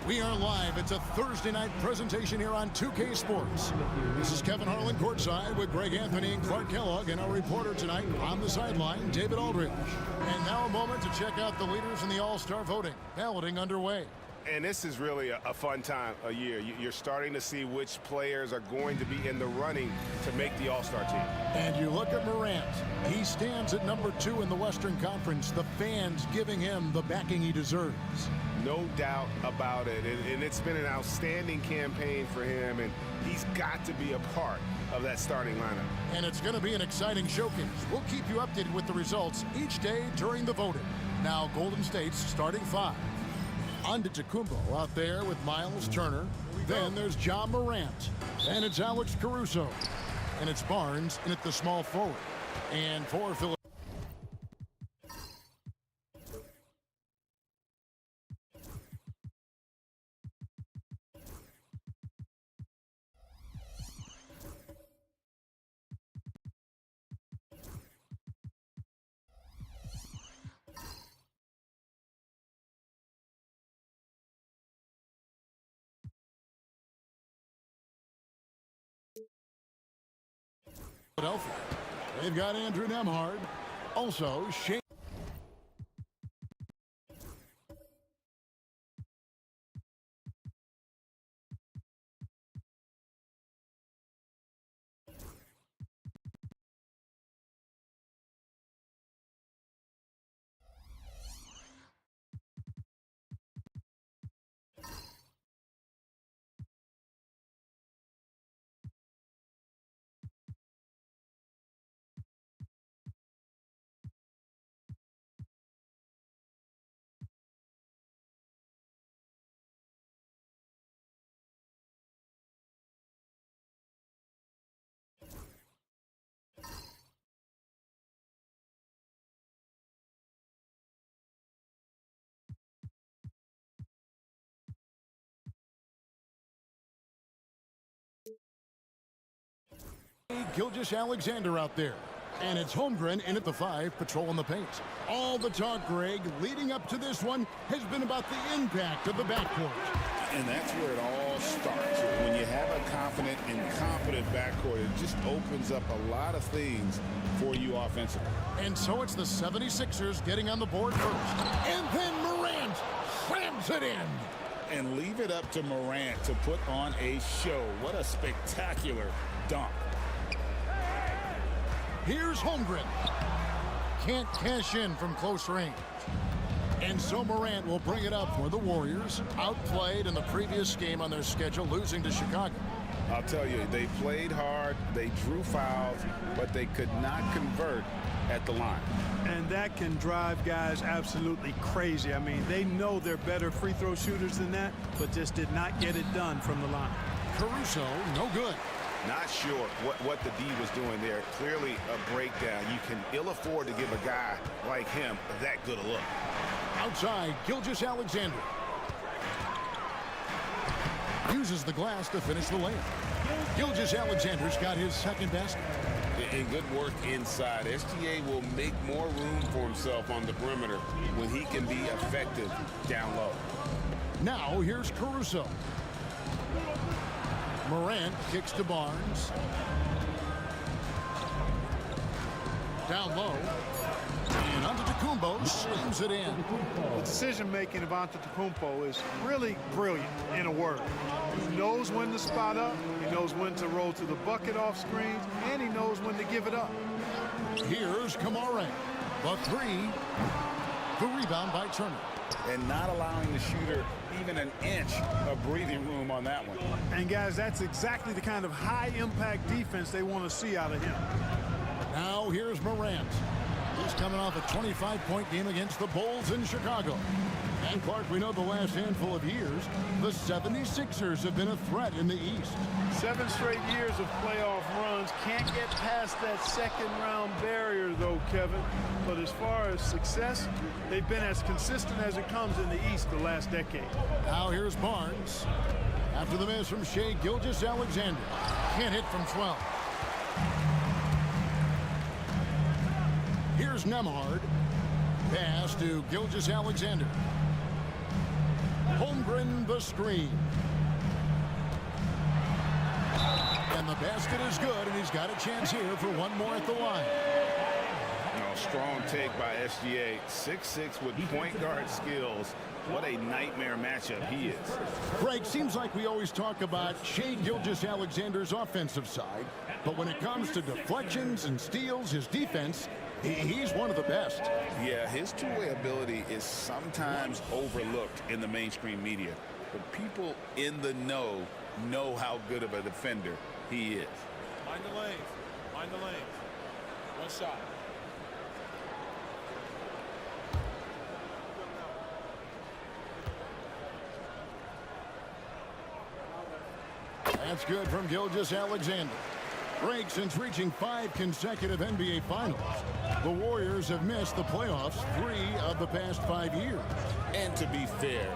We are live. It's a Thursday night presentation here on 2K Sports. This is Kevin Harlan courtside with Greg Anthony and Clark Kellogg, and our reporter tonight on the sideline, David Aldridge. And now a moment to check out the leaders in the All-Star voting. Balloting underway. And this is really a fun time of year. You're starting to see which players are going to be in the running to make the All-Star team. And you look at Morant. He stands at number 2 in the Western Conference. The fans giving him the backing he deserves. no doubt about it. And it's been an outstanding campaign for him, and he's got to be a part of that starting lineup. And it's going to be an exciting showcase. We'll keep you updated with the results each day during the voting. Now, Golden State's starting five. Antetokounmpo out there with Miles Turner. Then there's John Morant. And it's Alex Caruso. And it's Barnes in at the small forward. And for Philadelphia. They've got Andrew Nembhard. Also, Shane. Gilgeous-Alexander out there. And it's Holmgren in at the 5, patrolling the paint. All the talk, Greg, leading up to this one has been about the impact of the backcourt. And that's where it all starts. When you have a confident and competent backcourt, it just opens up a lot of things for you offensively. And so it's the 76ers getting on the board first. And then Morant slams it in. And leave it up to Morant to put on a show. What a spectacular dunk. Here's Holmgren. Can't cash in from close range. And so Morant will bring it up for the Warriors. Outplayed in the previous game on their schedule, losing to Chicago. I'll tell you, they played hard, they drew fouls, but they could not convert at the line. And that can drive guys absolutely crazy. I mean, they know they're better free throw shooters than that, but just did not get it done from the line. Caruso, no good. Not sure what the D was doing there. Clearly a breakdown. You can ill afford to give a guy like him that good a look. Outside, Gilgeous-Alexander. Uses the glass to finish the layup. Gilgeous-Alexander's got his second basket. And good work inside. SGA will make more room for himself on the perimeter when he can be effective down low. Now here's Caruso. Morant kicks to Barnes. Down low. And Antetokounmpo slams it in. The decision-making of Antetokounmpo is really brilliant, in a word. He knows when to spot up, he knows when to roll to the bucket off screens, and he knows when to give it up. Here's Kamara. The 3. The rebound by Turner. And not allowing the shooter even an inch of breathing room on that one. And guys, that's exactly the kind of high-impact defense they want to see out of him. Now here's Morant. He's coming off a 25-point game against the Bulls in Chicago. And Clark, we know the last handful of years, the 76ers have been a threat in the East. 7 straight years of playoff runs. Can't get past that second-round barrier, though, Kevin. But as far as success, they've been as consistent as it comes in the East the last decade. Now here's Barnes. After the miss from Shai Gilgeous-Alexander. Can't hit from 12. Here's Nembhard. Pass to Gilgeous-Alexander. Holmgren the screen. And the basket is good, and he's got a chance here for one more at the line. Strong take by SGA. 6'6" with point guard skills. What a nightmare matchup he is. Greg, seems like we always talk about Shai Gilgeous-Alexander's offensive side, but when it comes to deflections and steals, his defense He's one of the best. Yeah, his two-way ability is sometimes overlooked in the mainstream media. But people in the know how good of a defender he is. Mind the lanes. Mind the lanes. One shot. That's good from Gilgeous-Alexander. Break since reaching 5 consecutive NBA Finals. The Warriors have missed the playoffs 3 of the past 5 years. And to be fair,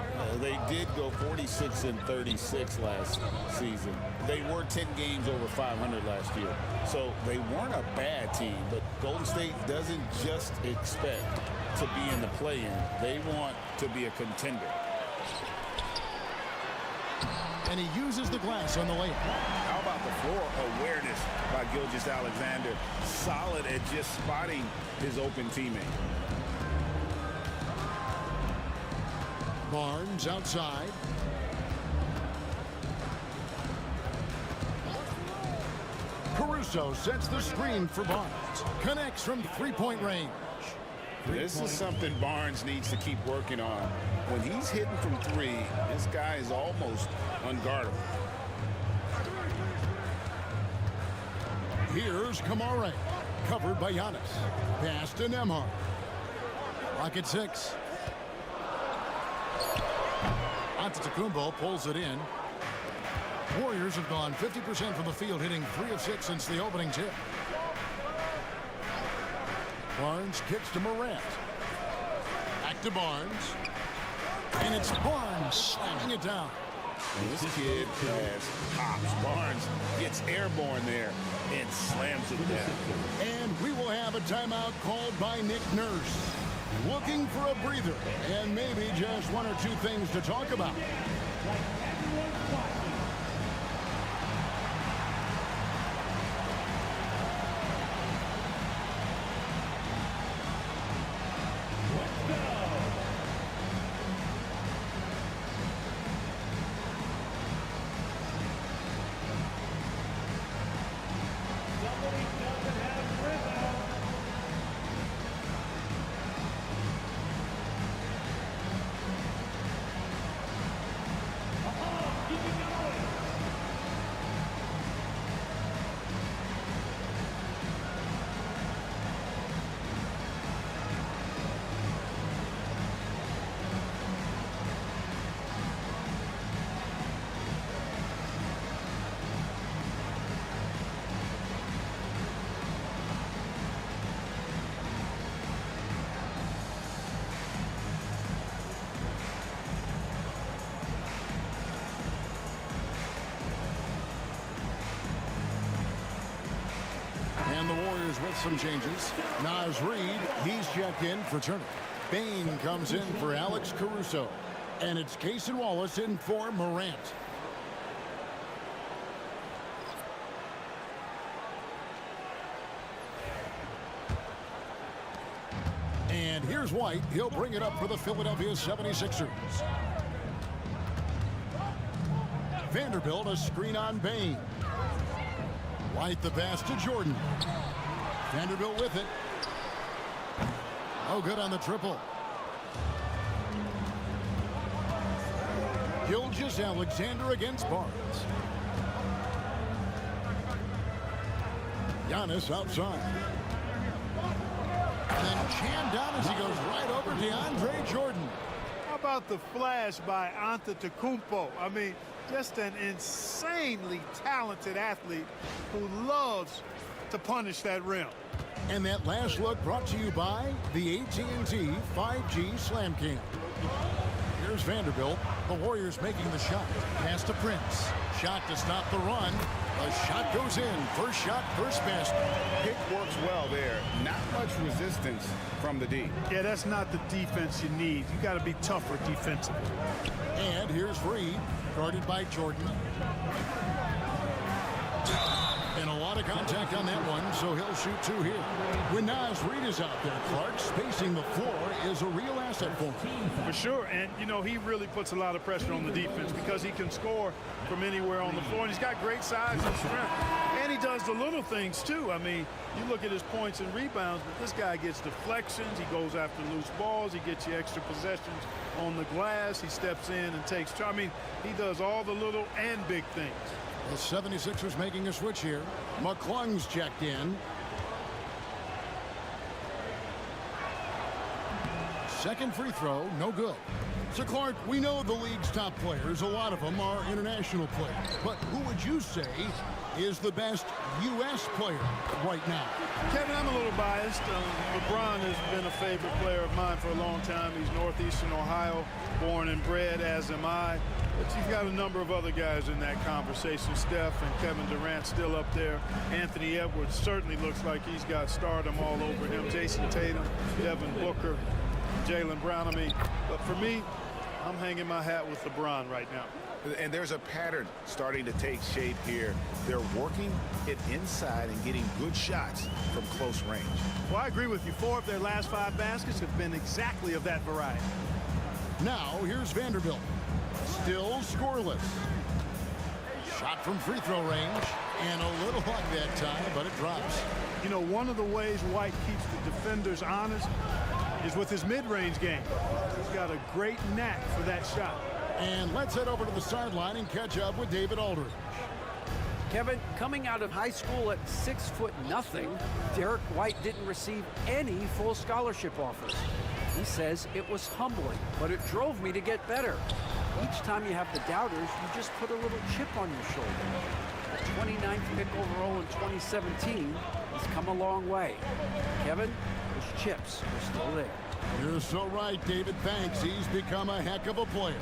they did go 46-36 last season. They were 10 games over 500 last year. So they weren't a bad team, but Golden State doesn't just expect to be in the play-in. They want to be a contender. And he uses the glass on the layup. How about the floor awareness by Gilgeous-Alexander? Solid at just spotting his open teammate. Barnes outside. Caruso sets the screen for Barnes. Connects from three-point range. This is something Barnes needs to keep working on. When he's hitting from 3, this guy is almost unguardable. Here's Kamara, covered by Giannis. Pass to Nembhard. Clock at 6. Antetokounmpo pulls it in. Warriors have gone 50% from the field, hitting 3 of 6 since the opening tip. Barnes kicks to Morant. Back to Barnes. And it's Barnes slamming it down. And this kid has hops. Barnes gets airborne there and slams it down. And we will have a timeout called by Nick Nurse. Looking for a breather and maybe just 1 or 2 things to talk about. And the Warriors with some changes. Naz Reid, he's checked in for Turner. Bain comes in for Alex Caruso. And it's Cason Wallace in for Morant. And here's White. He'll bring it up for the Philadelphia 76ers. Vanderbilt, a screen on Bain. White the pass to Jordan. Vanderbilt with it. Oh, good on the triple. Gilgeous-Alexander against Barnes. Giannis outside. Then jammed down as he goes right over DeAndre Jordan. How about the flash by Antetokounmpo? I mean, just an insanely talented athlete who loves to punish that rim. And that last look brought to you by the AT&T 5G Slam Cam. Here's Vanderbilt. The Warriors making the shot. Pass to Prince. Shot to stop the run. The shot goes in. First shot, first basket. Pick works well there. Not much resistance from the D. Yeah, that's not the defense you need. You got to be tougher defensively. And here's Reid, guarded by Jordan. And a lot of contact on that one, so he'll shoot 2 here. When Naz Reid is out there, Clark, spacing the floor is a real asset for him. For sure, and, you know, he really puts a lot of pressure on the defense because he can score from anywhere on the floor, and he's got great size and strength. And he does the little things, too. I mean, you look at his points and rebounds, but this guy gets deflections. He goes after loose balls. He gets you extra possessions on the glass. He steps in and takes charge. I mean, he does all the little and big things. The 76ers making a switch here. McClung's checked in. Second free throw, no good. So, Clark, we know the league's top players. A lot of them are international players. But who would you say is the best U.S. player right now? Kevin, I'm a little biased. LeBron has been a favorite player of mine for a long time. He's Northeastern Ohio, born and bred, as am I. But you've got a number of other guys in that conversation. Steph and Kevin Durant still up there. Anthony Edwards certainly looks like he's got stardom all over him. Jason Tatum, Devin Booker, Jaylen Brown. I mean, but for me, I'm hanging my hat with LeBron right now. And there's a pattern starting to take shape here. They're working it inside and getting good shots from close range. Well, I agree with you. 4 of their last 5 baskets have been exactly of that variety. Now, here's Vanderbilt. Still scoreless. Shot from free throw range. And a little hug that time, but it drops. You know, one of the ways White keeps the defenders honest is with his mid-range game. He's got a great knack for that shot. And let's head over to the sideline and catch up with David Aldridge. Kevin, coming out of high school at 6'0", Derek White didn't receive any full scholarship offers. He says it was humbling, but it drove me to get better. Each time you have the doubters, you just put a little chip on your shoulder. The 29th pick overall in 2017 has come a long way. Kevin, those chips are still there. You're so right, David. Thanks. He's become a heck of a player.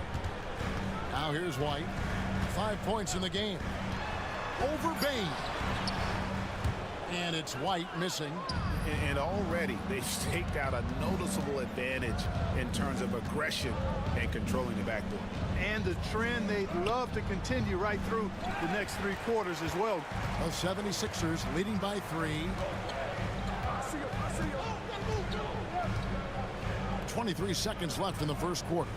Now here's White. 5 points in the game. Over Bain. And it's White missing. And already they've staked out a noticeable advantage in terms of aggression and controlling the backboard. And the trend they'd love to continue right through the next 3 quarters as well. The 76ers leading by 3. 23 seconds left in the first quarter.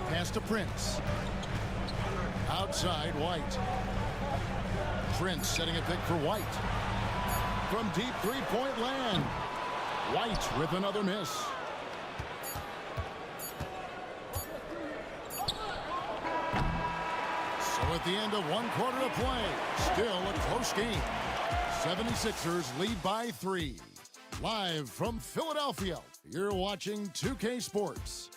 Pass to Prince. Outside, White. Prince setting a pick for White. From deep three-point land. White with another miss. So at the end of 1 quarter of play, still a close game. 76ers lead by 3. Live from Philadelphia, you're watching 2K Sports.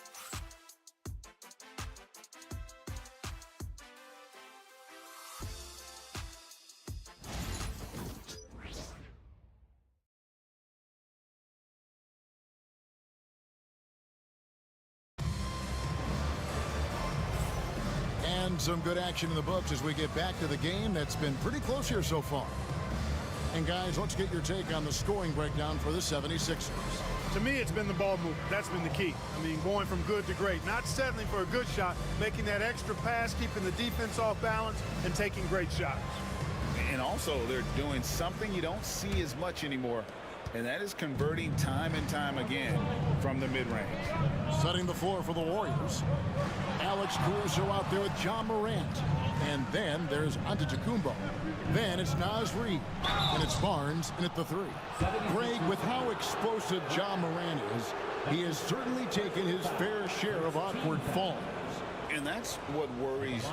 And some good action in the books as we get back to the game that's been pretty close here so far. And guys, let's get your take on the scoring breakdown for the 76ers. To me, it's been the ball movement. That's been the key. I mean, going from good to great. Not settling for a good shot, making that extra pass, keeping the defense off balance, and taking great shots. And also, they're doing something you don't see as much anymore, and that is converting time and time again from the mid-range. Setting the floor for the Warriors. Alex Caruso out there with John Morant. And then there's Antetokounmpo. Then it's Naz Reid. And it's Barnes in at the 3. Greg, with how explosive John Morant is, he has certainly taken his fair share of awkward falls. And that's what worries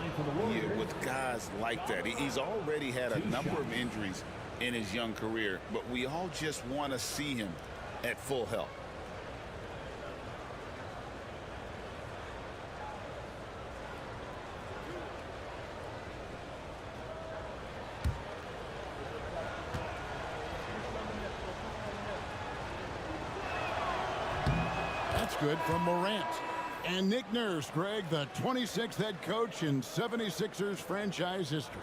you with guys like that. He's already had a number of injuries in his young career, but we all just want to see him at full health. That's good from Morant. And Nick Nurse, Greg, the 26th head coach in 76ers franchise history.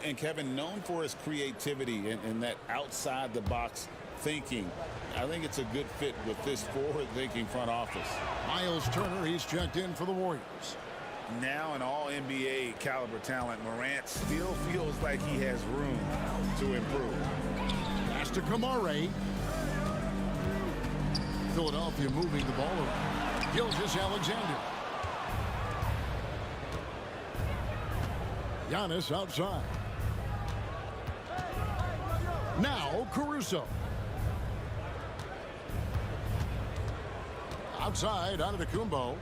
And Kevin, known for his creativity and that outside-the-box thinking, I think it's a good fit with this forward-thinking front office. Miles Turner, he's checked in for the Warriors. Now an all-NBA caliber talent, Morant still feels like he has room to improve. Pass to Kamare. Philadelphia moving the ball around. Gilgeous Alexander. Giannis outside. Now Caruso. Outside, Antetokounmpo.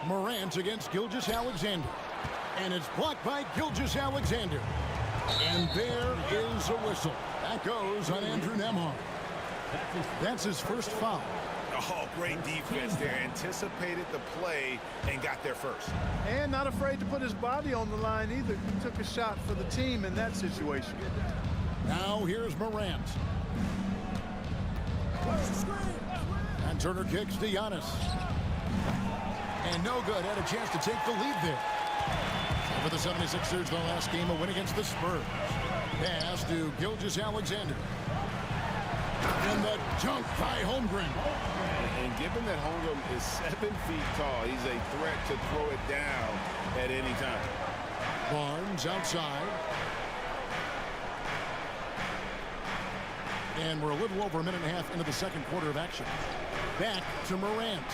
Morant against Gilgeous-Alexander. And it's blocked by Gilgeous-Alexander. And there is a whistle. That goes on Andrew Nembhard. That's his first foul. Oh, great defense there. Anticipated the play and got there first. And not afraid to put his body on the line either. He took a shot for the team in that situation. Now here's Morant. And Turner kicks to Giannis. And no good. Had a chance to take the lead there. For the 76ers, the last game, a win against the Spurs. Pass to Gilgeous-Alexander. And the dunk by Holmgren. And given that Holmgren is 7 feet tall, he's a threat to throw it down at any time. Barnes outside. And we're a little over a minute and a half into the second quarter of action. Back to Morant.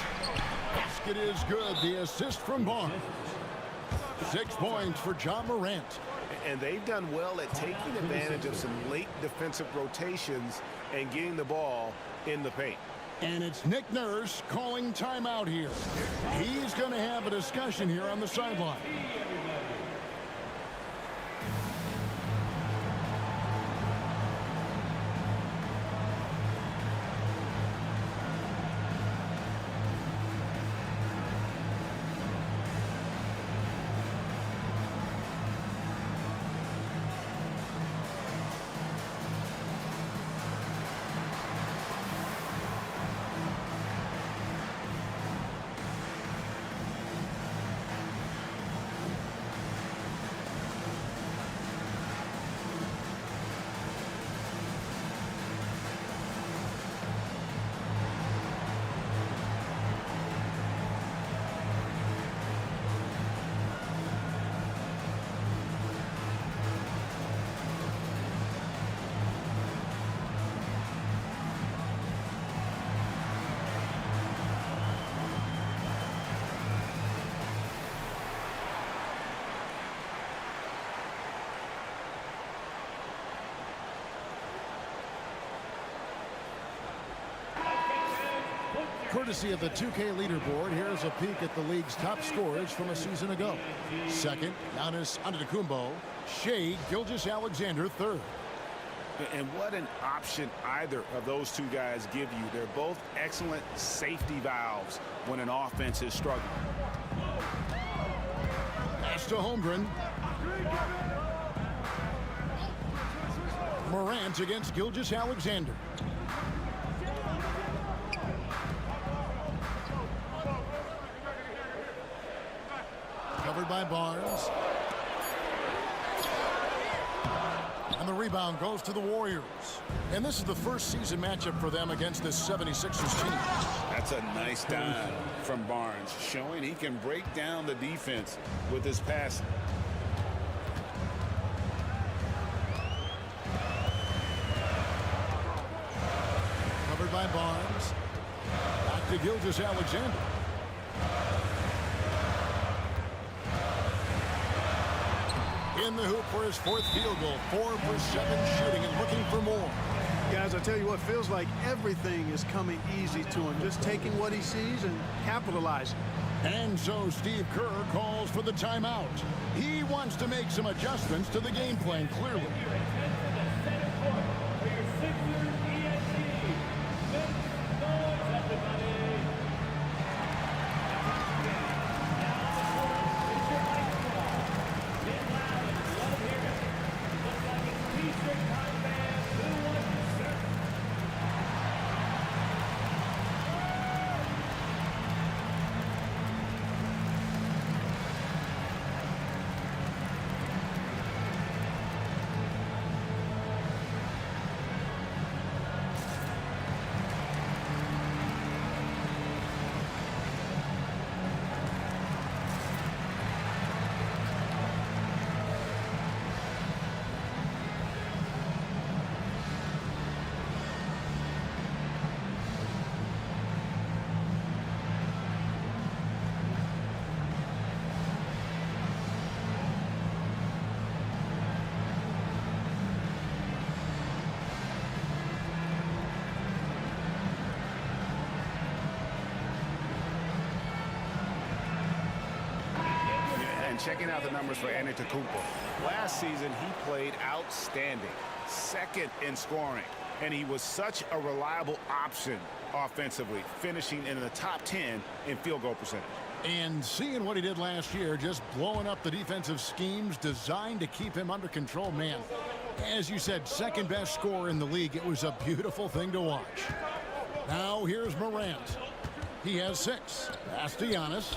Basket is good. The assist from Barnes. 6 points for John Morant. And they've done well at taking advantage of some late defensive rotations and getting the ball in the paint. And it's Nick Nurse calling timeout here. He's going to have a discussion here on the sideline. Courtesy of the 2K leaderboard, here's a peek at the league's top scorers from a season ago. Second, Giannis Antetokounmpo. Shai Gilgeous-Alexander, third. And what an option either of those two guys give you. They're both excellent safety valves when an offense is struggling. Pass to Holmgren. Morant against Gilgeous-Alexander. Covered by Barnes. And the rebound goes to the Warriors. And this is the first season matchup for them against this 76ers team. That's a nice dive from Barnes, showing he can break down the defense with his passing. Covered by Barnes. Back to Gilgeous-Alexander. In the hoop for his fourth field goal. 4 for 7 shooting and looking for more. Guys, I tell you what, feels like everything is coming easy to him. Just taking what he sees and capitalizing. And so Steve Kerr calls for the timeout. He wants to make some adjustments to the game plan, clearly. And checking out the numbers for Antetokounmpo. Last season, he played outstanding. Second in scoring. And he was such a reliable option offensively, finishing in the top 10 in field goal percentage. And seeing what he did last year, just blowing up the defensive schemes designed to keep him under control, man. As you said, second best scorer in the league. It was a beautiful thing to watch. Now here's Morant. He has 6. Pass to Giannis.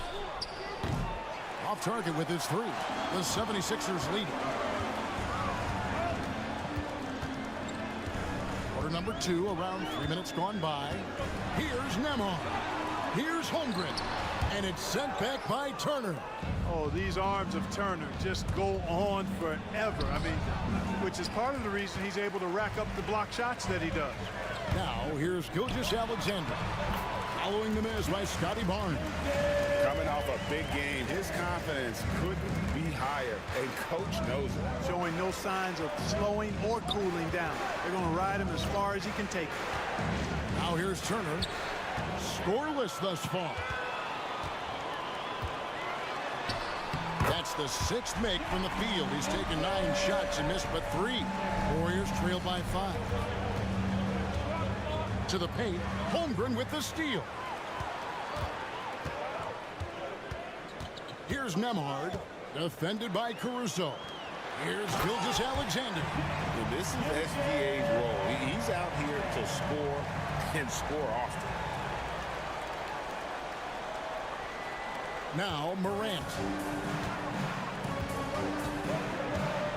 Off target with his 3. The 76ers lead. Quarter number 2, around 3 minutes gone by. Here's Nembhard. Here's Holmgren. And it's sent back by Turner. Oh, these arms of Turner just go on forever. I mean, which is part of the reason he's able to rack up the block shots that he does. Now, here's Gilgeous-Alexander. Following the miss by Scotty Barnes. Coming off a big game, his confidence couldn't be higher, and coach knows it. Showing no signs of slowing or cooling down. They're going to ride him as far as he can take it. Now here's Turner. Scoreless thus far. That's the 6th make from the field. He's taken 9 shots and missed but 3. Warriors trail by 5. To the paint, Holmgren with the steal. Here's Nembhard, defended by Caruso. Here's Gilgeous-Alexander. This is SGA's role. He's out here to score and score often. Now Morant.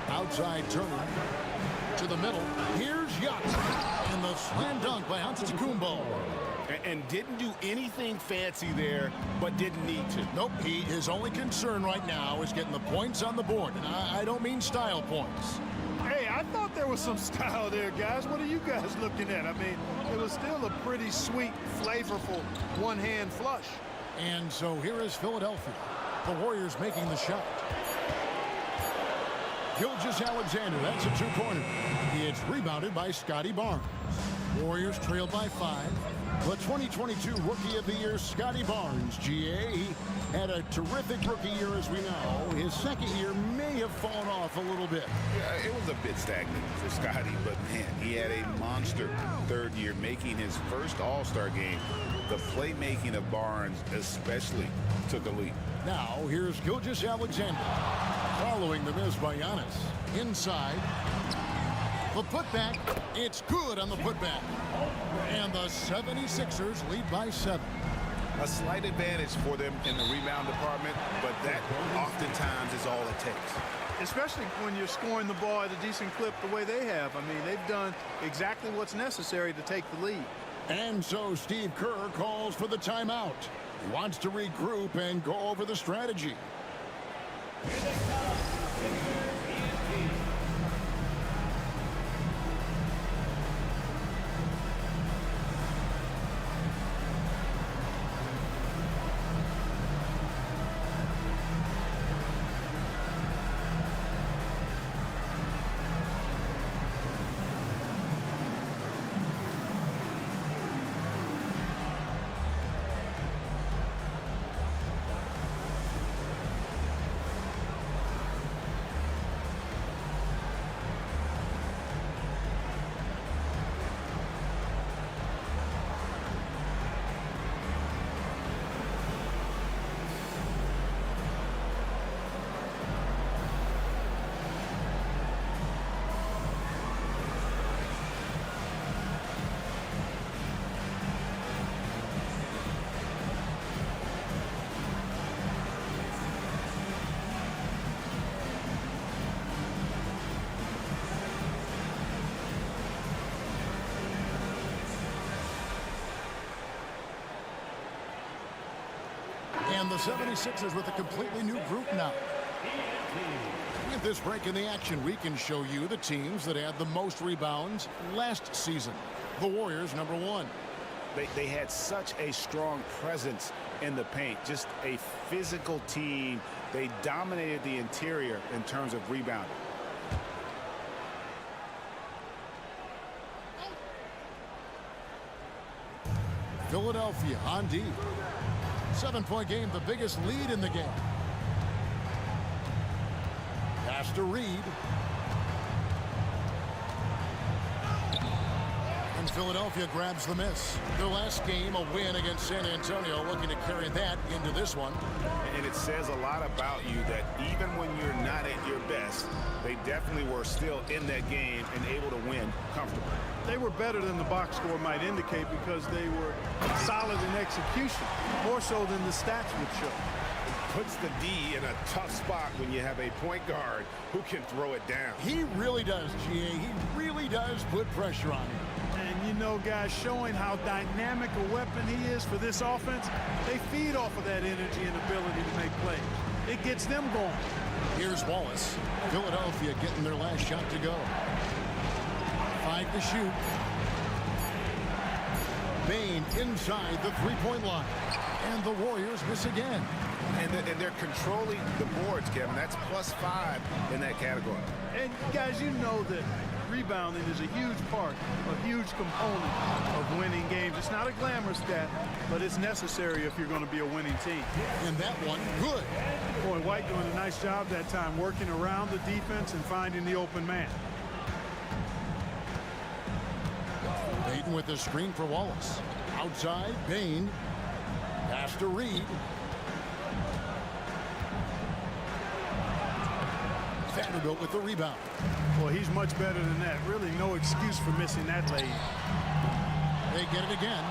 Outside Turner. To the middle. Here's Giannis. And the slam dunk by Antetokounmpo. And didn't do anything fancy there, but didn't need to. Nope, his only concern right now is getting the points on the board. And I don't mean style points. Hey, I thought there was some style there, guys. What are you guys looking at? I mean, it was still a pretty sweet, flavorful one-hand flush. And so here is Philadelphia. The Warriors making the shot. Gilgeous-Alexander, that's a 2-pointer. It's rebounded by Scotty Barnes. Warriors trail by 5. The 2022 Rookie of the Year, Scotty Barnes. GA, he had a terrific rookie year, as we know. His second year may have fallen off a little bit. Yeah, it was a bit stagnant for Scotty, but man, he had a monster third year, making his first All-Star game. The playmaking of Barnes especially took a leap. Now, here's Gilgeous-Alexander. Following the miss by Giannis. Inside. The putback. It's good on the putback. And the 76ers lead by 7. A slight advantage for them in the rebound department, but that oftentimes is all it takes. Especially when you're scoring the ball at a decent clip the way they have. I mean, they've done exactly what's necessary to take the lead. And so Steve Kerr calls for the timeout. He wants to regroup and go over the strategy. And the 76ers with a completely new group now. With this break in the action, we can show you the teams that had the most rebounds last season. The Warriors, number 1. They had such a strong presence in the paint, just a physical team. They dominated the interior in terms of rebounding. Philadelphia on D. 7-point game, the biggest lead in the game. Pass to Reed. And Philadelphia grabs the miss. Their last game, a win against San Antonio, looking to carry that into this one. And it says a lot about you that even when you're not at your best, they definitely were still in that game and able to win comfortably. They were better than the box score might indicate because they were solid in execution, more so than the stats would show. Puts the D in a tough spot when you have a point guard who can throw it down. He really does, GA. He really does put pressure on him. And you know, guys, showing how dynamic a weapon he is for this offense, they feed off of that energy and ability to make plays. It gets them going. Here's Wallace. Philadelphia getting their last shot to go. 5 to shoot. Bane inside the three-point line. And the Warriors miss again. And they're controlling the boards, Kevin. That's +5 in that category. And guys, you know that rebounding is a huge part, a huge component of winning games. It's not a glamorous stat, but it's necessary if you're going to be a winning team. And that one, good. Boy, White doing a nice job that time, working around the defense and finding the open man. Payton with the screen for Wallace. Outside, Bane. Pass to Reed. Vanderbilt with the rebound. Boy, he's much better than that. Really no excuse for missing that lay. They get it again.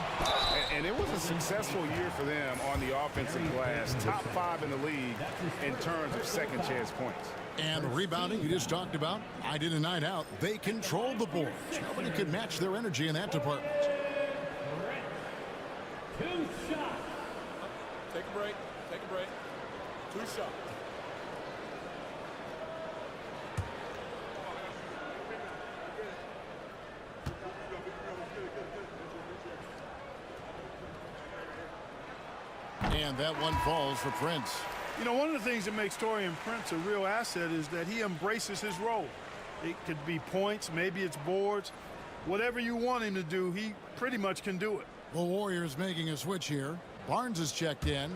And it was a successful year for them on the offensive glass. Top 5 in the league in terms of second chance points. And rebounding, you just talked about. I did a night out. They controlled the boards. Nobody could match their energy in that department. Take a break. Take a break. 2 shots. And that one falls for Prince. You know, one of the things that makes Taurean Prince a real asset is that he embraces his role. It could be points, maybe it's boards. Whatever you want him to do, he pretty much can do it. The Warriors making a switch here. Barnes is checked in.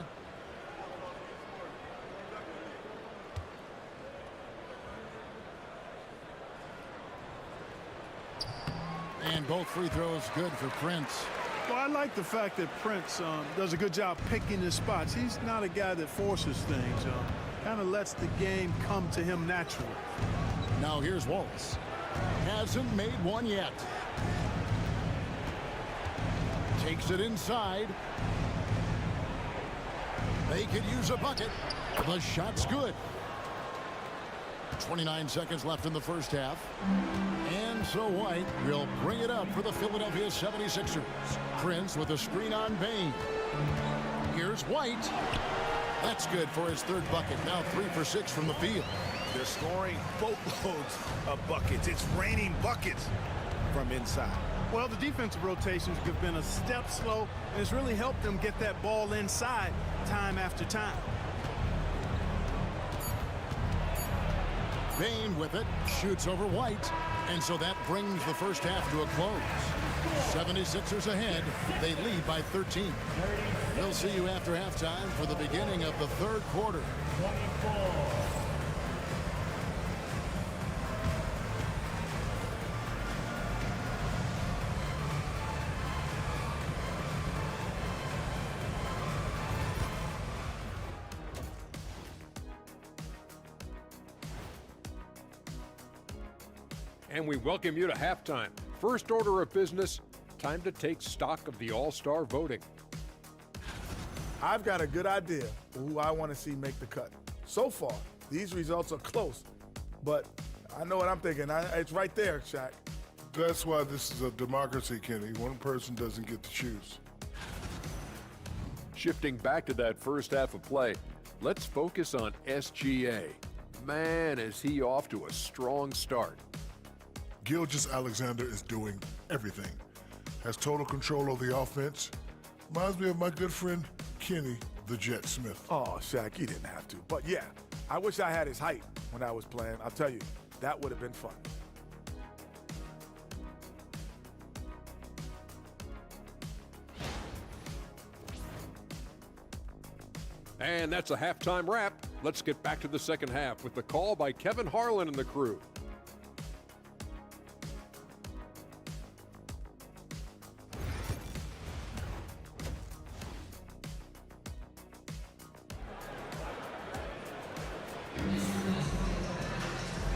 And both free throws good for Prince. Well, I like the fact that Prince does a good job picking his spots. He's not a guy that forces things. Kind of lets the game come to him naturally. Now here's Wallace. Hasn't made one yet. Takes it inside. They could use a bucket. The shot's good. 29 seconds left in the first half. And so White will bring it up for the Philadelphia 76ers. Prince with a screen on Bane. Here's White. That's good for his third bucket. Now 3 for 6 from the field. They're scoring boatloads of buckets. It's raining buckets from inside. Well, the defensive rotations have been a step slow, and it's really helped them get that ball inside time after time. Bane with it, shoots over White, and so that brings the first half to a close. 76ers ahead. They lead by 13. We'll see you after halftime for the beginning of the third quarter. And we welcome you to halftime. First order of business, time to take stock of the All-Star voting. I've got a good idea of who I want to see make the cut. So far, these results are close, but I know what I'm thinking. It's right there, Shaq. That's why this is a democracy, Kenny. One person doesn't get to choose. Shifting back to that first half of play, let's focus on SGA. Man, is he off to a strong start. Gilgeous-Alexander is doing everything. Has total control of the offense. Reminds me of my good friend, Kenny the Jet Smith. Oh, Shaq, you didn't have to. But yeah, I wish I had his height when I was playing. I'll tell you, that would have been fun. And that's a halftime wrap. Let's get back to the second half with the call by Kevin Harlan and the crew.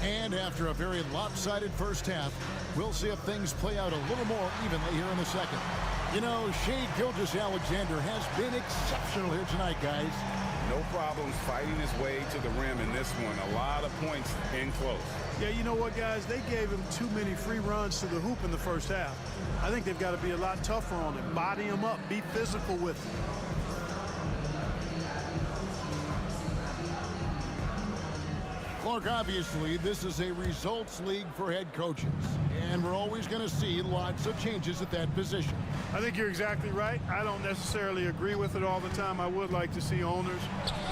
And after a very lopsided first half, we'll see if things play out a little more evenly here in the second. You know, Shea Gilgeous-Alexander has been exceptional here tonight, guys. No problems fighting his way to the rim in this one. A lot of points in close. Yeah, you know what, guys? They gave him too many free runs to the hoop in the first half. I think they've got to be a lot tougher on him. Body him up. Be physical with him. Clark, obviously, this is a results league for head coaches, and we're always going to see lots of changes at that position. I think you're exactly right. I don't necessarily agree with it all the time. I would like to see owners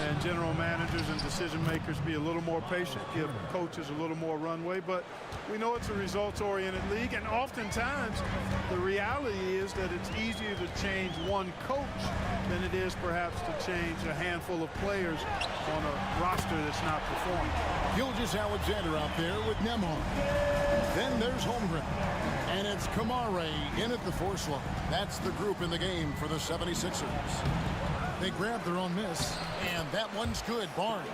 and general managers and decision makers be a little more patient, give coaches a little more runway, but we know it's a results-oriented league, and oftentimes the reality is that it's easier to change one coach than it is perhaps to change a handful of players on a roster that's not performing. Gilgeous-Alexander out there with Nembhard. Then there's Holmgren. And it's Kamare in at the 4 slot. That's the group in the game for the 76ers. They grab their own miss, and that one's good. Barnes.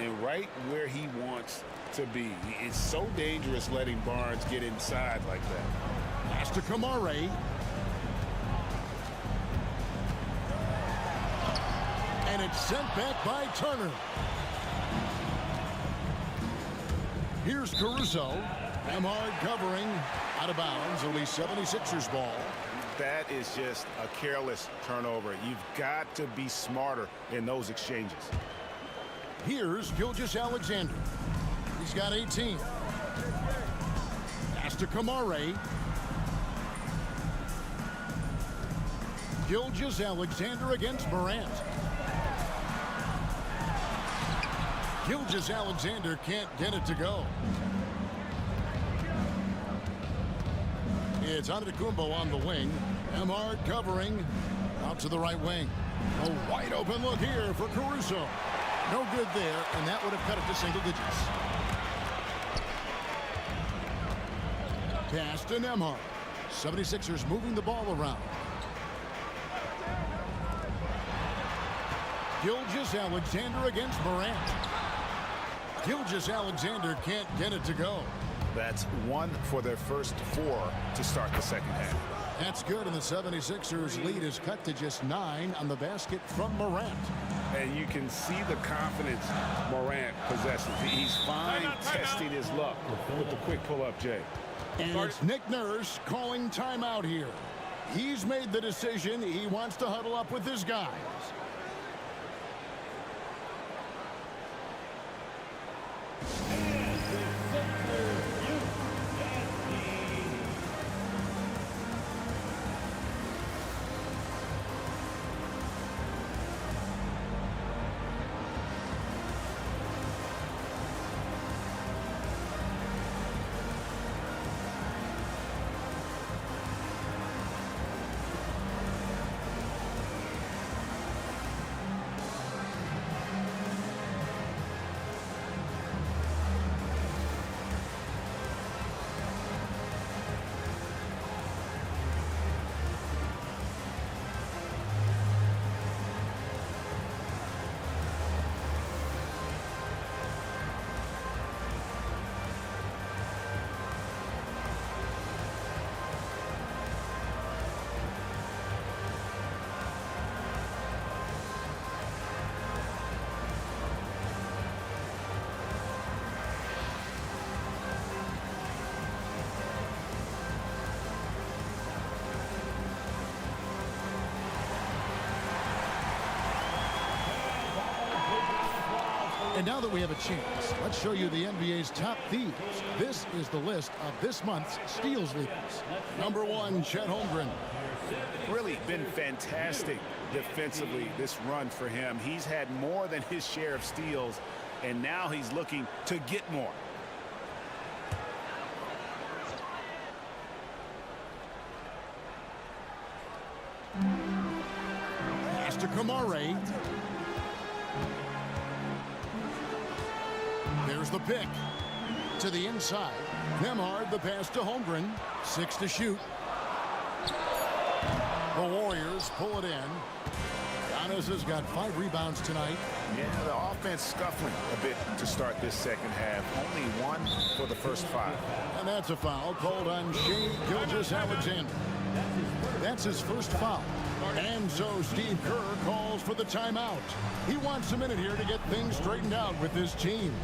And right where he wants to be. It's so dangerous letting Barnes get inside like that. Pass to Kamare. And it's sent back by Turner. Here's Caruso. Nembhard covering. Out of bounds. It'll be 76ers ball. That is just a careless turnover. You've got to be smarter in those exchanges. Here's Gilgeous-Alexander. He's got 18. Pass to Kamare. Gilgeous-Alexander against Morant. Gilgeous-Alexander can't get it to go. It's Antetokounmpo on the wing. Nembhard covering out to the right wing. A wide open look here for Caruso. No good there, and that would have cut it to single digits. Pass to Nembhard. 76ers moving the ball around. Gilgeous-Alexander against Morant. Gilgeous-Alexander can't get it to go. That's 1 for their first 4 to start the second half. That's good, and the 76ers lead is cut to just 9 on the basket from Morant. And you can see the confidence Morant possesses. He's fine testing his luck with the quick pull-up, Jay. And it's Nick Nurse calling timeout here. He's made the decision. He wants to huddle up with his guys. And now that we have a chance, let's show you the NBA's top thieves. This is the list of this month's steals leaders. Number 1, Chet Holmgren. Really been fantastic defensively this run for him. He's had more than his share of steals, and now he's looking to get more. Pass to Kamare. the pick. To the inside. Nemhard, the pass to Holmgren. 6 to shoot. The Warriors pull it in. Giannis has got 5 rebounds tonight. Yeah, the offense scuffling a bit to start this second half. Only 1 for the first 5. And that's a foul called on Shai Gilgeous-Alexander. That's his first foul. And so Steve Kerr calls for the timeout. He wants a minute here to get things straightened out with his team.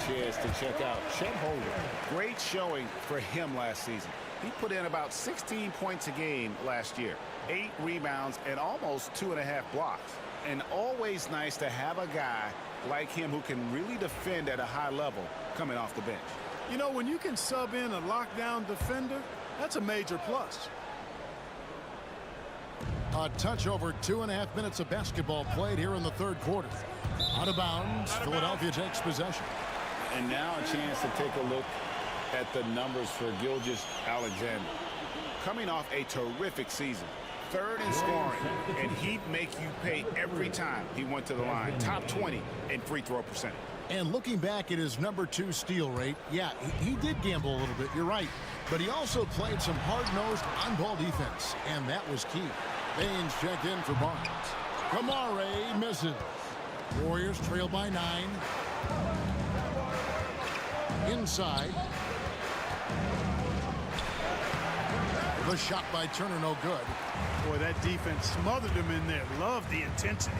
Chance to check out Chet Holmgren. Great showing for him last season. He put in about 16 points a game last year, 8 rebounds, and almost 2.5 blocks. And always nice to have a guy like him who can really defend at a high level coming off the bench. You know, when you can sub in a lockdown defender, that's a major plus. A touch over 2.5 minutes of basketball played here in the third quarter. Out of bounds, Philadelphia takes possession. And now a chance to take a look at the numbers for Gilgeous-Alexander. Coming off a terrific season. 3rd in scoring, and he'd make you pay every time he went to the line. Top 20 in free throw percentage. And looking back at his #2 steal rate, yeah, he did gamble a little bit, you're right. But he also played some hard-nosed on-ball defense, and that was key. Baines checked in for Barnes. Kamare misses. Warriors trail by 9. Inside. The shot by Turner, no good. Boy, that defense smothered him in there. Love the intensity.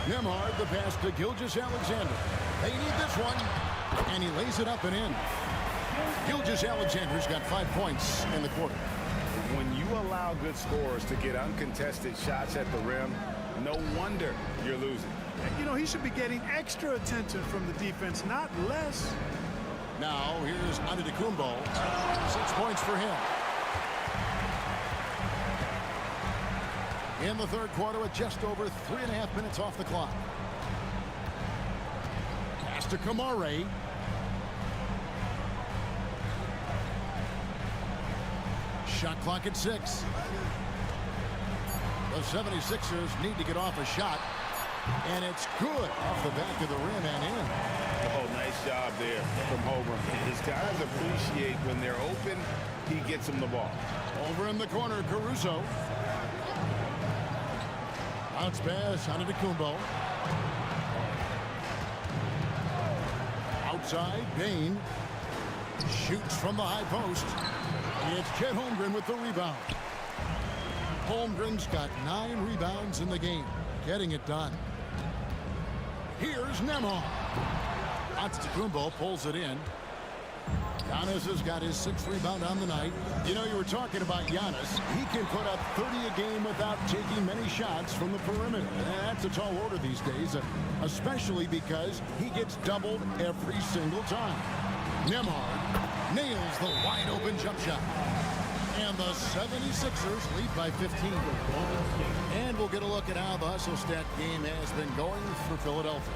Nemhard, the pass to Gilgeous-Alexander. They need this one. And he lays it up and in. Gilgeous-Alexander's got 5 points in the quarter. When you allow good scorers to get uncontested shots at the rim, no wonder you're losing. You know, he should be getting extra attention from the defense, not less. Now, here's Antetokounmpo. 6 points for him. In the third quarter with just over 3.5 minutes off the clock. Pass to Kamare. Shot clock at 6. The 76ers need to get off a shot. And it's good off the back of the rim and in. Oh, nice job there from Holmgren. His guys appreciate when they're open, he gets them the ball. Over in the corner, Caruso. Bounce pass, Antetokounmpo. Outside, Bain. Shoots from the high post. It's Chet Holmgren with the rebound. Holmgren's got 9 rebounds in the game. Getting it done. Here's Nemhard. Antetokounmpo pulls it in. Giannis has got his 6th rebound on the night. You know, you were talking about Giannis. He can put up 30 a game without taking many shots from the perimeter. And that's a tall order these days, especially because he gets doubled every single time. Nemhard nails the wide-open jump shot. And the 76ers lead by 15. And we'll get a look at how the hustle stat game has been going for Philadelphia.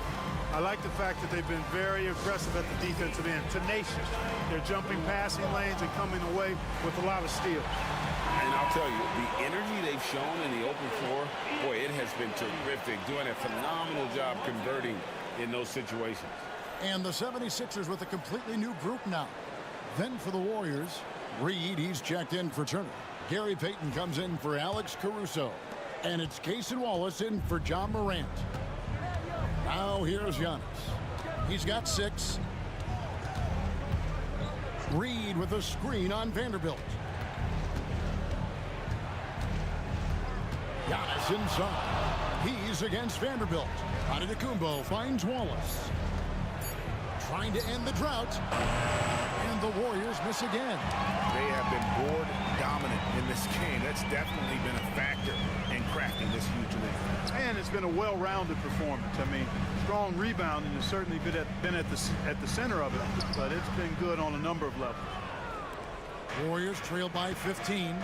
I like the fact that they've been very aggressive at the defensive end, tenacious. They're jumping passing lanes and coming away with a lot of steals. And I'll tell you, the energy they've shown in the open floor, boy, it has been terrific, doing a phenomenal job converting in those situations. And the 76ers with a completely new group now. Then for the Warriors, Reed, he's checked in for Turner. Gary Payton comes in for Alex Caruso. And it's Casey Wallace in for John Morant. Now here's Giannis. He's got 6. Reed with a screen on Vanderbilt. Giannis inside. He's against Vanderbilt. Antetokounmpo finds Wallace. Trying to end the drought. And the Warriors miss again. They have been board dominant in this game. That's definitely been a factor in crafting this huge lead. And it's been a well-rounded performance. I mean, strong rebounding has certainly been at the center of it, but it's been good on a number of levels. Warriors trail by 15.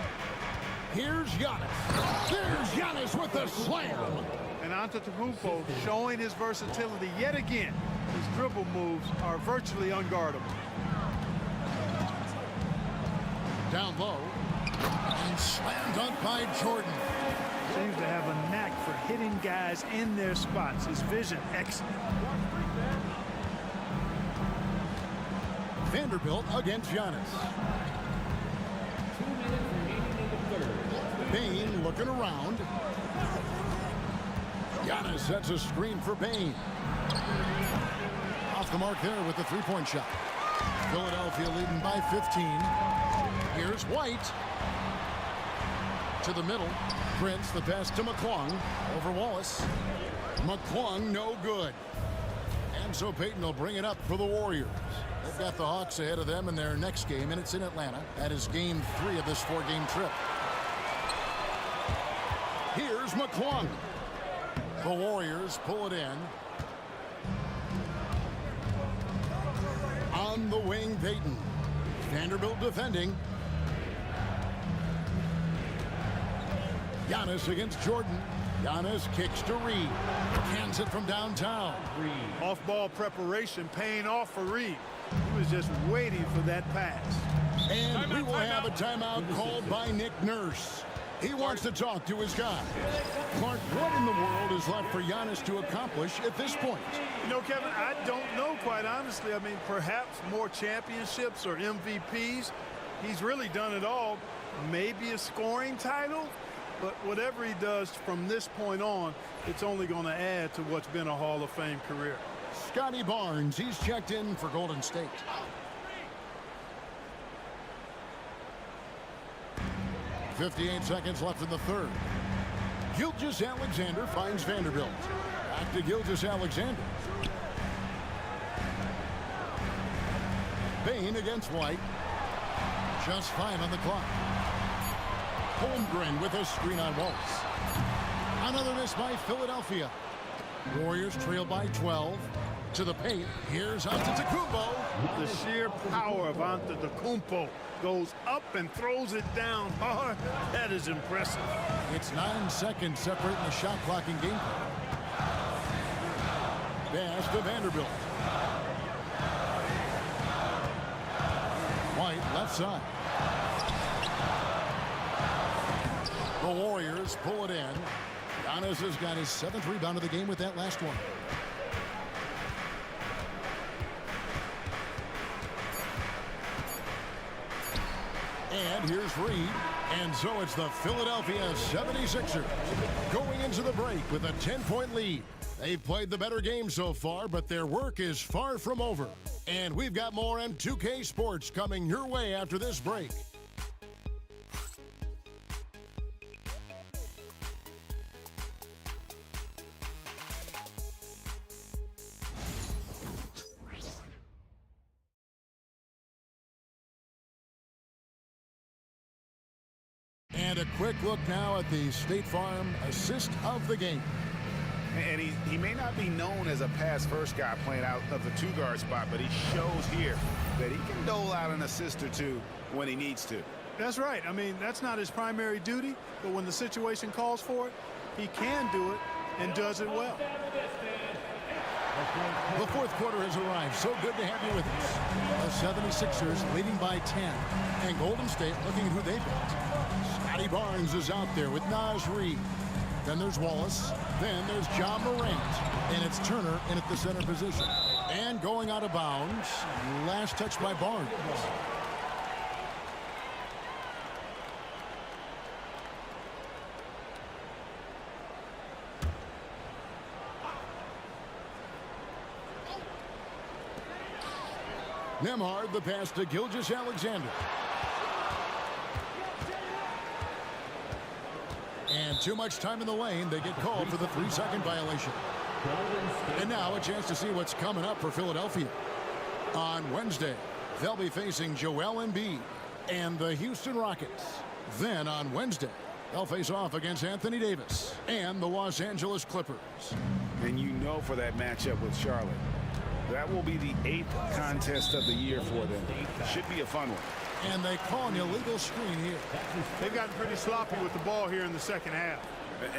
Here's Giannis. There's Giannis with the slam. And Antetokounmpo showing his versatility yet again. His dribble moves are virtually unguardable. Down low. And slam dunk by Jordan. Seems to have a knack for hitting guys in their spots. His vision excellent. Vanderbilt against Giannis. Bane looking around. Giannis sets a screen for Bane. Off the mark there with the three-point shot. Philadelphia leading by 15. Here's White. To the middle. Prince, the pass to McClung. Over Wallace. McClung, no good. And so Payton will bring it up for the Warriors. They've got the Hawks ahead of them in their next game, and it's in Atlanta. That is game 3 of this 4-game trip. Here's McClung. The Warriors pull it in. On the wing, Payton. Vanderbilt defending. Giannis against Jordan. Giannis kicks to Reed. Cans it from downtown. Off-ball preparation paying off for Reed. He was just waiting for that pass. And we will have a timeout called by Nick Nurse. He wants to talk to his guy. Clark, what in the world is left for Giannis to accomplish at this point? You know, Kevin, I don't know, quite honestly. I mean, perhaps more championships or MVPs. He's really done it all. Maybe a scoring title. But whatever he does from this point on, it's only going to add to what's been a Hall of Fame career. Scotty Barnes, he's checked in for Golden State. .58 seconds left in the third. Gilgeous-Alexander finds Vanderbilt. Back to Gilgeous-Alexander. Bane against White. Just 5 on the clock. Holmgren with a screen on Wallace. Another miss by Philadelphia. Warriors trail by 12. To the paint. Here's Antetokounmpo. The sheer power of Antetokounmpo goes up and throws it down hard. That is impressive. It's 9 seconds separating the shot clock and game clock. Pass to Vanderbilt. White left side. The Warriors pull it in. Giannis has got his 7th rebound of the game with that last one. And here's Reed. And so it's the Philadelphia 76ers going into the break with a 10-point lead. They've played the better game so far, but their work is far from over. And we've got more M2K Sports coming your way after this break. And a quick look now at the State Farm assist of the game. And he may not be known as a pass-first guy playing out of the 2-guard spot, but he shows here that he can dole out an assist or two when he needs to. That's right. I mean, that's not his primary duty, but when the situation calls for it, he can do it and does it well. The fourth quarter has arrived. So good to have you with us. The 76ers leading by 10. And Golden State looking at who they picked. Scotty Barnes is out there with Naz Reid. Then there's Wallace. Then there's John Morant. And it's Turner in at the center position. And going out of bounds. Last touch by Barnes. Nembhard, the pass to Gilgeous-Alexander. And too much time in the lane. They get called for the 3-second violation. And now a chance to see what's coming up for Philadelphia. On Wednesday, they'll be facing Joel Embiid and the Houston Rockets. Then on Wednesday, they'll face off against Anthony Davis and the Los Angeles Clippers. And you know, for that matchup with Charlotte, that will be the 8th contest of the year for them. Should be a fun one. And they call an illegal screen here. They've gotten pretty sloppy with the ball here in the second half.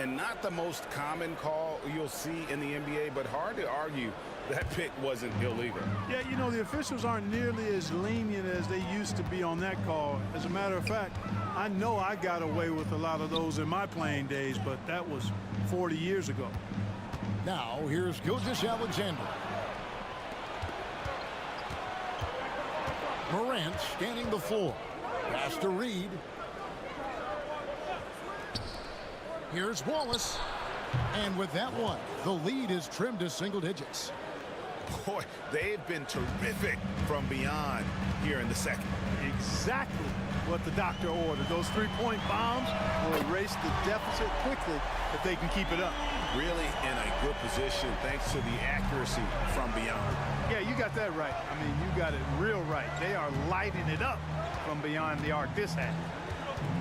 And not the most common call you'll see in the NBA, but hard to argue that pick wasn't illegal. Yeah, you know, the officials aren't nearly as lenient as they used to be on that call. As a matter of fact, I know I got away with a lot of those in my playing days, but that was 40 years ago. Now, here's Gilgeous-Alexander. Morant scanning the floor. Pass to Reid. Here's Wallace. And with that one, the lead is trimmed to single digits. Boy, they've been terrific from beyond here in the second. Exactly what the doctor ordered. Those three-point bombs will erase the deficit quickly if they can keep it up. Really in a good position thanks to the accuracy from beyond. Yeah, you got that right. I mean, you got it real right. They are lighting it up from beyond the arc this half.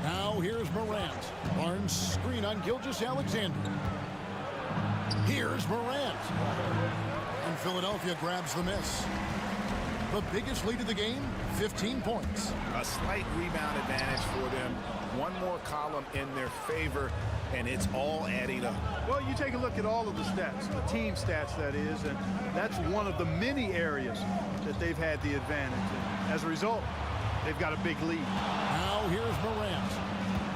Now here's Morant. Barnes screen on Gilgeous-Alexander. Here's Morant. And Philadelphia grabs the miss. The biggest lead of the game, 15 points. A slight rebound advantage for them. One more column in their favor, and it's all adding up. Well, you take a look at all of the stats, the team stats, that is, and that's one of the many areas that they've had the advantage. And as a result, they've got a big lead. Now here's Morant.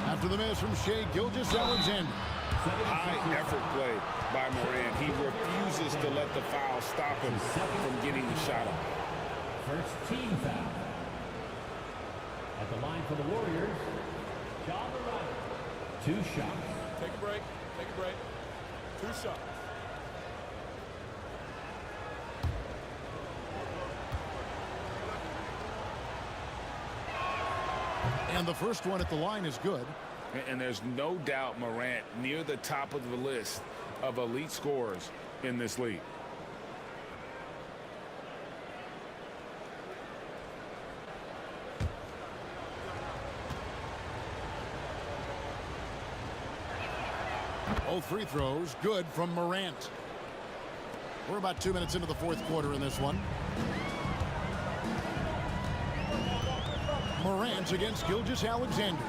After the miss from Shai Gilgeous-Alexander. High effort play by Morant. He refuses to let the foul stop him from getting the shot off. First team foul. At the line for the Warriors, John Morant. 2 shots. Take a break. Take a break. 2 shots. And the first one at the line is good. And there's no doubt Morant near the top of the list of elite scorers in this league. Both free throws good from Morant. We're about 2 minutes into the fourth quarter in this one. Morant against Gilgeous-Alexander.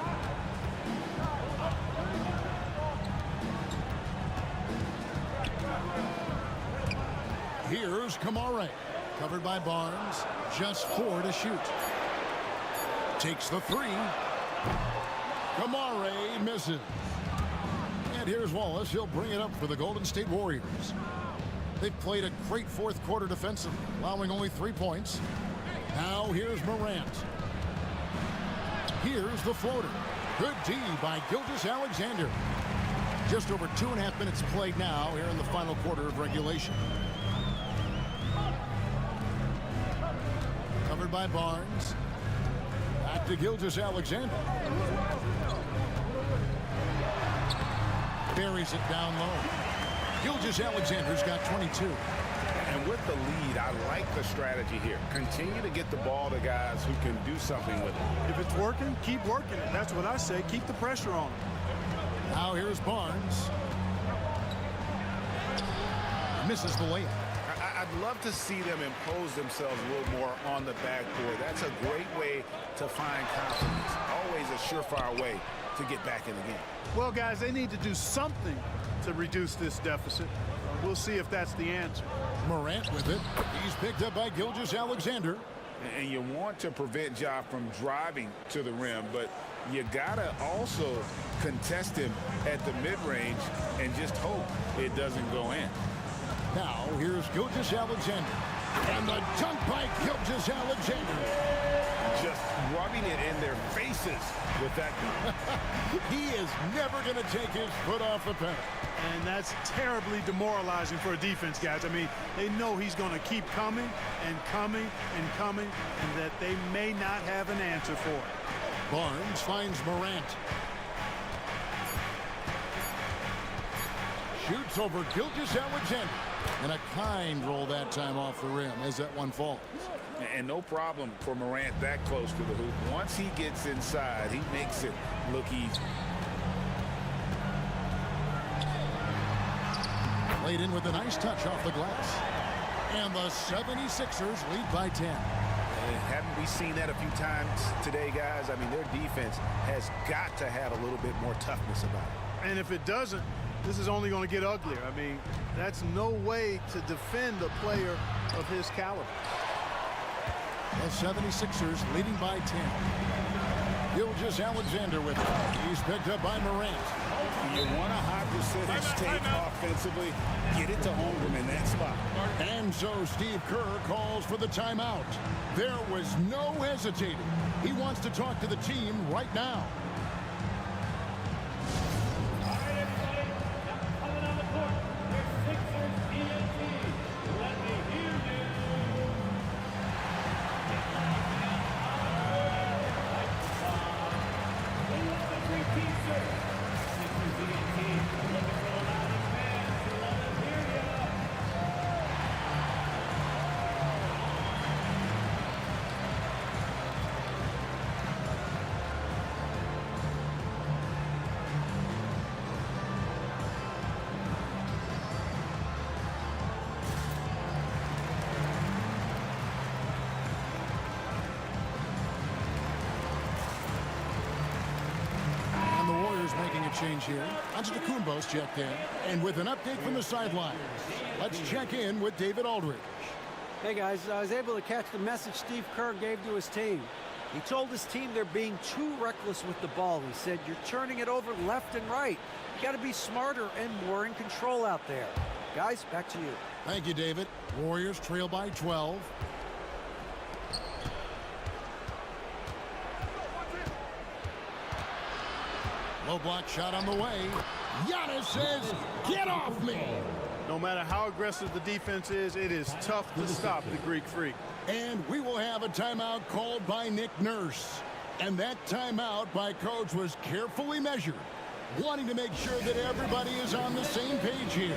Here's Kamara. Covered by Barnes. Just 4 to shoot. Takes the 3. Kamara misses. And here's Wallace. He'll bring it up for the Golden State Warriors. They've played a great fourth quarter defensively, allowing only 3 points. Now here's Morant. Here's the floater. Good D by Gilgeous-Alexander. Just over 2.5 minutes played now here in the final quarter of regulation. Covered by Barnes. Back to Gilgeous-Alexander. Buries it down low. Gilgeous-Alexander's got 22. And with the lead, I like the strategy here. Continue to get the ball to guys who can do something with it. If it's working, keep working it. That's what I say. Keep the pressure on them. Now here's Barnes. Misses the layup. I'd love to see them impose themselves a little more on the backboard. That's a great way to find confidence. Always a surefire way to get back in the game. Well, guys, they need to do something to reduce this deficit. We'll see if that's the answer. Morant with it. He's picked up by Gilgeous-Alexander. And you want to prevent Ja from driving to the rim, but you gotta also contest him at the mid-range and just hope it doesn't go in. Now, here's Gilgeous-Alexander. And the dunk by Gilgeous-Alexander. Just rubbing it in their faces with that dunk. He is never going to take his foot off the pedal. And that's terribly demoralizing for a defense, guys. I mean, they know he's going to keep coming and coming and coming, and that they may not have an answer for it. Barnes finds Morant. Shoots over Gilgeous-Alexander. And a kind roll that time off the rim as that one falls. And no problem for Morant that close to the hoop. Once he gets inside, he makes it look easy. Played in with a nice touch off the glass. And the 76ers lead by 10. Haven't we seen that a few times today, guys? I mean, their defense has got to have a little bit more toughness about it. And if it doesn't, this is only going to get uglier. I mean, that's no way to defend a player of his caliber. The 76ers leading by 10. Gilgeous-Alexander with it. He's picked up by Morant. You want a high percentage take offensively, get it to Holmgren in that spot. And so Steve Kerr calls for the timeout. There was no hesitating. He wants to talk to the team right now. Coming on the court, your Sixers TNT. Let me hear you. We love the three T-shirts. Sixers TNT. Looking for the loudest fans. Let us hear you. And the Warriors making a change here. Antetokounmpo's checked in. And with an update from the sidelines, let's check in with David Aldridge. Hey guys, I was able to catch the message Steve Kerr gave to his team. He told his team they're being too reckless with the ball. He said, you're turning it over left and right. You got to be smarter and more in control out there. Guys, back to you. Thank you, David. Warriors trail by 12. Low block shot on the way. Giannis says, get off me. No matter how aggressive the defense is, it is tough to stop the Greek Freak. And we will have a timeout called by Nick Nurse. And that timeout by Coach was carefully measured, wanting to make sure that everybody is on the same page here.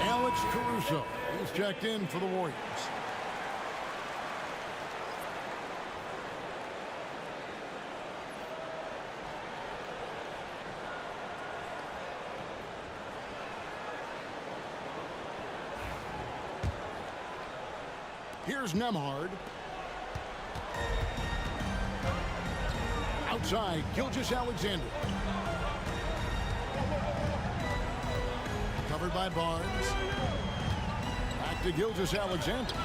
Alex Caruso, he's checked in for the Warriors. Here's Nemhard. Outside, Gilgeous-Alexander. Covered by Barnes. Back to Gilgeous-Alexander.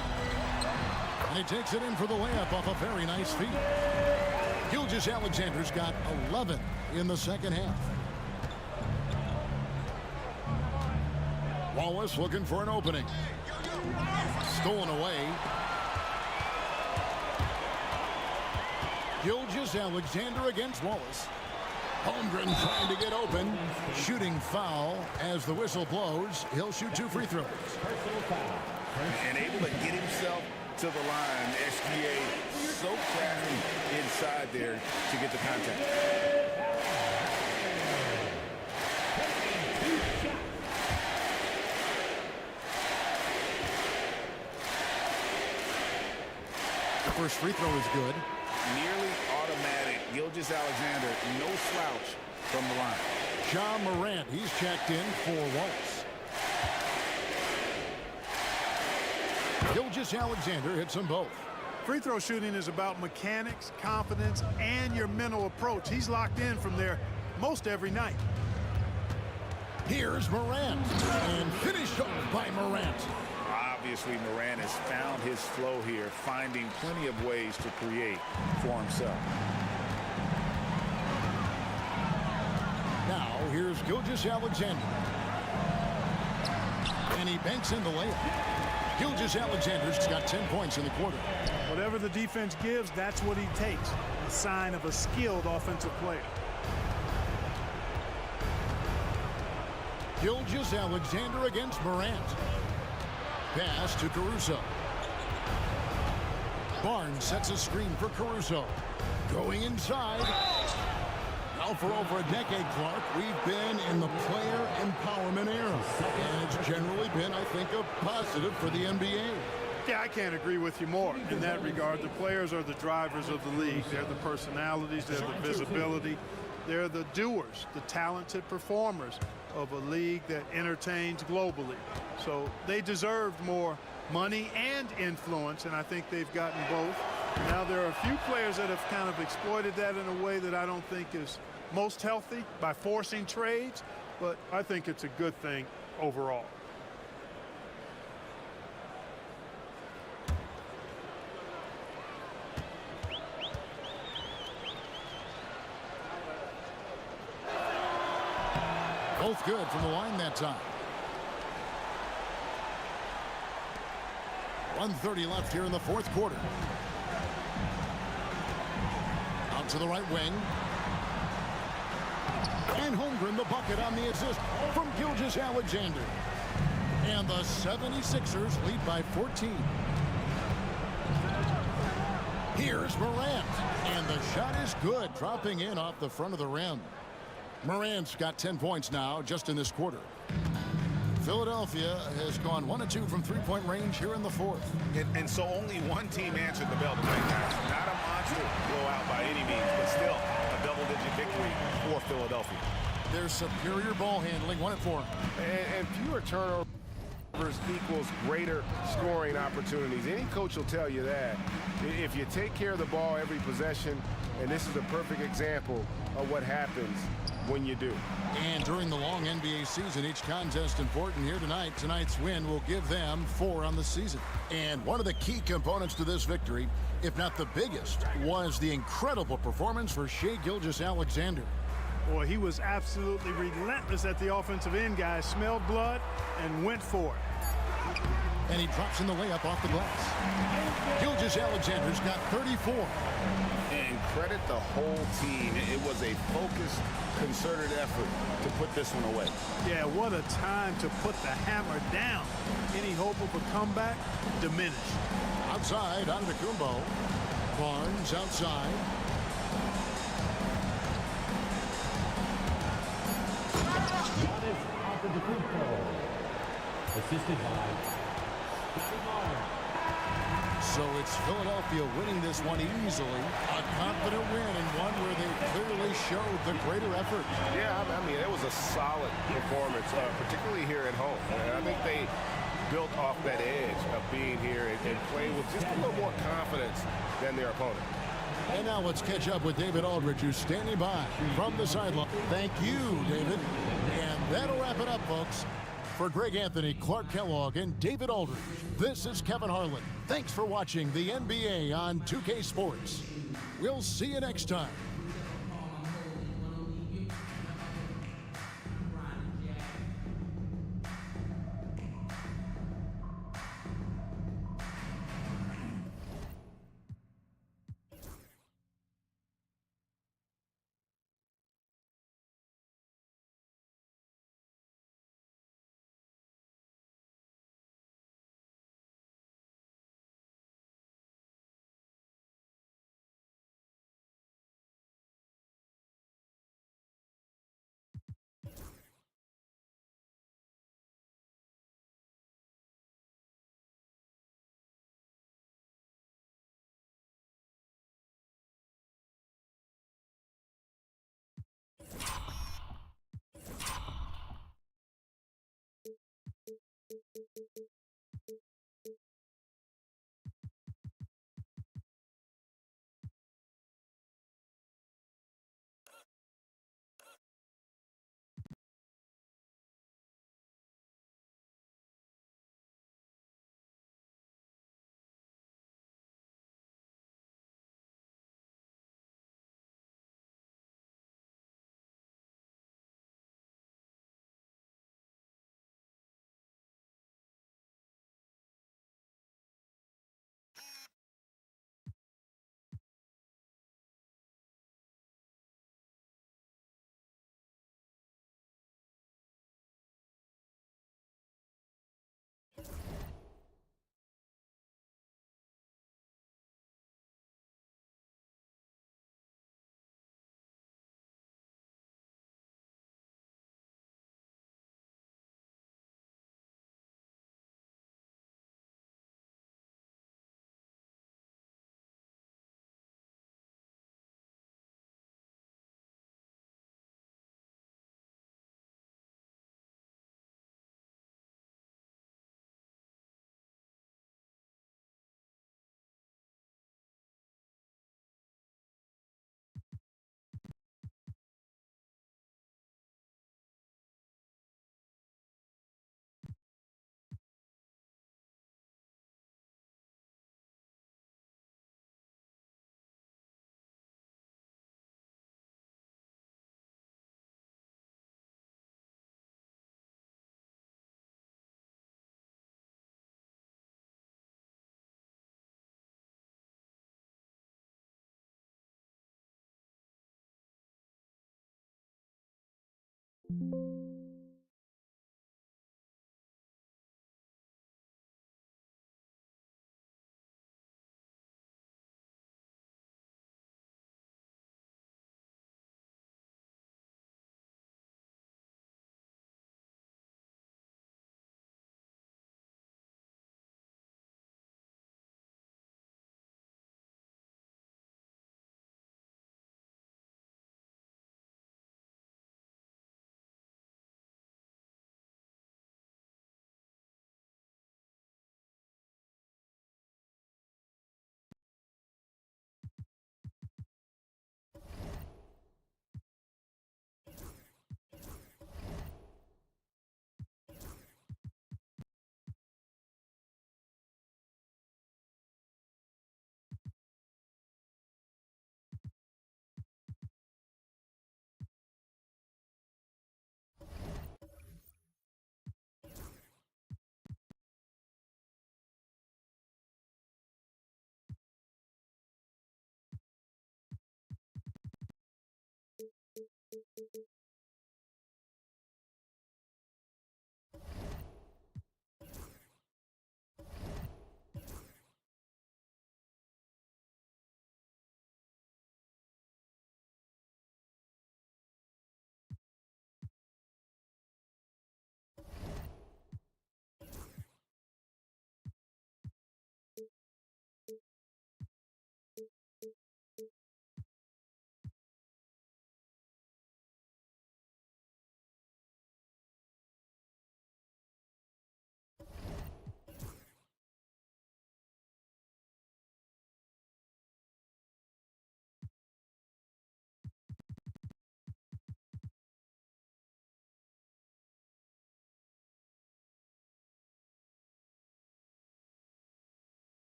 And he takes it in for the layup off a very nice feed. Gilgeous-Alexander's got 11 in the second half. Wallace looking for an opening. Stolen away. Gilgeous-Alexander against Wallace. Holmgren trying to get open. Shooting foul as the whistle blows. He'll shoot 2 free throws. And able to get himself to the line. SGA so crafty inside there to get the contact. First free throw is good. Nearly automatic. Gilgeous-Alexander, no slouch from the line. John Morant, he's checked in for once. Gilgeous-Alexander hits them both. Free throw shooting is about mechanics, confidence, and your mental approach. He's locked in from there most every night. Here's Morant, and finished off by Morant. Obviously, Morant has found his flow here, finding plenty of ways to create for himself. Now, here's Gilgeous-Alexander. And he banks in the layup. Gilgeous-Alexander's got 10 points in the quarter. Whatever the defense gives, that's what he takes. A sign of a skilled offensive player. Gilgeous-Alexander against Morant. Pass to Caruso. Barnes sets a screen for Caruso. Going inside. Now for over a decade, Clark, we've been in the player empowerment era. And it's generally been, I think, a positive for the NBA. Yeah, I can't agree with you more in that regard. The players are the drivers of the league. They're the personalities, they're the visibility. They're the doers, the talented performers of a league that entertains globally. So they deserved more money and influence, and I think they've gotten both. Now there are a few players that have kind of exploited that in a way that I don't think is most healthy by forcing trades, but I think it's a good thing overall. Both good from the line that time. 1:30 left here in the fourth quarter. Out to the right wing. And Holmgren the bucket on the assist from Gilgeous-Alexander. And the 76ers lead by 14. Here's Morant. And the shot is good, dropping in off the front of the rim. Morant's got 10 points now just in this quarter. Philadelphia has gone 1 of 2 from three-point range here in the fourth. And so only one team answered the bell tonight, guys. Not a monster blowout by any means, but still a double-digit victory for Philadelphia. Their superior ball handling, 1 of 4. And fewer turnovers equals greater scoring opportunities. Any coach will tell you that. If you take care of the ball every possession, and this is a perfect example of what happens when you do. And during the long NBA season, each contest important here tonight. Tonight's win will give them 4 on the season. And one of the key components to this victory, if not the biggest, was the incredible performance for Shai Gilgeous-Alexander. Boy, he was absolutely relentless at the offensive end, guys. Smelled blood and went for it. And he drops in the layup off the glass. Gilgeous-Alexander's got 34. And credit the whole team. It was a focused, concerted effort to put this one away. Yeah, what a time to put the hammer down. Any hope of a comeback diminished. Outside, Antetokounmpo. Barnes outside. Giannis Antetokounmpo, assisted by Scotty Barnes. So it's Philadelphia winning this one easily. A confident win and one where they clearly showed the greater effort. Yeah, I mean, it was a solid performance, particularly here at home. And I think they built off that edge of being here and playing with just a little more confidence than their opponent. And now let's catch up with David Aldridge, who's standing by from the sideline. Thank you, David. And that'll wrap it up, folks. For Greg Anthony, Clark Kellogg, and David Aldridge, this is Kevin Harlan. Thanks for watching the NBA on 2K Sports. We'll see you next time.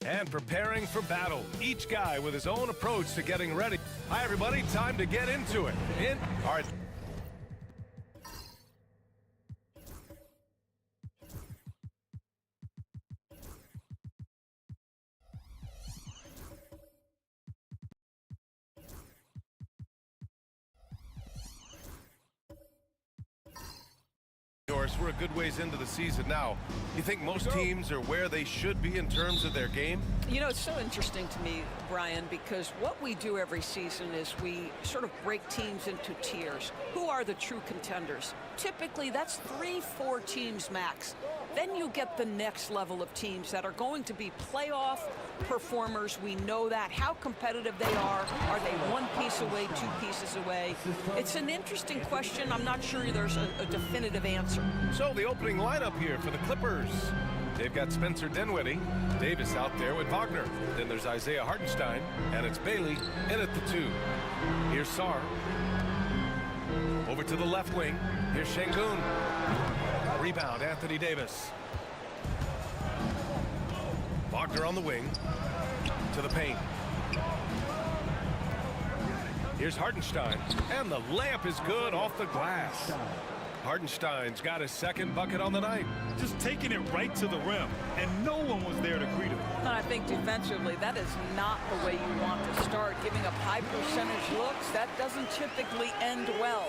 And preparing for battle. Each guy with his own approach to getting ready. Hi, everybody. Time to get into it. All right. We're a good ways into the season now. You think most teams are where they should be in terms of their game? You know, it's so interesting to me, Brian, because what we do every season is we sort of break teams into tiers. Who are the true contenders? Typically, that's 3-4 teams max. Then you get the next level of teams that are going to be playoff performers. We know that. How competitive they are. Are they one piece away, two pieces away? It's an interesting question. I'm not sure there's a definitive answer. So the opening lineup here for the Clippers. They've got Spencer Dinwiddie, Davis out there with Wagner. Then there's Isaiah Hartenstein, and it's Bailey in at the 2. Here's Sarr. Over to the left wing. Here's Şengün. Rebound, Anthony Davis. Wagner on the wing. To the paint. Here's Hartenstein. And the layup is good off the glass. Hartenstein's got his second bucket on the night. Just taking it right to the rim, and no one was there to greet him. And I think defensively, that is not the way you want to start. Giving up high percentage looks, that doesn't typically end well.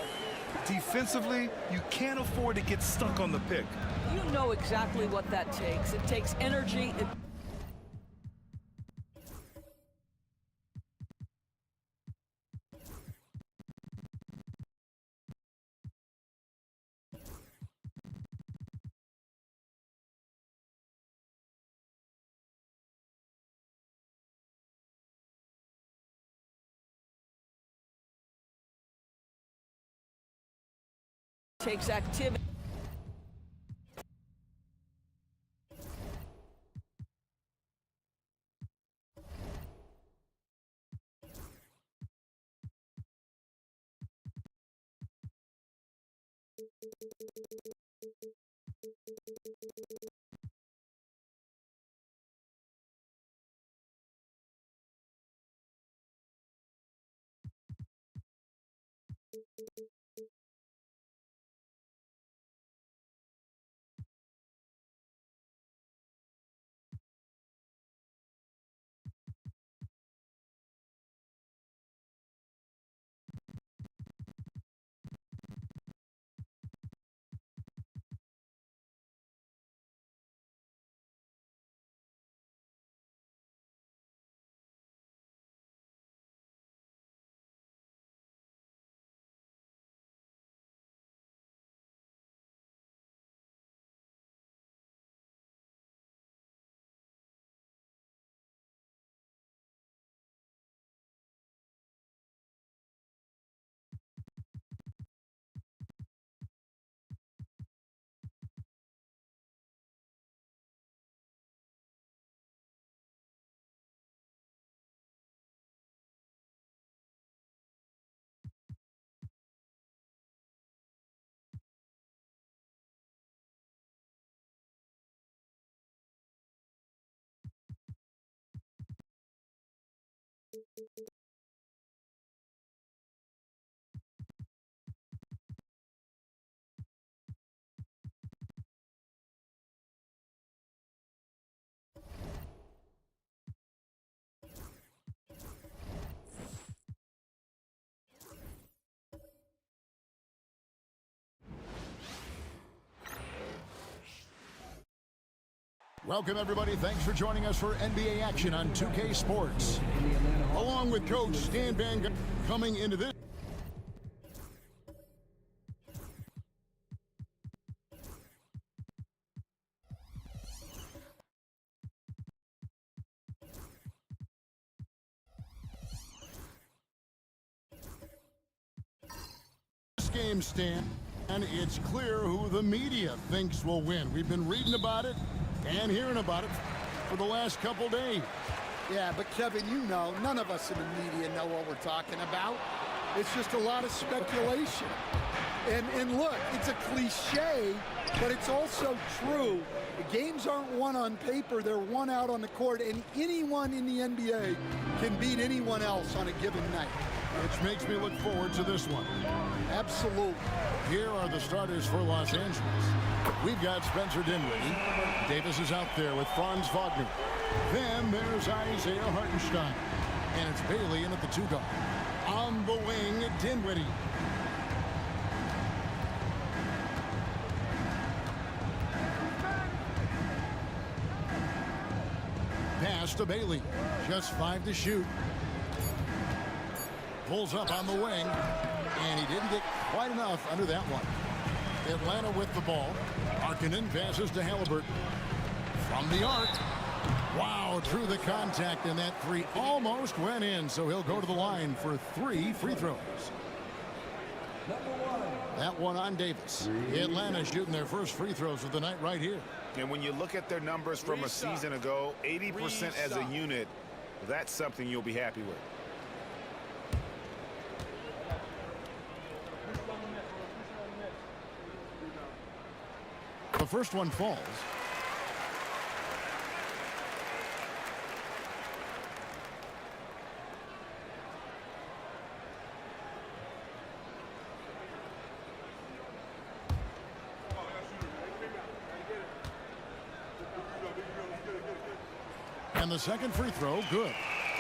Defensively, you can't afford to get stuck on the pick. You know exactly what that takes. It takes energy. Takes activity. Welcome, everybody. Thanks for joining us for NBA action on 2K Sports. Along with Coach Stan Van Gundy coming into this game, Stan, and it's clear who the media thinks will win. We've been reading about it and hearing about it for the last couple days. Yeah, but Kevin, you know, none of us in the media know what we're talking about. It's just a lot of speculation. And look, it's a cliche, but it's also true. The games aren't won on paper, they're won out on the court, and anyone in the NBA can beat anyone else on a given night. Which makes me look forward to this one. Absolutely. Here are the starters for Los Angeles. We've got Spencer Dinwiddie. Davis is out there with Franz Wagner. Then there's Isaiah Hartenstein. And it's Bailey in at the 2 guard. On the wing, Dinwiddie. Pass to Bailey. Just 5 to shoot. Pulls up on the wing, and he didn't get quite enough under that one. Atlanta with the ball. Markkanen passes to Halliburton. From the arc. Wow, through the contact, and that 3 almost went in, so he'll go to the line for 3 free throws. That one on Davis. Atlanta shooting their first free throws of the night right here. And when you look at their numbers from a season ago, 80% as a unit, that's something you'll be happy with. The first one falls. And the second free throw, good.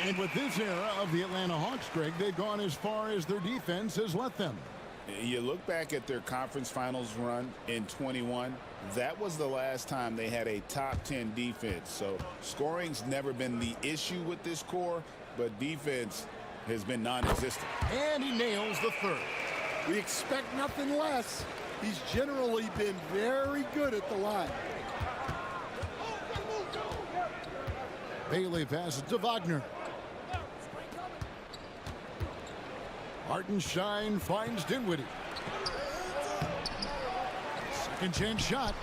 And with this era of the Atlanta Hawks, Greg, they've gone as far as their defense has let them. You look back at their conference finals run in 21, that was the last time they had a top 10 defense. So scoring's never been the issue with this core, but defense has been non-existent. And he nails the third. We expect nothing less. He's generally been very good at the line. Bailey passes to Wagner. Hartenstein finds Dinwiddie. Second chance shot.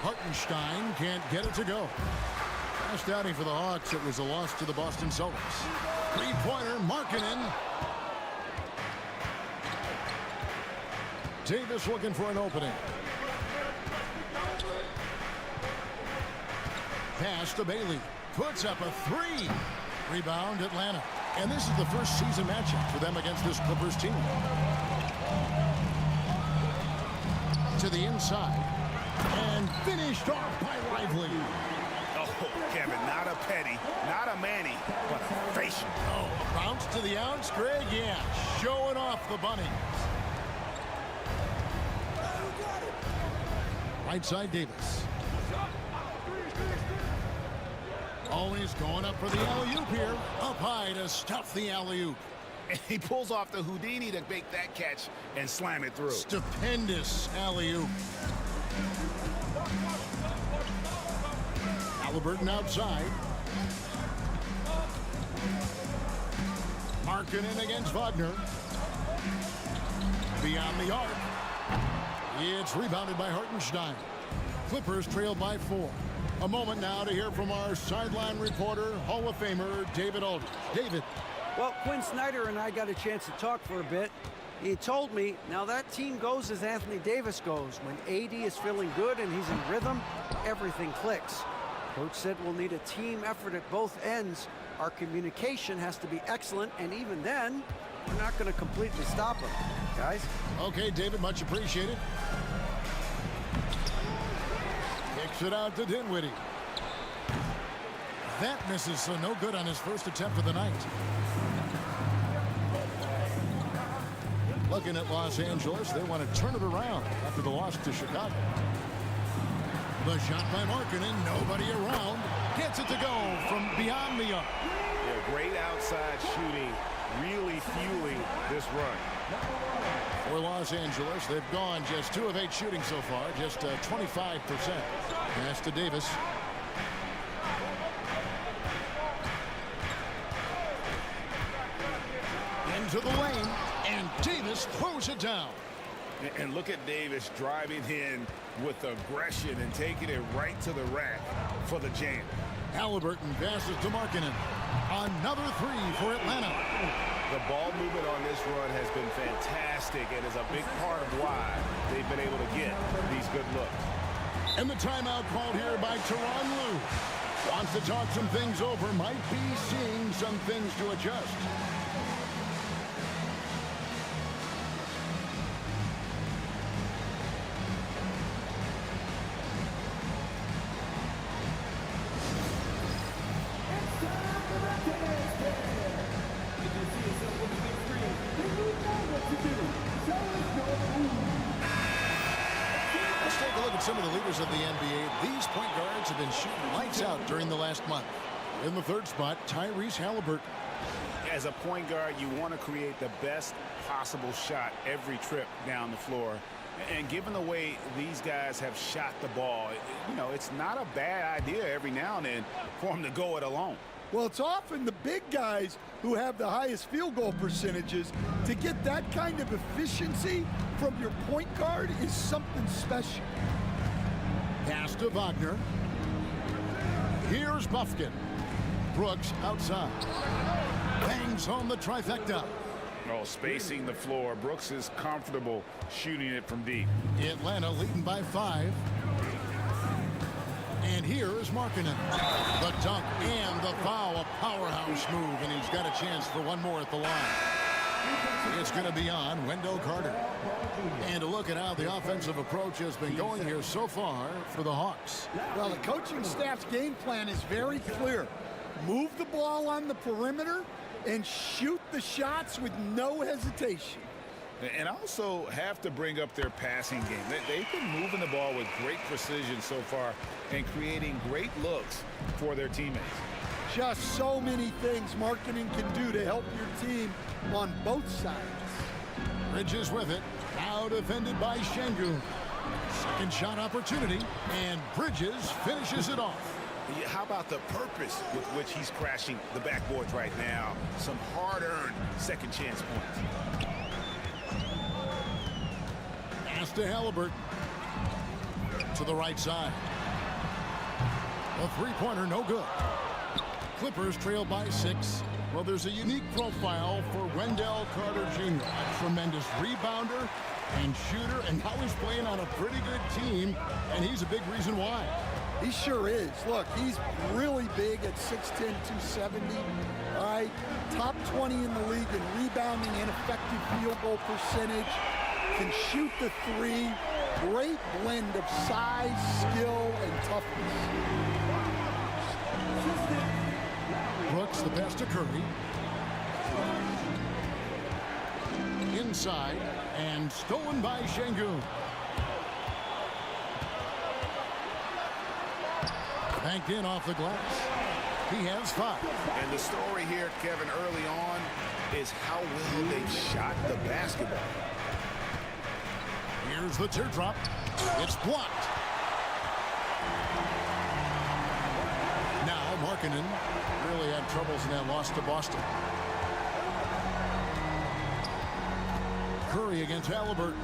Hartenstein can't get it to go. Last outing for the Hawks, it was a loss to the Boston Celtics. Three-pointer, Markkanen. Davis looking for an opening. Pass to Bailey. Puts up a 3. Rebound, Atlanta. And this is the first season matchup for them against this Clippers team. To the inside. And finished off by Lively. Oh, Kevin, not a Petty, not a Manny, but a facial. Oh, a bounce to the ounce, Greg? Yeah, showing off the bunny. Right side, Davis. Always going up for the alley-oop here. Up high to stuff the alley-oop. And he pulls off the Houdini to make that catch and slam it through. Stupendous alley-oop. Halliburton outside. Markkanen against Wagner. Beyond the arc. It's rebounded by Hartenstein. Clippers trail by 4. A moment now to hear from our sideline reporter, Hall of Famer David Aldridge. David. Well, Quinn Snyder and I got a chance to talk for a bit. He told me, now that team goes as Anthony Davis goes. When AD is feeling good and he's in rhythm, everything clicks. Coach said we'll need a team effort at both ends. Our communication has to be excellent, and even then, we're not going to completely stop them, guys. Okay, David, much appreciated. Kicks it out to Dinwiddie. That misses, so no good on his first attempt of the night. Looking at Los Angeles, they want to turn it around after the loss to Chicago. The shot by Markkanen, nobody around. Gets it to go from beyond the arc. Yeah, great outside shooting, really fueling this run. For Los Angeles, they've gone just 2 of 8 shooting so far, just 25%. Pass to Davis. Into the lane, and Davis throws it down. And look at Davis driving in with aggression and taking it right to the rack for the jam. Halliburton passes to Markkanen. Another 3 for Atlanta. The ball movement on this run has been fantastic and is a big part of why they've been able to get these good looks. And the timeout called here by Tyronn Lue. Wants to talk some things over, might be seeing some things to adjust. Some of the leaders of the NBA, these point guards have been shooting lights out during the last month. In the third spot, Tyrese Halliburton. As a point guard, you want to create the best possible shot every trip down the floor. And given the way these guys have shot the ball, you know, it's not a bad idea every now and then for them to go it alone. Well, it's often the big guys who have the highest field goal percentages. To get that kind of efficiency from your point guard is something special. Pass to Wagner. Here's Buffkin. Brooks outside. Bangs home the trifecta. Oh, spacing the floor. Brooks is comfortable shooting it from deep. Atlanta leading by 5. And here is Markkanen. The dunk and the foul. A powerhouse move, and he's got a chance for one more at the line. It's going to be on Wendell Carter. And a look at how the offensive approach has been going here so far for the Hawks. Well, the coaching staff's game plan is very clear. Move the ball on the perimeter and shoot the shots with no hesitation. And also have to bring up their passing game. They've been moving the ball with great precision so far and creating great looks for their teammates. Just so many things Markkanen can do to help your team on both sides. Bridges with it. Now defended by Şengün. Second shot opportunity, and Bridges finishes it off. Yeah, how about the purpose with which he's crashing the backboards right now? Some hard-earned second chance points. Pass to Halliburton. To the right side. A three-pointer, no good. Clippers trail by 6. Well, there's a unique profile for Wendell Carter Jr. A tremendous rebounder and shooter, and now he's playing on a pretty good team, and he's a big reason why. He sure is. Look, he's really big at 6'10", 270. All right, top 20 in the league in rebounding and effective field goal percentage. Can shoot the 3. Great blend of size, skill, and toughness. Brooks the pass to Curry. Inside and stolen by Şengün. Banked in off the glass. He has 5. And the story here, Kevin, early on is how well they shot the basketball. Here's the teardrop. It's blocked. Now Markkanen really had troubles in that loss to Boston. Curry against Halliburton.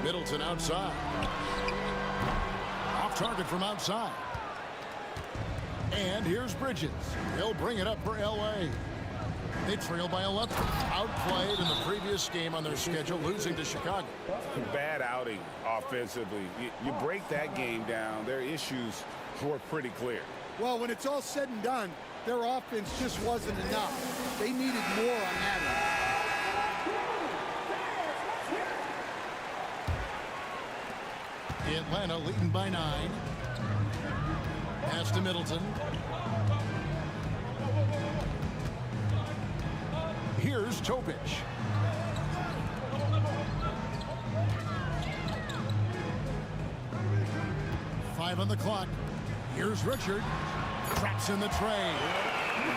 Middleton outside. Off target from outside. And here's Bridges. He'll bring it up for L.A. They trail by 11. Outplayed in the previous game on their schedule, losing to Chicago. Bad outing offensively. You break that game down, their issues were pretty clear. Well, when it's all said and done, their offense just wasn't enough. They needed more on that end. Atlanta leading by 9. Pass to Middleton. Here's Topic. Five on the clock. Here's Richard. Traps in the tray.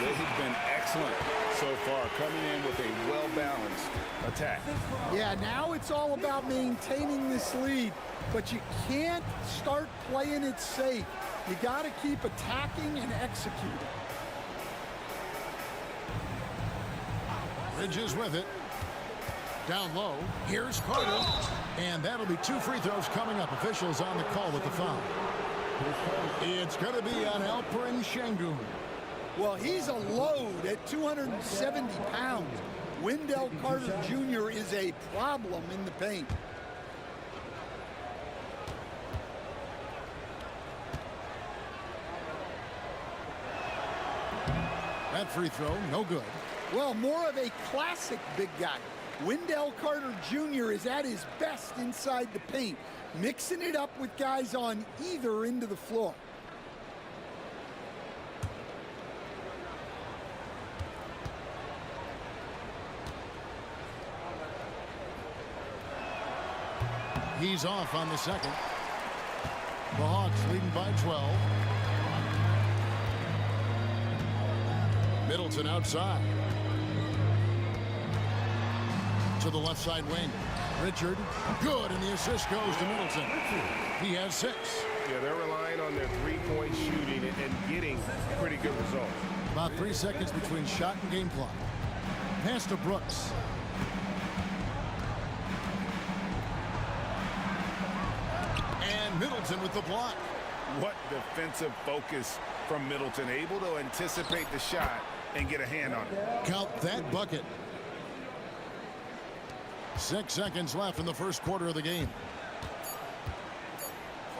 They've been excellent so far, coming in with a well-balanced attack. Yeah, now it's all about maintaining this lead, but you can't start playing it safe. You got to keep attacking and executing. Bridges with it. Down low. Here's Carter. And that'll be 2 free throws coming up. Officials on the call with the foul. It's going to be on Alperen Şengün. Well, he's a load at 270 pounds. Wendell Carter Jr. is a problem in the paint. That free throw, no good. Well, more of a classic big guy. Wendell Carter Jr. is at his best inside the paint, mixing it up with guys on either end of the floor. He's off on the second. The Hawks leading by 12. Middleton outside. To the left side wing. Richard, good, and the assist goes to Middleton. He has 6. Yeah, they're relying on their three-point shooting and getting pretty good results. About 3 seconds between shot and game clock. Pass to Brooks. And Middleton with the block. What defensive focus from Middleton, able to anticipate the shot and get a hand on it. Count that bucket. 6 seconds left in the first quarter of the game.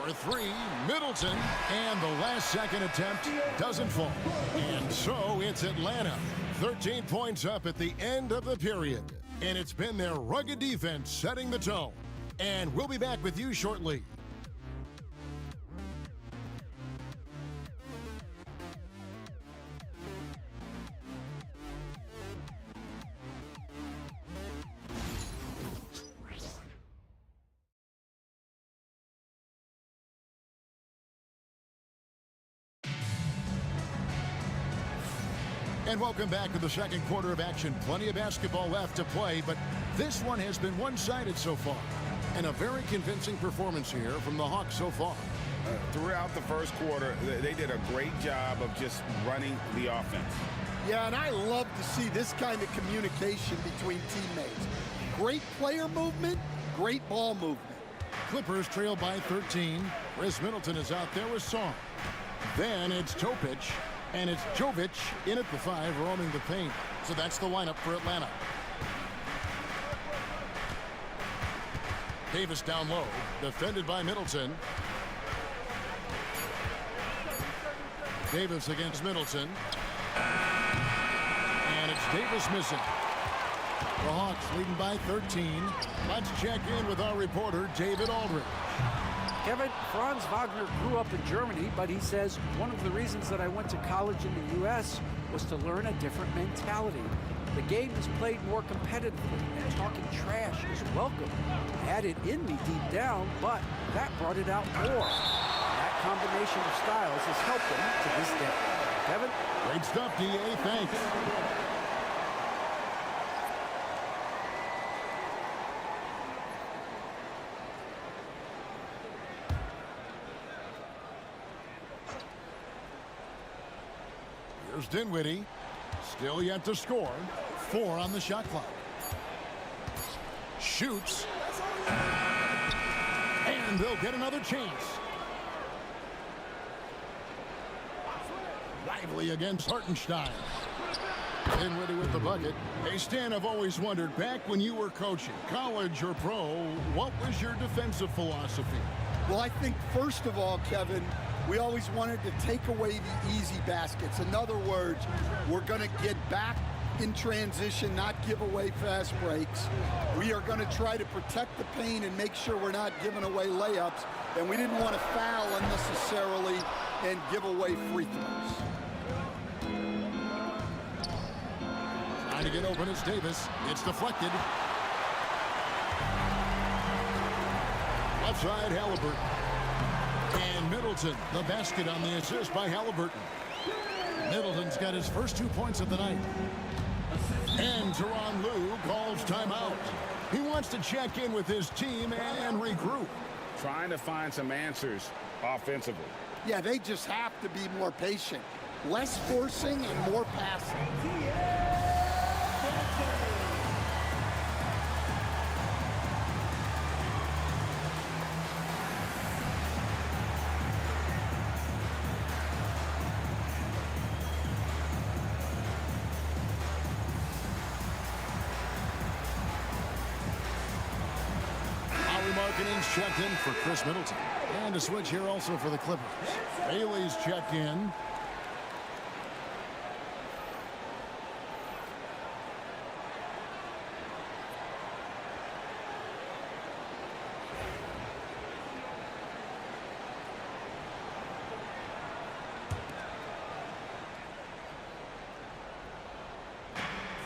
For 3, Middleton, and the last second attempt doesn't fall. And so it's Atlanta, 13 points up at the end of the period. And it's been their rugged defense setting the tone. And we'll be back with you shortly. And welcome back to the second quarter of action. Plenty of basketball left to play, but this one has been one-sided so far. And a very convincing performance here from the Hawks so far. Throughout the first quarter, they did a great job of just running the offense. Yeah, and I love to see this kind of communication between teammates. Great player movement, great ball movement. Clippers trail by 13. Chris Middleton is out there with Song. Then it's Topic. And it's Jovic in at the 5, roaming the paint. So that's the lineup for Atlanta. Davis down low, defended by Middleton. Davis against Middleton. And it's Davis missing. The Hawks leading by 13. Let's check in with our reporter, David Aldridge. Kevin, Franz Wagner grew up in Germany, but he says one of the reasons that I went to college in the U.S. was to learn a different mentality. The game is played more competitively, and talking trash is welcome. I had it in me deep down, but that brought it out more. That combination of styles has helped him to this day. Kevin? Great stuff, D.A. Thanks. Here's Dinwiddie, still yet to score. 4 on the shot clock. Shoots. And they'll get another chance. Lively against Hartenstein. Dinwiddie with the bucket. Hey, Stan, I've always wondered, back when you were coaching, college or pro, what was your defensive philosophy? Well, I think, first of all, Kevin, we always wanted to take away the easy baskets. In other words, we're going to get back in transition, not give away fast breaks. We are going to try to protect the paint and make sure we're not giving away layups. And we didn't want to foul unnecessarily and give away free throws. Trying to get open is Davis. It's deflected. Left side, Halliburton. And Middleton, the basket on the assist by Halliburton. Middleton's got his first 2 points of the night. And Tyronn Lue calls timeout. He wants to check in with his team and regroup. Trying to find some answers offensively. Yeah, they just have to be more patient. Less forcing and more passing. Markkanen's checked in for Chris Middleton. And a switch here also for the Clippers. Bailey's checked in.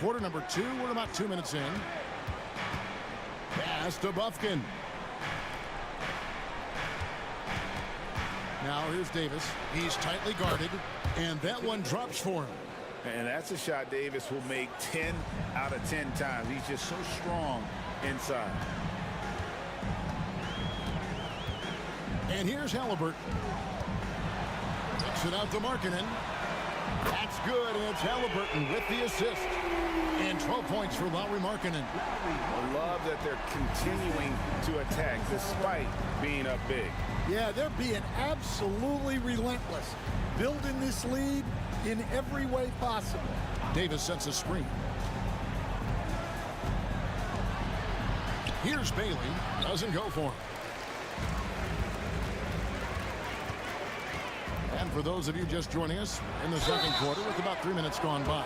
Quarter number 2. We're about 2 minutes in. Pass to Bufkin. Now here's Davis. He's tightly guarded, and that one drops for him. And that's a shot Davis will make 10 out of 10 times. He's just so strong inside. And here's Halliburton. Kicks it out to Markkanen. That's good, and it's Halliburton with the assist. And 12 points for Lauri Markkanen. I love that they're continuing to attack despite being up big. Yeah, they're being absolutely relentless, building this lead in every way possible. Davis sets a screen. Here's Bailey. Doesn't go for him. And for those of you just joining us, in the second quarter with about 3 minutes gone by.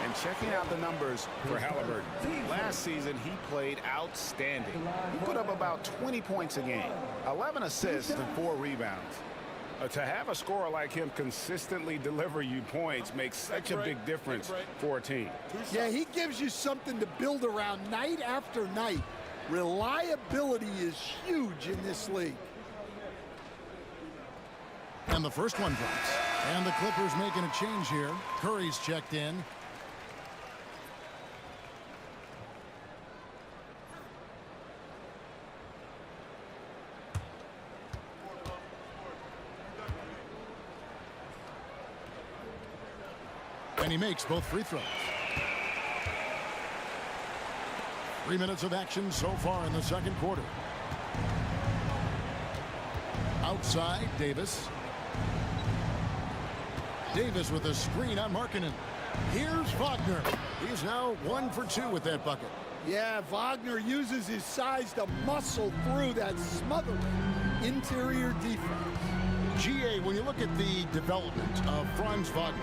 And checking out the numbers for Halliburton. Last season, he played outstanding. He put up about 20 points a game, 11 assists, and 4 rebounds. To have a scorer like him consistently deliver you points makes such a big difference for a team. Yeah, he gives you something to build around night after night. Reliability is huge in this league. And the first one drops. And the Clippers making a change here. Curry's checked in. And he makes both free throws. 3 minutes of action so far in the second quarter. Outside, Davis. Davis with a screen on Markkanen. Here's Wagner. He's now 1 for 2 with that bucket. Yeah, Wagner uses his size to muscle through that smothering interior defense. GA, when you look at the development of Franz Wagner,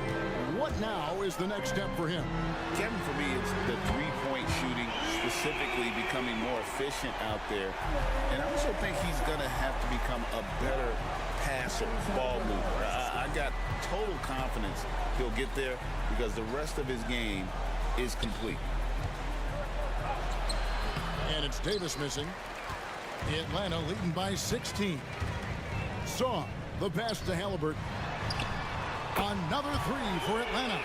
what now is the next step for him? Kevin, for me, it's the three-point shooting, specifically becoming more efficient out there. And I also think he's going to have to become a better passer, ball mover. I got total confidence he'll get there because the rest of his game is complete. And it's Davis missing. Atlanta leading by 16. Saw the pass to Halliburton. Another 3 for Atlanta.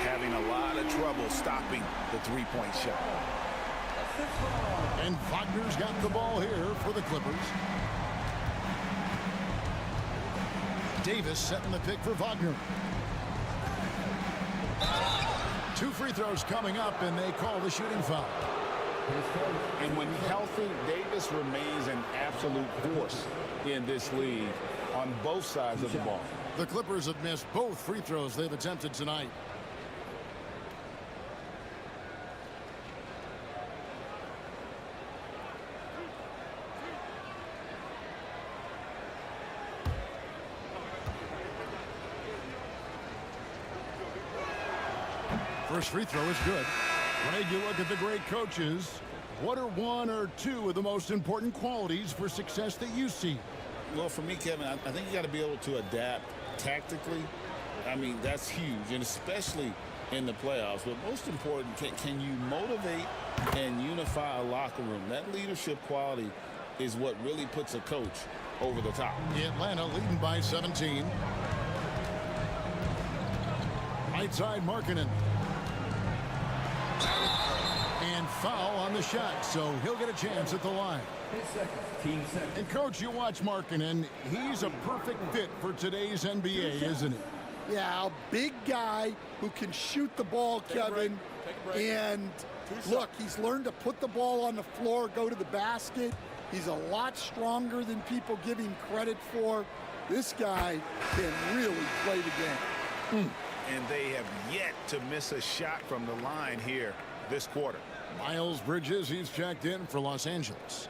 Having a lot of trouble stopping the three-point shot. And Wagner's got the ball here for the Clippers. Davis setting the pick for Wagner. 2 free throws coming up, and they call the shooting foul. And when healthy, Davis remains an absolute force in this league on both sides of the ball. The Clippers have missed both free throws they've attempted tonight. First free throw is good. Greg, you look at the great coaches. What are one or two of the most important qualities for success that you see? Well, for me, Kevin, I think you got to be able to adapt tactically. I mean, that's huge, and especially in the playoffs. But most important, can you motivate and unify a locker room? That leadership quality is what really puts a coach over the top. Atlanta leading by 17. Right side, Markkanen. And foul on the shot, so he'll get a chance at the line. And, Coach, you watch Markkanen. He's a perfect fit for today's NBA, isn't he? Yeah, a big guy who can shoot the ball, Kevin. And, look, he's learned to put the ball on the floor, go to the basket. He's a lot stronger than people give him credit for. This guy can really play the game. And they have yet to miss a shot from the line here this quarter. Miles Bridges, he's checked in for Los Angeles.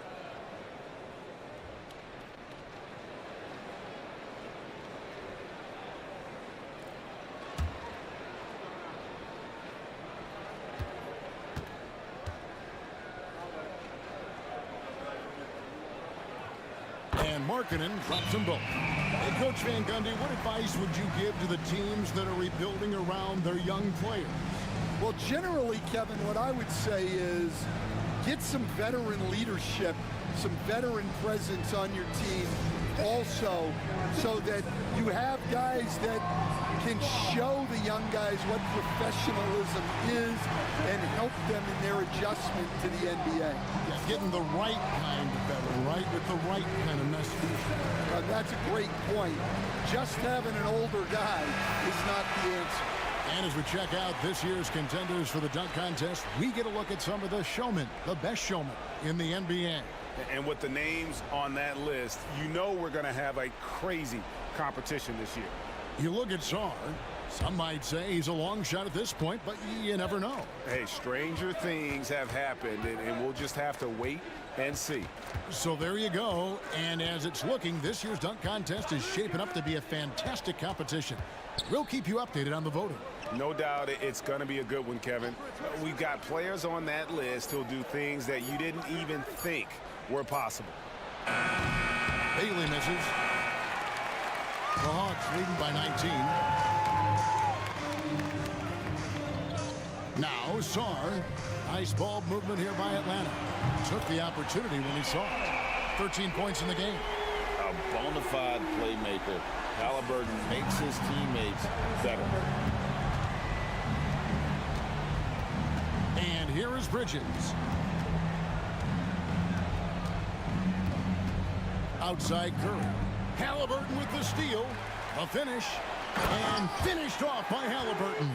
And Markkanen drops them both. Hey, Coach Van Gundy, what advice would you give to the teams that are rebuilding around their young players? Well, generally, Kevin, what I would say is get some veteran leadership, some veteran presence on your team also, so that you have guys that can show the young guys what professionalism is and help them in their adjustment to the NBA. Yeah, getting the right kind of veteran, right? With the right kind of message. That's a great point. Just having an older guy is not the answer. And as we check out this year's contenders for the dunk contest, we get a look at some of the showmen, the best showmen in the NBA. And with the names on that list, you know we're going to have a crazy competition this year. You look at Sarr, some might say he's a long shot at this point, but you never know. Hey, stranger things have happened, and we'll just have to wait and see. So there you go. And as it's looking, this year's dunk contest is shaping up to be a fantastic competition. We'll keep you updated on the voting. No doubt it's going to be a good one, Kevin. We've got players on that list who'll do things that you didn't even think were possible. Bailey misses. The Hawks leading by 19. Now Sarr. Nice ball movement here by Atlanta. Took the opportunity when he saw it. 13 points in the game. A bona fide playmaker. Halliburton makes his teammates better. And here is Bridges. Outside Curry. Halliburton with the steal. A finish. And finished off by Halliburton.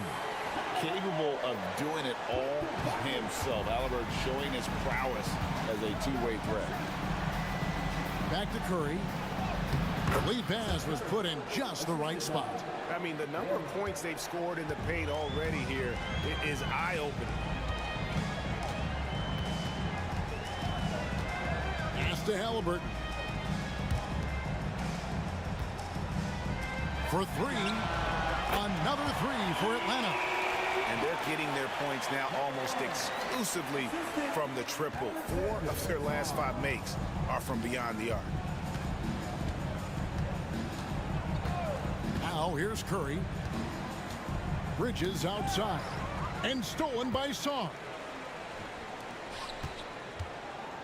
Capable of doing it all himself. Halliburton showing his prowess as a two-way threat. Back to Curry. The lead pass was put in just the right spot. I mean, the number of points they've scored in the paint already here is eye-opening. Pass to Halliburton. For three. Another three for Atlanta. And they're getting their points now almost exclusively from the triple. 4 of their last 5 makes are from beyond the arc. Now here's Curry. Bridges outside. And stolen by Sarr.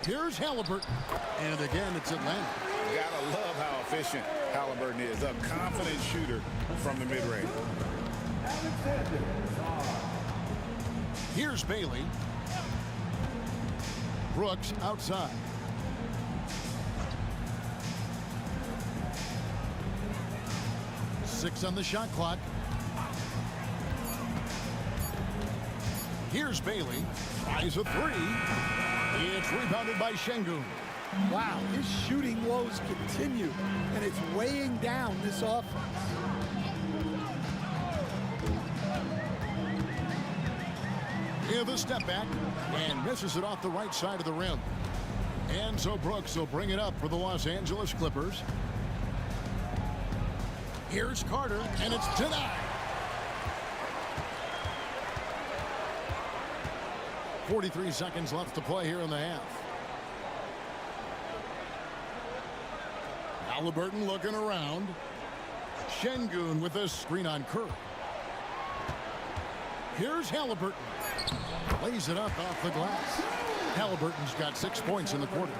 Here's Halliburton. And again, it's Atlanta. Gotta love how efficient Halliburton is. A confident shooter from the mid-range. Here's Bailey. Brooks outside. Six on the shot clock. Here's Bailey. Tries a three. It's rebounded by Şengün. Wow, his shooting woes continue, and it's weighing down this offense. Here the step back, and misses it off the right side of the rim. And so Brooks will bring it up for the Los Angeles Clippers. Here's Carter, and it's denied. 43 seconds left to play here in the half. Halliburton looking around. Şengün with a screen on Curry. Here's Halliburton. Lays it up off the glass. Halliburton's got 6 points in the quarter.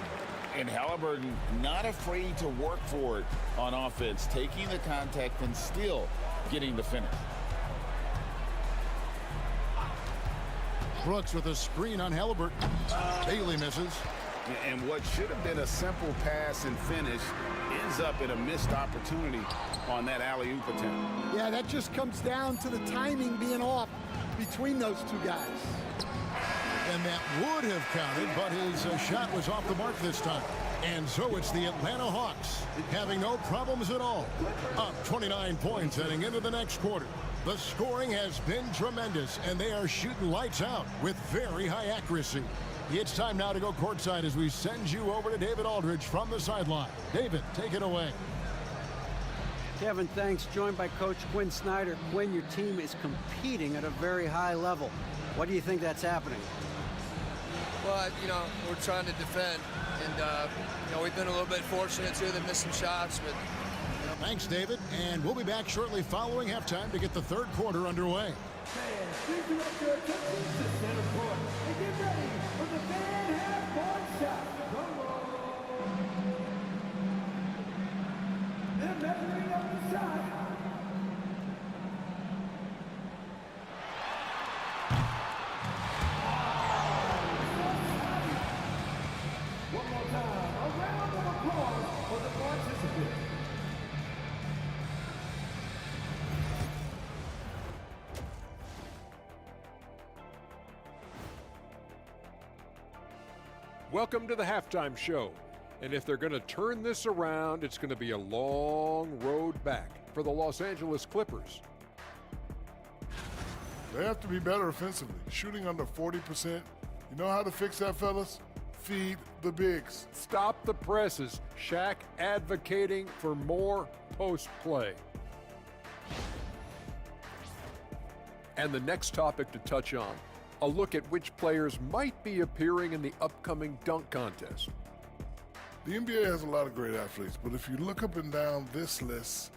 And Halliburton not afraid to work for it on offense, taking the contact and still getting the finish. Brooks with a screen on Halliburton. Bailey misses. And what should have been a simple pass and finish ends up in a missed opportunity on that alley-oop attempt. Yeah, that just comes down to the timing being off between those two guys. And that would have counted, but his shot was off the mark this time. And so it's the Atlanta Hawks having no problems at all. Up 29 points heading into the next quarter. The scoring has been tremendous, and they are shooting lights out with very high accuracy. It's time now to go courtside as we send you over to David Aldridge from the sideline. David, take it away. Kevin, thanks. Joined by Coach Quinn Snyder. Quinn, your team is competing at a very high level. What do you think that's happening? Well, we're trying to defend, and we've been a little bit fortunate too. They missed some shots, but. Thanks, David, and we'll be back shortly following halftime to get the third quarter underway. One more time, a round of applause for the participants. Welcome to the halftime show. And if they're going to turn this around, it's going to be a long road back for the Los Angeles Clippers. They have to be better offensively, shooting under 40%. You know how to fix that, fellas? Feed the bigs. Stop the presses. Shaq advocating for more post play. And the next topic to touch on, a look at which players might be appearing in the upcoming dunk contest. The NBA has a lot of great athletes, but if you look up and down this list,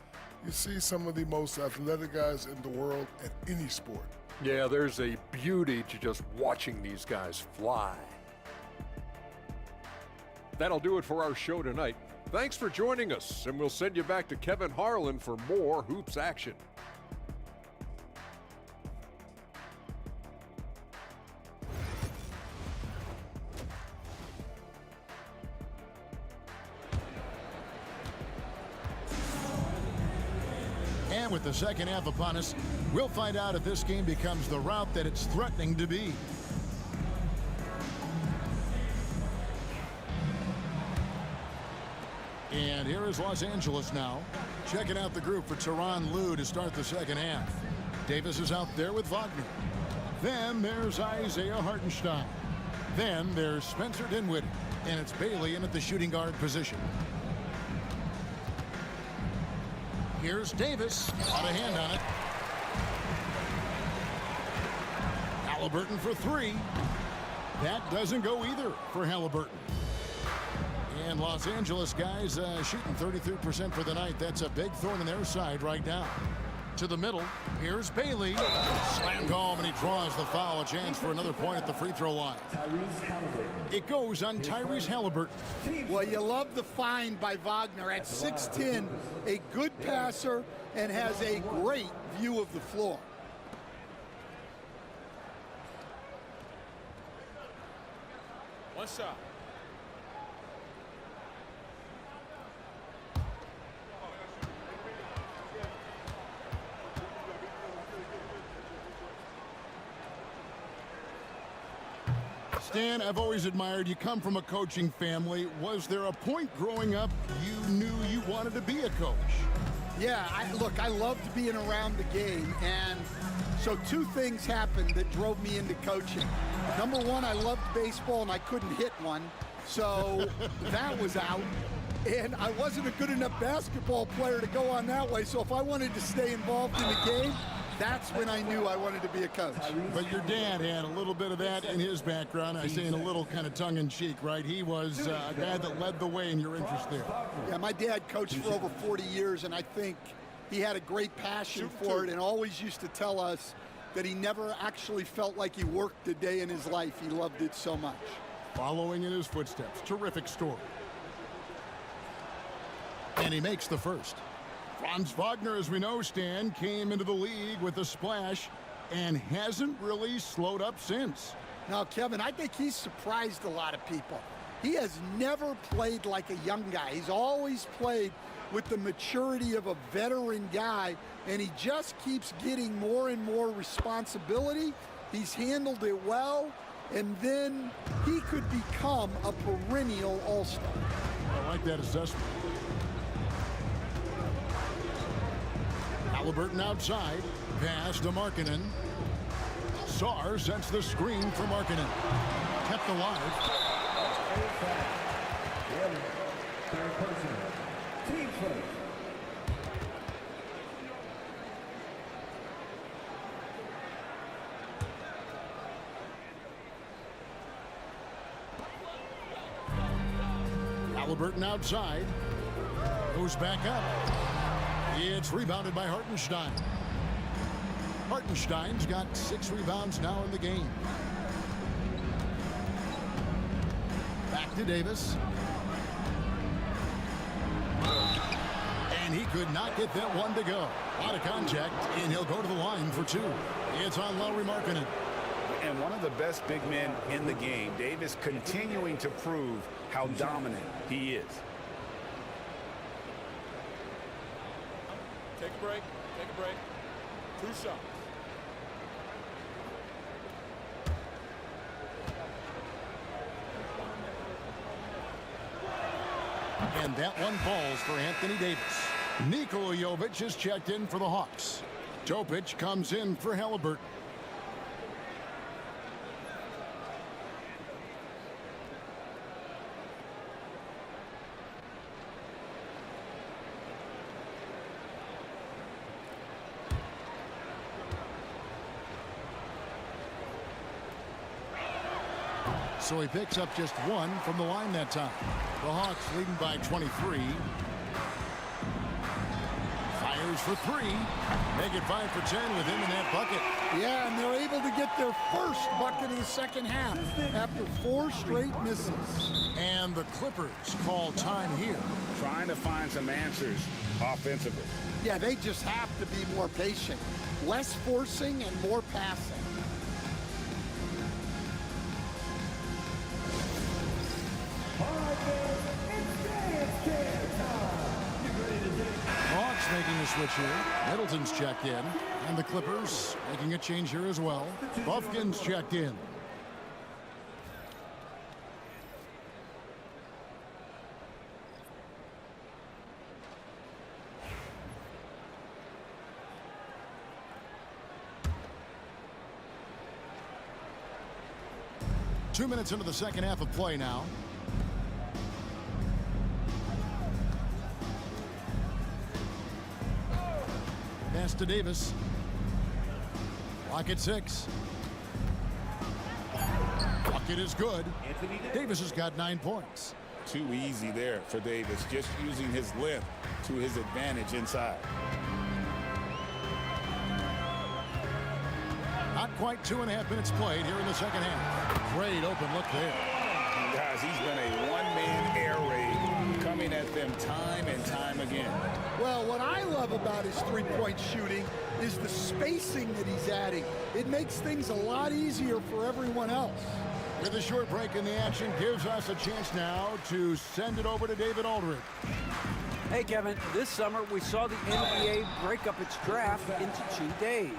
you see some of the most athletic guys in the world at any sport. Yeah, there's a beauty to just watching these guys fly. That'll do it for our show tonight. Thanks for joining us, and we'll send you back to Kevin Harlan for more hoops action. And with the second half upon us, we'll find out if this game becomes the route that it's threatening to be. And here is Los Angeles now. Checking out the group for Tyronn Lue to start the second half. Davis is out there with Wagner. Then there's Isaiah Hartenstein. Then there's Spencer Dinwiddie. And it's Bailey in at the shooting guard position. Here's Davis. Got a hand on it. Halliburton for three. That doesn't go either for Halliburton. And Los Angeles guys shooting 33% for the night. That's a big thorn in their side right now. To the middle. Here's Bailey. Slammed home, and he draws the foul. A chance for another point at the free throw line. It goes on Tyrese Halliburton. Well, you love the find by Wagner at 6'10", a good passer, and has a great view of the floor. One shot. Stan, I've always admired you. Come from a coaching family. Was there a point growing up you knew you wanted to be a coach? Yeah, look, I loved being around the game, and so two things happened that drove me into coaching. Number one, I loved baseball, and I couldn't hit one, so that was out. And I wasn't a good enough basketball player to go on that way, so if I wanted to stay involved in the game, That's when I knew I wanted to be a coach. But your dad had a little bit of that in his background. I say in a little kind of tongue-in-cheek, right? He was a guy that led the way in your interest there. Yeah, my dad coached for over 40 years, and I think he had a great passion for it and always used to tell us that he never actually felt like he worked a day in his life. He loved it so much. Following in his footsteps. Terrific story. And he makes the first. Franz Wagner, as we know, Stan, came into the league with a splash and hasn't really slowed up since. Now, Kevin, I think he's surprised a lot of people. He has never played like a young guy. He's always played with the maturity of a veteran guy, and he just keeps getting more and more responsibility. He's handled it well, and then he could become a perennial all-star. I like that assessment. Halliburton outside, pass to Markkanen. Sarr sets the screen for Markkanen. Kept alive. Team first. Halliburton outside. Goes back up. It's rebounded by Hartenstein. Hartenstein's got 6 rebounds now in the game. Back to Davis. And he could not get that one to go. Out of contact, and he'll go to the line for 2. It's on Lauri Markkanen. And one of the best big men in the game, Davis continuing to prove how dominant he is. Take a break. Take a break. 2 shots. And that one falls for Anthony Davis. Nikola Jovic is checked in for the Hawks. Topic comes in for Halliburton. So he picks up just 1 from the line that time. The Hawks leading by 23. Fires for 3. Make it 5 for 10 with him in that bucket. Yeah, and they're able to get their first bucket of the second half after 4 straight misses. And the Clippers call time here. Trying to find some answers offensively. Yeah, they just have to be more patient. Less forcing and more passing. Hawks making a switch here. Middleton's checked in. And the Clippers making a change here as well. Buffkin's checked in. Two minutes into the second half of play now. Pass to Davis. Clock at 6. Bucket is good. Davis has got 9 points. Too easy there for Davis, just using his length to his advantage inside. Not quite 2.5 minutes played here in the second half. Great open look there. Guys, he's been a one-man air raid coming at them time and time again. Well, what I love about his three-point shooting is the spacing that he's adding. It makes things a lot easier for everyone else. With a short break in the action, gives us a chance now to send it over to David Aldridge. Hey, Kevin, this summer we saw the NBA break up its draft into 2 days.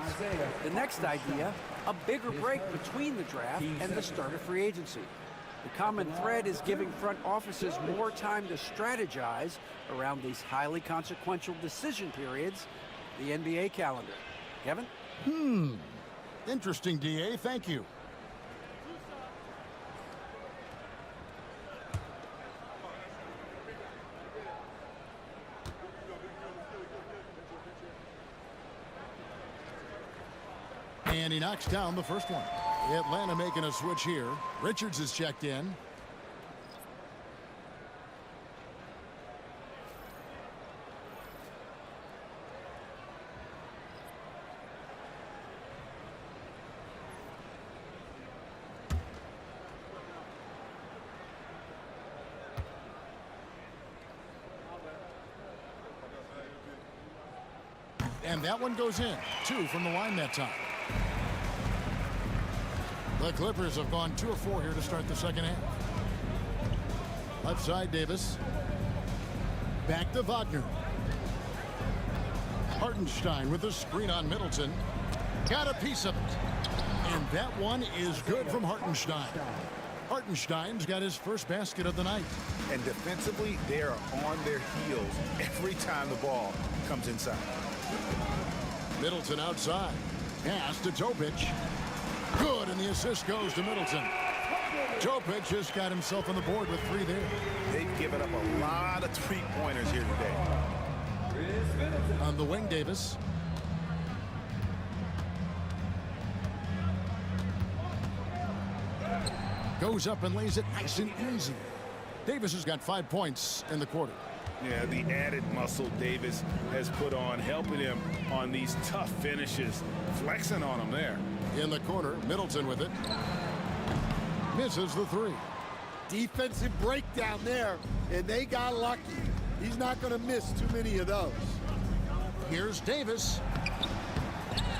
The next idea, a bigger break between the draft and the start of free agency. The common thread is giving front offices more time to strategize around these highly consequential decision periods, the NBA calendar. Kevin? Interesting, DA. Thank you. And he knocks down the first one. Atlanta making a switch here. Richards is checked in. And that one goes in. 2 from the line that time. The Clippers have gone 2 of 4 here to start the second half. Left side, Davis. Back to Wagner. Hartenstein with the screen on Middleton. Got a piece of it. And that one is good from Hartenstein. Hartenstein's got his first basket of the night. And defensively, they are on their heels every time the ball comes inside. Middleton outside. Pass to Topic. Good, and the assist goes to Middleton. Topic just got himself on the board with 3 there. They've given up a lot of three-pointers here today. On the wing, Davis. Goes up and lays it nice and easy. Davis has got 5 points in the quarter. Yeah, the added muscle Davis has put on, helping him on these tough finishes, flexing on him there. In the corner, Middleton with it. Misses the 3. Defensive breakdown there, and they got lucky. He's not going to miss too many of those. Here's Davis.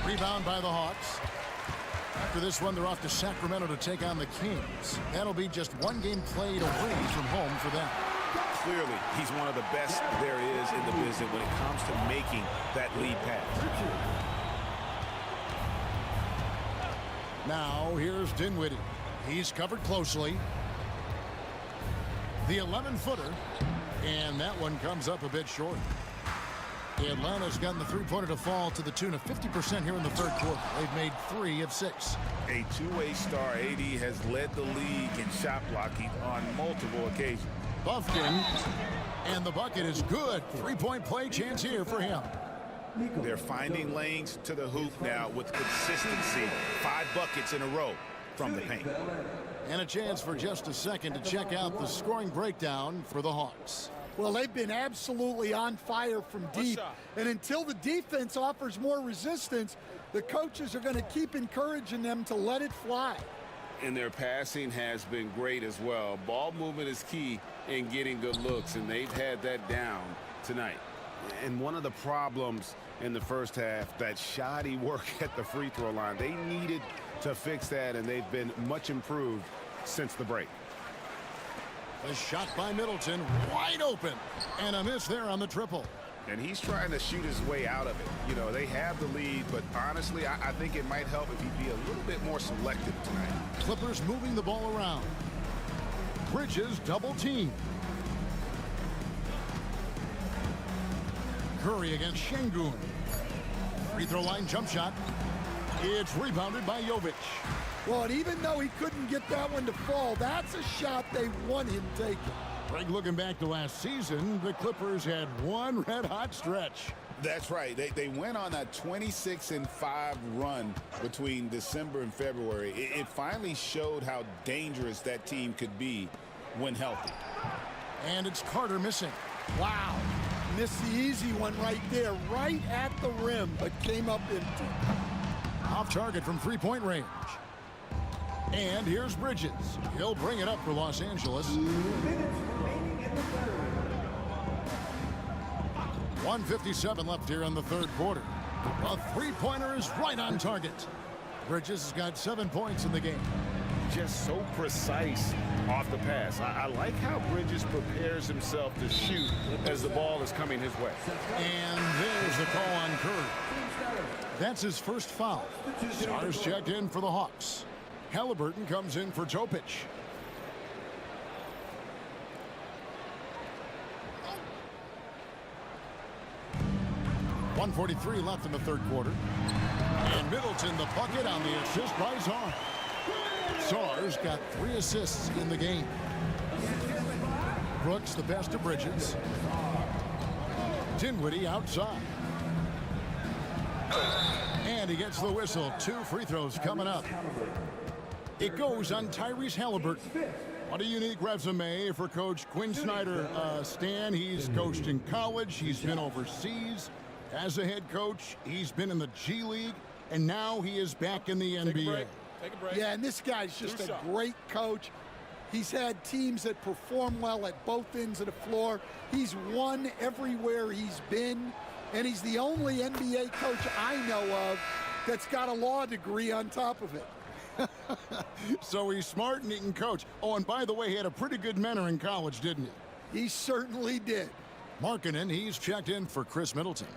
Rebound by the Hawks. After this one, they're off to Sacramento to take on the Kings. That'll be just 1 game played away from home for them. Clearly, he's one of the best there is in the business when it comes to making that lead pass. Now, here's Dinwiddie. He's covered closely. The 11-footer. And that one comes up a bit short. Atlanta's gotten the three-pointer to fall to the tune of 50% here in the third quarter. They've made 3 of 6. A two-way star, AD has led the league in shot blocking on multiple occasions. Buffkin, and the bucket is good. 3-point play chance here for him. They're finding lanes to the hoop now with consistency. 5 buckets in a row from the paint. And a chance for just a second to check out the scoring breakdown for the Hawks. Well, they've been absolutely on fire from deep. And until the defense offers more resistance, the coaches are going to keep encouraging them to let it fly. And their passing has been great as well. Ball movement is key in getting good looks, and they've had that down tonight. And one of the problems in the first half, that shoddy work at the free throw line. They needed to fix that, and they've been much improved since the break. A shot by Middleton, wide open, and a miss there on the triple. And he's trying to shoot his way out of it. You know, they have the lead, but honestly, I think it might help if he'd be a little bit more selective tonight. Clippers moving the ball around. Bridges double team. Curry against Şengün. Free throw line jump shot. It's rebounded by Jovic. Well, and even though he couldn't get that one to fall, that's a shot they want him taking. Greg, looking back to last season, the Clippers had one red-hot stretch. That's right. They went on a 26-5 run between December and February. It finally showed how dangerous that team could be when healthy. And it's Carter missing. Wow. Missed the easy one right there, right at the rim, but came up empty. Off target from three-point range. And here's Bridges. He'll bring it up for Los Angeles. 1:57 left here in the third quarter. A three-pointer is right on target. Bridges has got 7 points in the game. Just so precise off the pass. I like how Bridges prepares himself to shoot as the ball is coming his way. And there's the call on Curry. That's his first foul. Stars checked in for the Hawks. Halliburton comes in for Topic. .143 left in the third quarter. And Middleton the bucket on the assist by Czar. Czar's got 3 assists in the game. Brooks the pass to Bridges. Dinwiddie outside. And he gets the whistle. 2 free throws coming up. It goes on Tyrese Halliburton. What a unique resume for Coach Quinn Snyder. Stan, he's coached in college. He's been overseas as a head coach. He's been in the G League. And now he is back in the NBA. Take a break. Yeah, and this guy's just a great coach. He's had teams that perform well at both ends of the floor. He's won everywhere he's been. And he's the only NBA coach I know of that's got a law degree on top of it. So he's smart and he can coach. Oh, and by the way, he had a pretty good mentor in college, didn't he? He certainly did. Markkanen, he's checked in for Chris Middleton.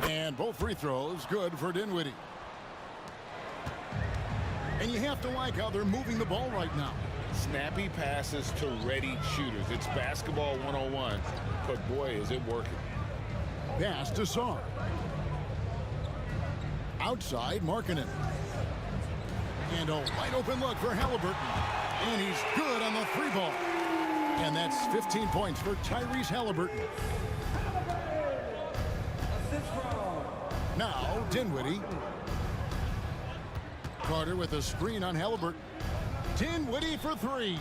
And both free throws good for Dinwiddie. And you have to like how they're moving the ball right now. Snappy passes to ready shooters. It's basketball 101, but boy, is it working. Pass to Sarr. Outside, Markkanen. And a wide open look for Halliburton. And he's good on the 3-ball. And that's 15 points for Tyrese Halliburton. Now, Dinwiddie. Carter with a screen on Halliburton. Dinwiddie for 3.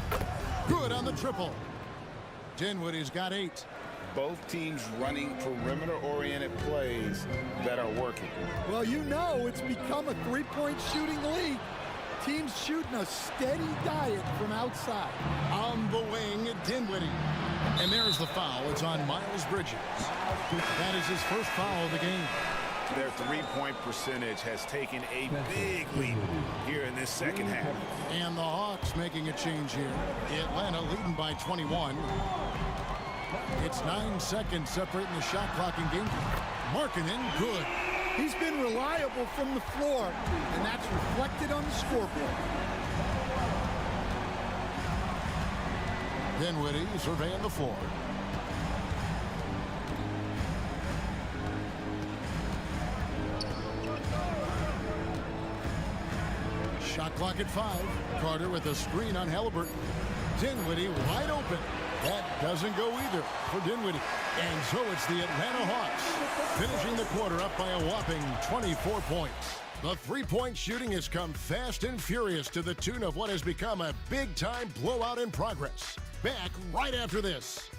Good on the triple. Dinwiddie's got 8. Both teams running perimeter-oriented plays that are working. Well, you know it's become a 3-point shooting league. Teams shooting a steady diet from outside. On the wing, Dinwiddie. And there's the foul. It's on Miles Bridges. That is his first foul of the game. Their 3-point percentage has taken a big leap here in this second half. And the Hawks making a change here. Atlanta leading by 21. It's 9 seconds separating the shot clock in game. Markkanen, good. He's been reliable from the floor, and that's reflected on the scoreboard. Dinwiddie surveying the floor. Shot clock at 5. Carter with a screen on Halliburton. Dinwiddie wide open. That doesn't go either for Dinwiddie. And so it's the Atlanta Hawks finishing the quarter up by a whopping 24 points. The 3-point shooting has come fast and furious to the tune of what has become a big-time blowout in progress. Back right after this.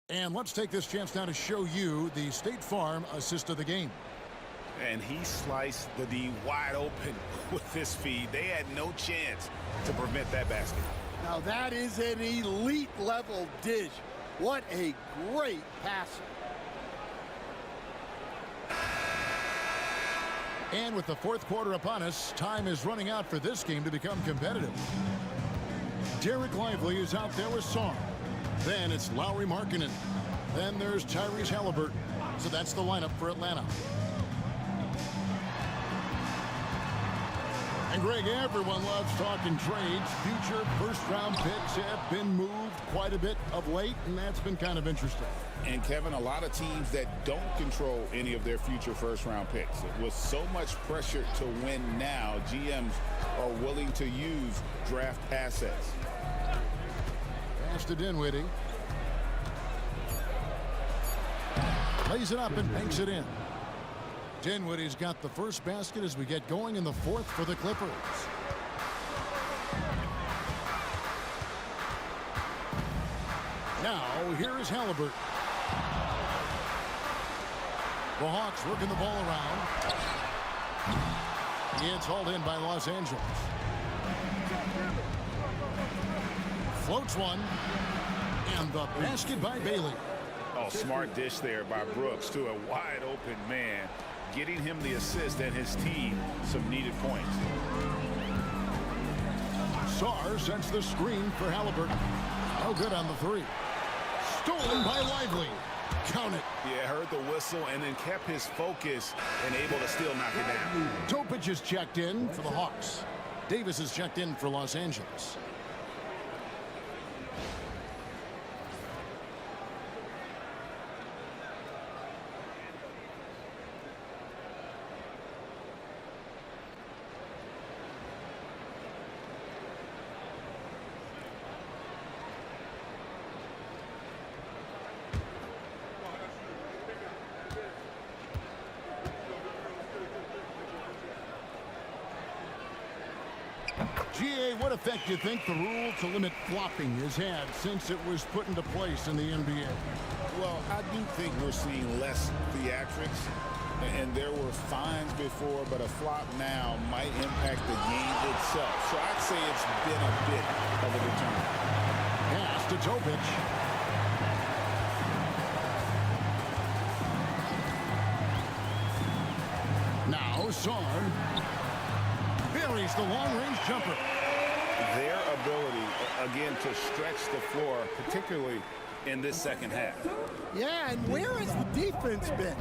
And let's take this chance now to show you the State Farm assist of the game. And he sliced the D wide open with his feed. They had no chance to prevent that basket. Now that is an elite level dish. What a great passer. And with the fourth quarter upon us, time is running out for this game to become competitive. Derek Lively is out there with Sarr. Then it's Lauri Markkanen. Then there's Tyrese Halliburton. So that's the lineup for Atlanta. And Greg, everyone loves talking trades. Future first-round picks have been moved quite a bit of late, and that's been kind of interesting. And Kevin, a lot of teams that don't control any of their future first-round picks. With so much pressure to win now, GMs are willing to use draft assets. Pass to Dinwiddie. Lays it up and banks it in. Dinwiddie's got the first basket as we get going in the fourth for the Clippers. Now, here is Halliburton. The Hawks working the ball around. It's hauled in by Los Angeles. Floats one. And the basket by Bailey. Oh, smart dish there by Brooks to a wide open man, getting him the assist and his team some needed points. Sarr sends the screen for Halliburton. No good on the 3. Stolen by Lively. Count it. Yeah, heard the whistle and then kept his focus and able to still knock it down. Topic is checked in for the Hawks. Davis is checked in for Los Angeles. GA, what effect do you think the rule to limit flopping has had since it was put into place in the NBA? Well, I do think we're seeing less theatrics, and there were fines before, but a flop now might impact the game itself. So I'd say it's been a bit of a deterrent. Pass to Topic. Now Sar buries the long-range jumper. Their ability, again, to stretch the floor, particularly in this second half. Yeah, and where has the defense been?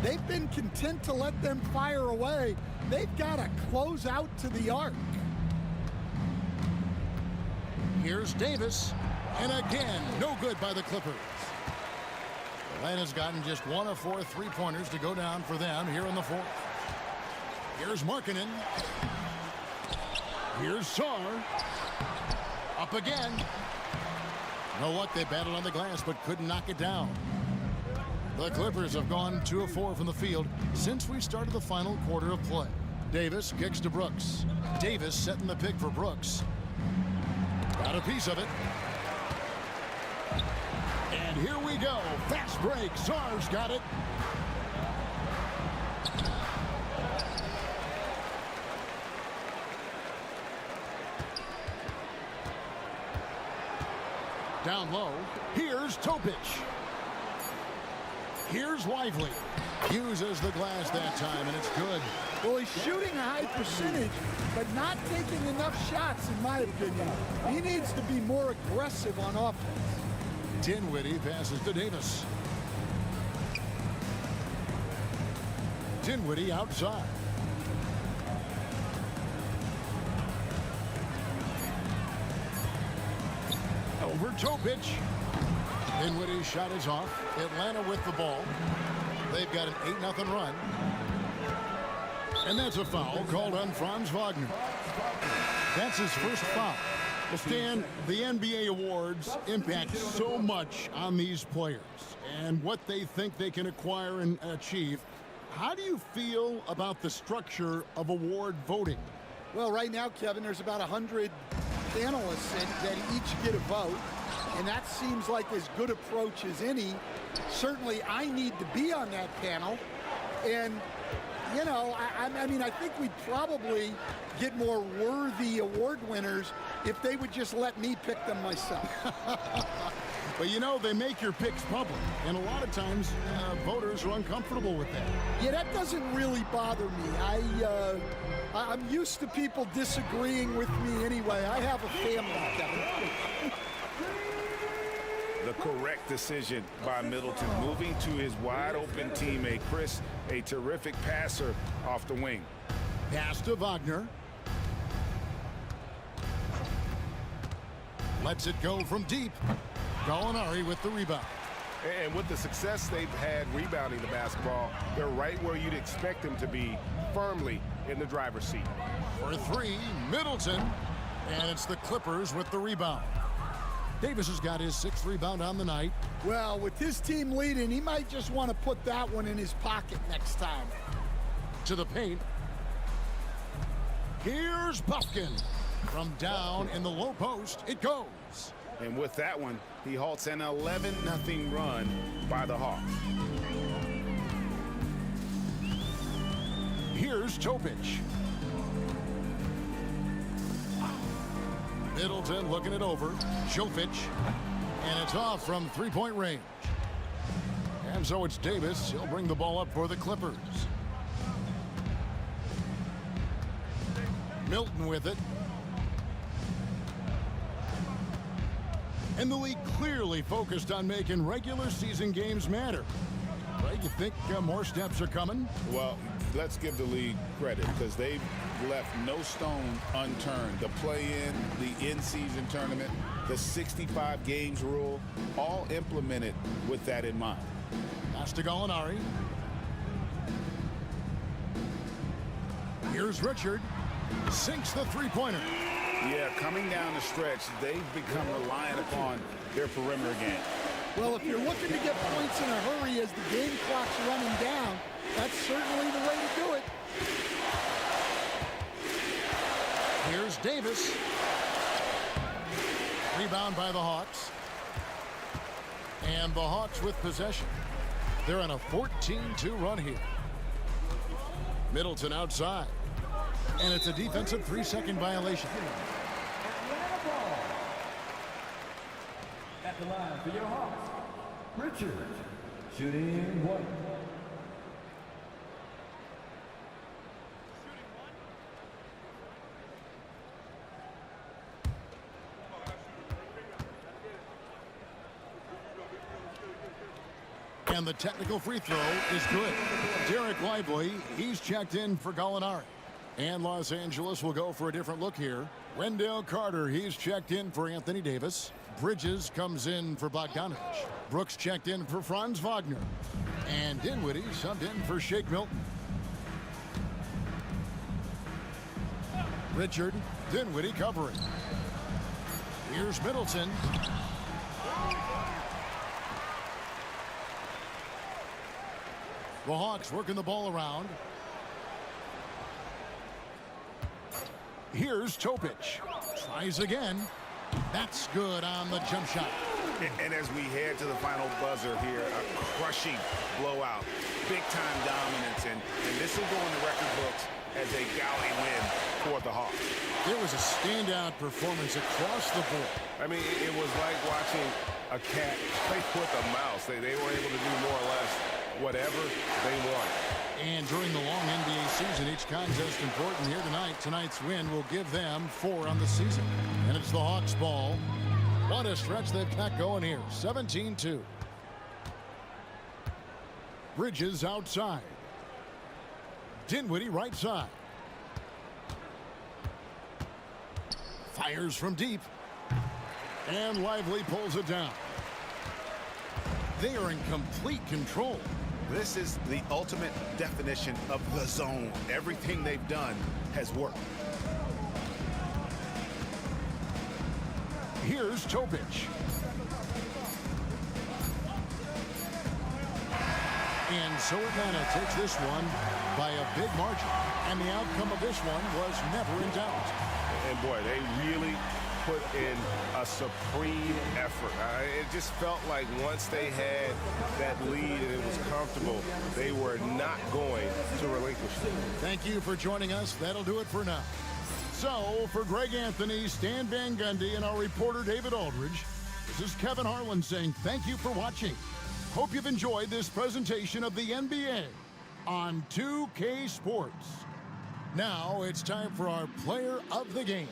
They've been content to let them fire away. They've got to close out to the arc. Here's Davis, and again, no good by the Clippers. Atlanta's gotten just 1 of 4 3-pointers to go down for them here in the fourth. Here's Markkanen. Here's Sar. Up again. You know what? They battled on the glass, but couldn't knock it down. The Clippers have gone 2 of 4 from the field since we started the final quarter of play. Davis kicks to Brooks. Davis setting the pick for Brooks. Got a piece of it. And here we go. Fast break. Sar's got it. Down low. Here's Topic. Here's Lively. Uses the glass that time, and it's good. Well, he's shooting a high percentage, but not taking enough shots, in my opinion. He needs to be more aggressive on offense. Dinwiddie passes to Davis. Dinwiddie outside. Over Topic. Dinwiddie's shot is off. Atlanta with the ball. They've got an 8-0 run. And that's a foul called on Franz Wagner. That's his first foul. Well, Stan, the NBA awards impact so much on these players and what they think they can acquire and achieve. How do you feel about the structure of award voting? Well, right now, Kevin, there's about 100 analysts that each get a vote, and that seems like as good approach as any. Certainly, I need to be on that panel, and you know, I mean, I think we'd probably get more worthy award winners if they would just let me pick them myself. But you know, they make your picks public, and a lot of times voters are uncomfortable with that. Yeah, that doesn't really bother me. I'm used to people disagreeing with me anyway. I have a family, Kevin. The correct decision by Middleton, moving to his wide-open teammate, Chris, a terrific passer off the wing. Pass to Wagner. Lets it go from deep. Gallinari with the rebound. And with the success they've had rebounding the basketball, they're right where you'd expect them to be, firmly in the driver's seat. For 3, Middleton. And it's the Clippers with the rebound. Davis has got his 6th rebound on the night. Well, with his team leading, he might just want to put that one in his pocket next time. To the paint. Here's Puffkin. From down in the low post, it goes. And with that one, he halts an 11-0 run by the Hawks. Here's Topic. Middleton looking it over. Jovic. And it's off from 3-point range. And so it's Davis. He'll bring the ball up for the Clippers. Milton with it. And the league clearly focused on making regular season games matter. Greg, you think more steps are coming? Well, let's give the league credit because they've left no stone unturned. The play-in, the in-season tournament, the 65 games rule, all implemented with that in mind. Pass to Gallinari. Here's Richard. Sinks the 3-pointer. Yeah, coming down the stretch, they've become reliant upon their perimeter game. Well, if you're looking to get points in a hurry as the game clock's running down, that's certainly the way to do it. Here's Davis. Rebound by the Hawks. And the Hawks with possession. They're on a 14-2 run here. Middleton outside. And it's a defensive 3-second violation. At the line for your Hawks, Richard, shooting one. And the technical free throw is good. Derek Lively, he's checked in for Gallinari. And Los Angeles will go for a different look here. Wendell Carter, he's checked in for Anthony Davis. Bridges comes in for Bogdanovich. Brooks checked in for Franz Wagner. And Dinwiddie subbed in for Shake Milton. Richard, Dinwiddie covering. Here's Middleton. The Hawks working the ball around. Here's Topic. Tries again. That's good on the jump shot. And as we head to the final buzzer here, a crushing blowout. Big-time dominance. And this will go in the record books as a galley win for the Hawks. There was a standout performance across the board. I mean, it was like watching a cat play with a mouse. They were able to do more or less whatever they want. And during the long NBA season, each contest important here tonight. Tonight's win will give them 4 on the season. And it's the Hawks ball. What a stretch they've got going here. 17-2. Bridges outside. Dinwiddie right side. Fires from deep. And Lively pulls it down. They are in complete control. This is the ultimate definition of the zone. Everything they've done has worked. Here's Topic. And so Atlanta takes this one by a big margin. And the outcome of this one was never in doubt. And boy, they really put in a supreme effort. It just felt like once they had that lead and it was comfortable, they were not going to relinquish it. Thank you for joining us. That'll do it for now. So, for Greg Anthony, Stan Van Gundy, and our reporter David Aldridge, this is Kevin Harlan saying thank you for watching. Hope you've enjoyed this presentation of the NBA on 2K Sports. Now it's time for our player of the game.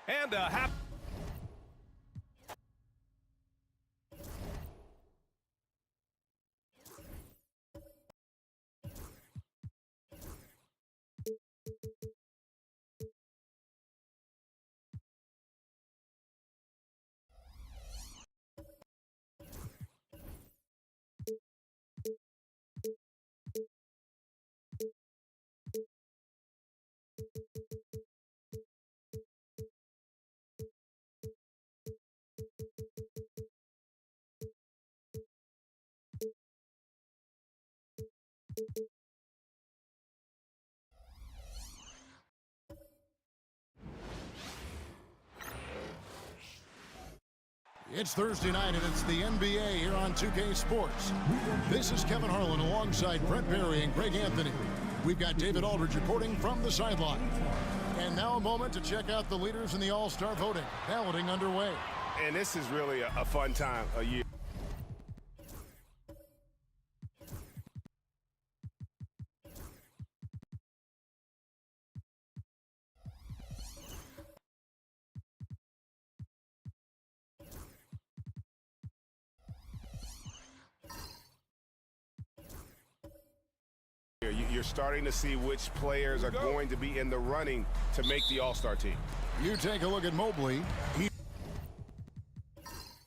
And a half. It's Thursday night, and it's the NBA here on 2K Sports. This is Kevin Harlan alongside Brent Barry and Greg Anthony. We've got David Aldridge reporting from the sideline. And now a moment to check out the leaders in the All-Star voting. Balloting underway. And this is really a fun time of year. You're starting to see which players are going to be in the running to make the All-Star team. You take a look at Mobley.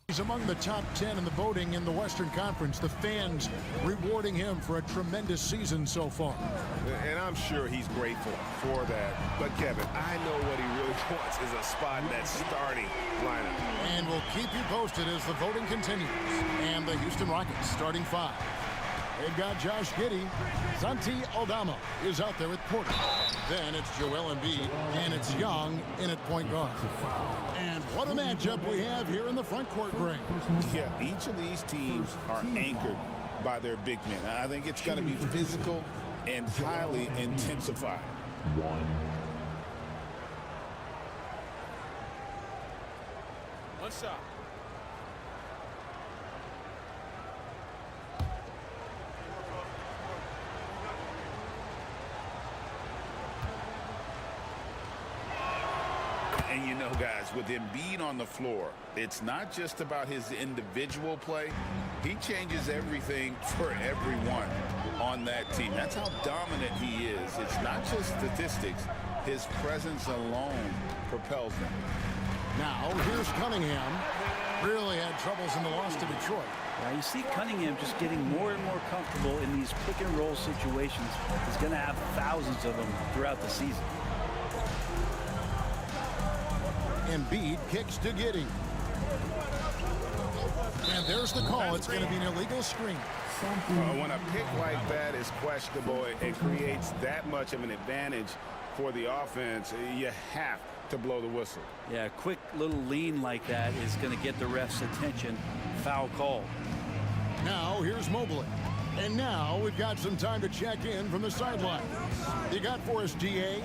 He's among the top 10 in the voting in the Western Conference. The fans rewarding him for a tremendous season so far. And I'm sure he's grateful for that. But, Kevin, I know what he really wants is a spot in that starting lineup. And we'll keep you posted as the voting continues. And the Houston Rockets starting five. They've got Josh Giddey. Santi Aldama is out there at Porter. Then it's Joel Embiid, and it's Young in at point guard. And what a matchup we have here in the front court, Greg. Yeah, each of these teams are anchored by their big men. I think it's going to be physical and highly intensified. One shot. Well, guys, with Embiid on the floor, it's not just about his individual play. He changes everything for everyone on that team. That's how dominant he is. It's not just statistics. His presence alone propels them. Now, here's Cunningham. Really had troubles in the loss to Detroit. Now you see Cunningham just getting more and more comfortable in these pick and roll situations. He's going to have thousands of them throughout the season. Embiid kicks to Giddey. And there's the call. It's going to be an illegal screen. When a pick like that is questionable and creates that much of an advantage for the offense, you have to blow the whistle. Yeah, a quick little lean like that is going to get the ref's attention. Foul call. Now here's Mobley. And now we've got some time to check in from the sideline. You got for us, DA?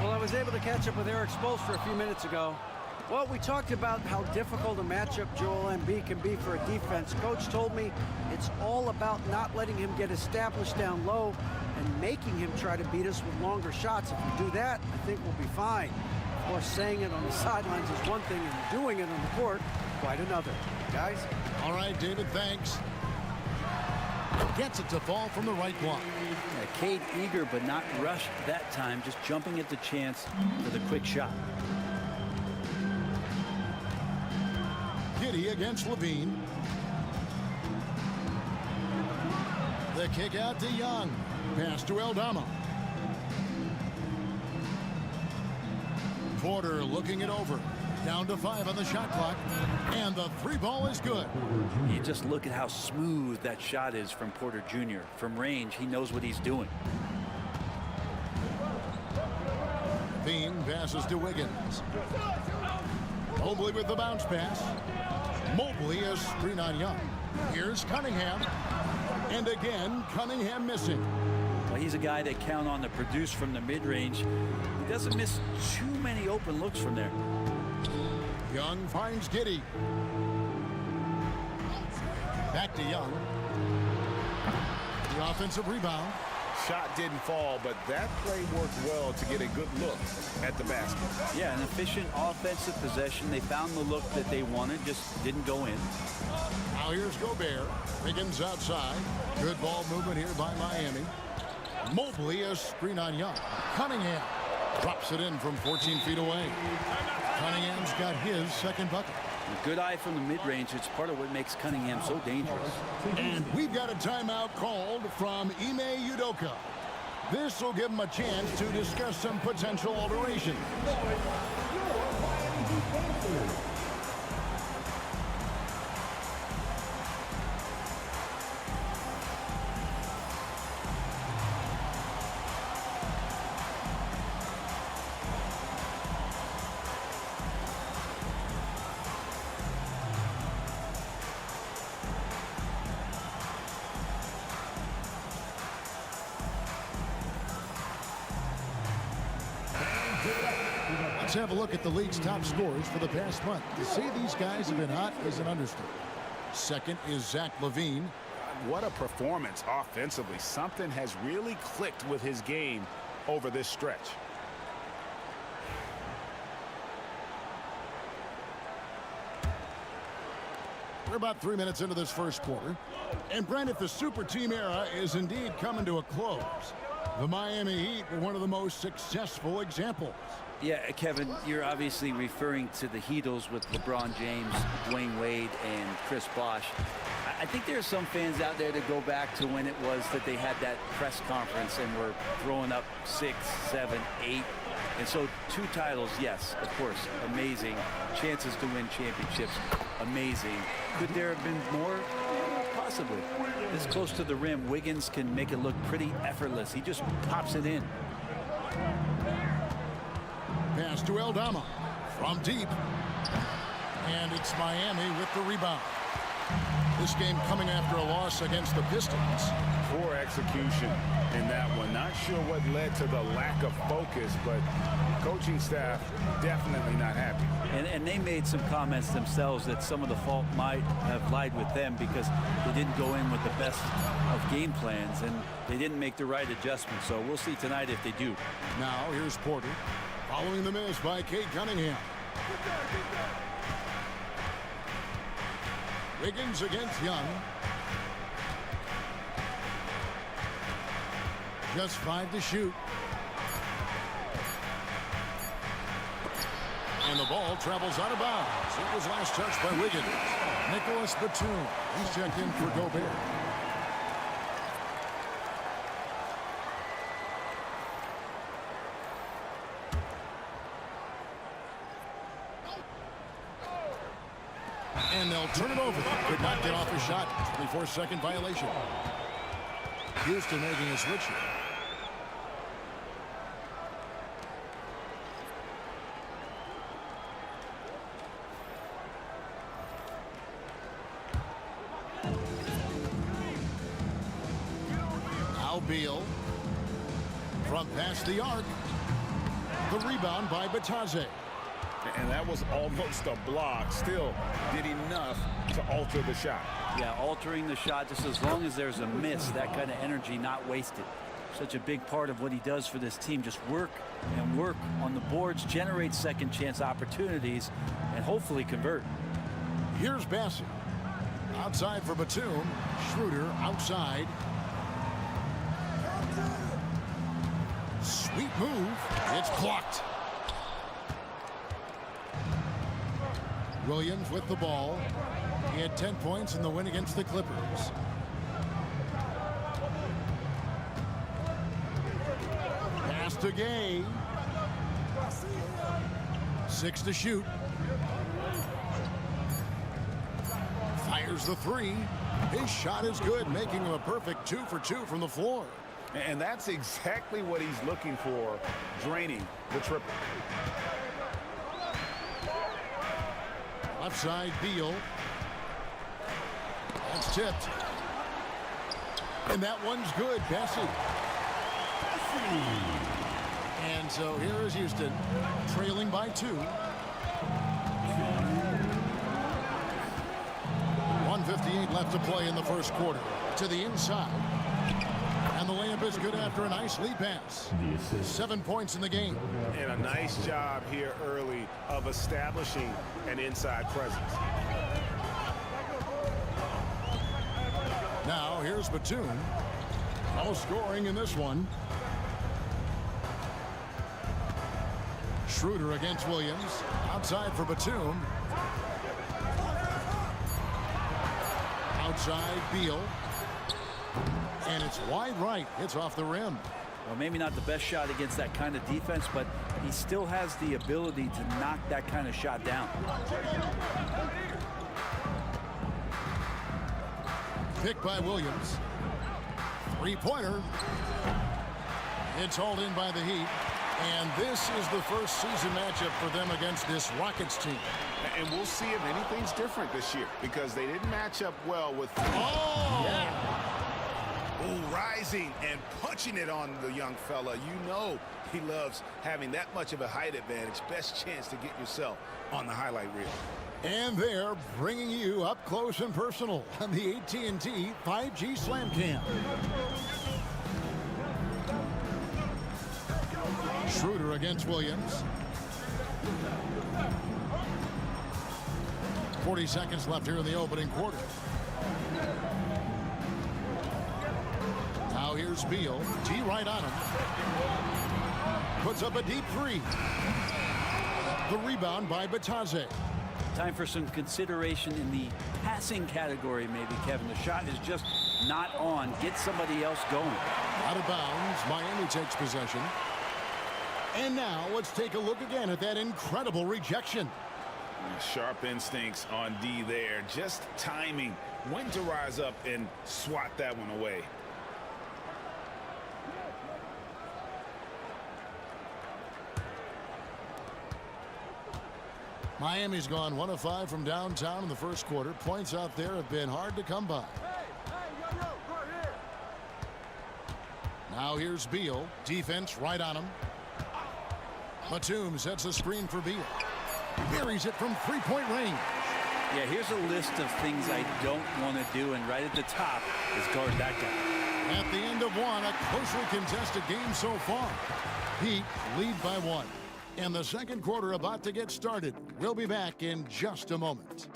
Well, I was able to catch up with Eric Spoelstra a few minutes ago. Well, we talked about how difficult a matchup Joel Embiid can be for a defense. Coach told me it's all about not letting him get established down low and making him try to beat us with longer shots. If we do that, I think we'll be fine. Of course, saying it on the sidelines is one thing, and doing it on the court, quite another. Guys? All right, David, thanks. Gets it to fall from the right block. Yeah, Cade eager but not rushed that time, just jumping at the chance for the quick shot. Giddey against Levine. The kick out to Young. Pass to Aldama. Porter looking it over. Down to 5 on the shot clock. And the 3 ball is good. You just look at how smooth that shot is from Porter Jr. From range, he knows what he's doing. Levine passes to Wiggins. Mobley with the bounce pass. Mobley is screen on Young. Here's Cunningham. And again, Cunningham missing. Well, he's a guy they count on to produce from the mid-range. He doesn't miss too many open looks from there. Young finds Giddey. Back to Young. The offensive rebound. Shot didn't fall, but that play worked well to get a good look at the basket. Yeah, an efficient offensive possession. They found the look that they wanted, just didn't go in. Now here's Gobert. Wiggins outside. Good ball movement here by Miami. Mobley is screen on Young. Cunningham drops it in from 14 feet away. Cunningham's got his second bucket. A good eye from the mid-range. It's part of what makes Cunningham so dangerous. And we've got a timeout called from Ime Udoka. This will give him a chance to discuss some potential alterations. Let's have a look at the league's top scorers for the past month. To say these guys have been hot is an understatement. Second is Zach LaVine. What a performance offensively. Something has really clicked with his game over this stretch. We're about 3 minutes into this first quarter. And Brandon, the super team era is indeed coming to a close. The Miami Heat were one of the most successful examples. Yeah, Kevin, you're obviously referring to the Heatles with LeBron James, Dwayne Wade, and Chris Bosh. I think there are some fans out there that go back to when it was that they had that press conference and were throwing up 6, 7, 8. And so 2 titles, yes, of course, amazing. Chances to win championships, amazing. Could there have been more? Possibly. This close to the rim, Wiggins can make it look pretty effortless. He just pops it in. Pass to Aldama from deep. And it's Miami with the rebound. This game coming after a loss against the Pistons. Poor execution in that one. Not sure what led to the lack of focus, but coaching staff definitely not happy. And they made some comments themselves that some of the fault might have lied with them because they didn't go in with the best of game plans and they didn't make the right adjustments. So we'll see tonight if they do. Now here's Porter. Following the miss by Cade Cunningham. Wiggins against Young. Just 5 to shoot. And the ball travels out of bounds. It was last touched by Wiggins. Nicholas Batum. He's checked in for Gobert. And they'll turn it over. Could not get off a shot. 24-second violation. Houston making a switch here. Now Beal. From past the arc. The rebound by Batadze. And that was almost a block. Still did enough to alter the shot. Yeah, altering the shot just as long as there's a miss, that kind of energy not wasted. Such a big part of what he does for this team. Just work and work on the boards, generate second chance opportunities, and hopefully convert. Here's Bassett. Outside for Batum. Schroeder outside. Sweet move. It's blocked. Williams with the ball. He had 10 points in the win against the Clippers. Pass to Gay. 6 to shoot. Fires the 3. His shot is good, making him a perfect 2 for 2 from the floor. And that's exactly what he's looking for, draining the triple. Left side, Beal. That's tipped. And that one's good, Bessie. And so here is Houston, trailing by 2. 1:58 left to play in the first quarter. To the inside. And the layup is good after a nice lead pass. 7 points in the game. And a nice job here early of establishing an inside presence. Now here's Batum. No scoring in this one. Schroeder against Williams. Outside for Batum. Outside Beal. And it's wide right. It's off the rim. Well, maybe not the best shot against that kind of defense, but he still has the ability to knock that kind of shot down. Pick by Williams. Three-pointer. It's hauled in by the Heat. And this is the first season matchup for them against this Rockets team. And we'll see if anything's different this year because they didn't match up well with... Oh! Yeah. Oh, rising and punching it on the young fella. You know he loves having that much of a height advantage. Best chance to get yourself on the highlight reel. And they're bringing you up close and personal on the AT&T 5G Slam Cam. Schroeder against Williams. 40 seconds left here in the opening quarter. Now here's Beal. T right on him. Puts up a deep 3. The rebound by Batadze. Time for some consideration in the passing category, maybe, Kevin. The shot is just not on. Get somebody else going. Out of bounds. Miami takes possession. And now let's take a look again at that incredible rejection. Sharp instincts on D there. Just timing when to rise up and swat that one away. Miami's gone 1 of 5 from downtown in the first quarter. Points out there have been hard to come by. Now here's Beal. Defense right on him. Batum sets a screen for Beal. Buries it from three-point range. Yeah, here's a list of things I don't want to do, and right at the top is guard that guy. At the end of one, a closely contested game so far. Heat lead by 1. And the second quarter about to get started. We'll be back in just a moment.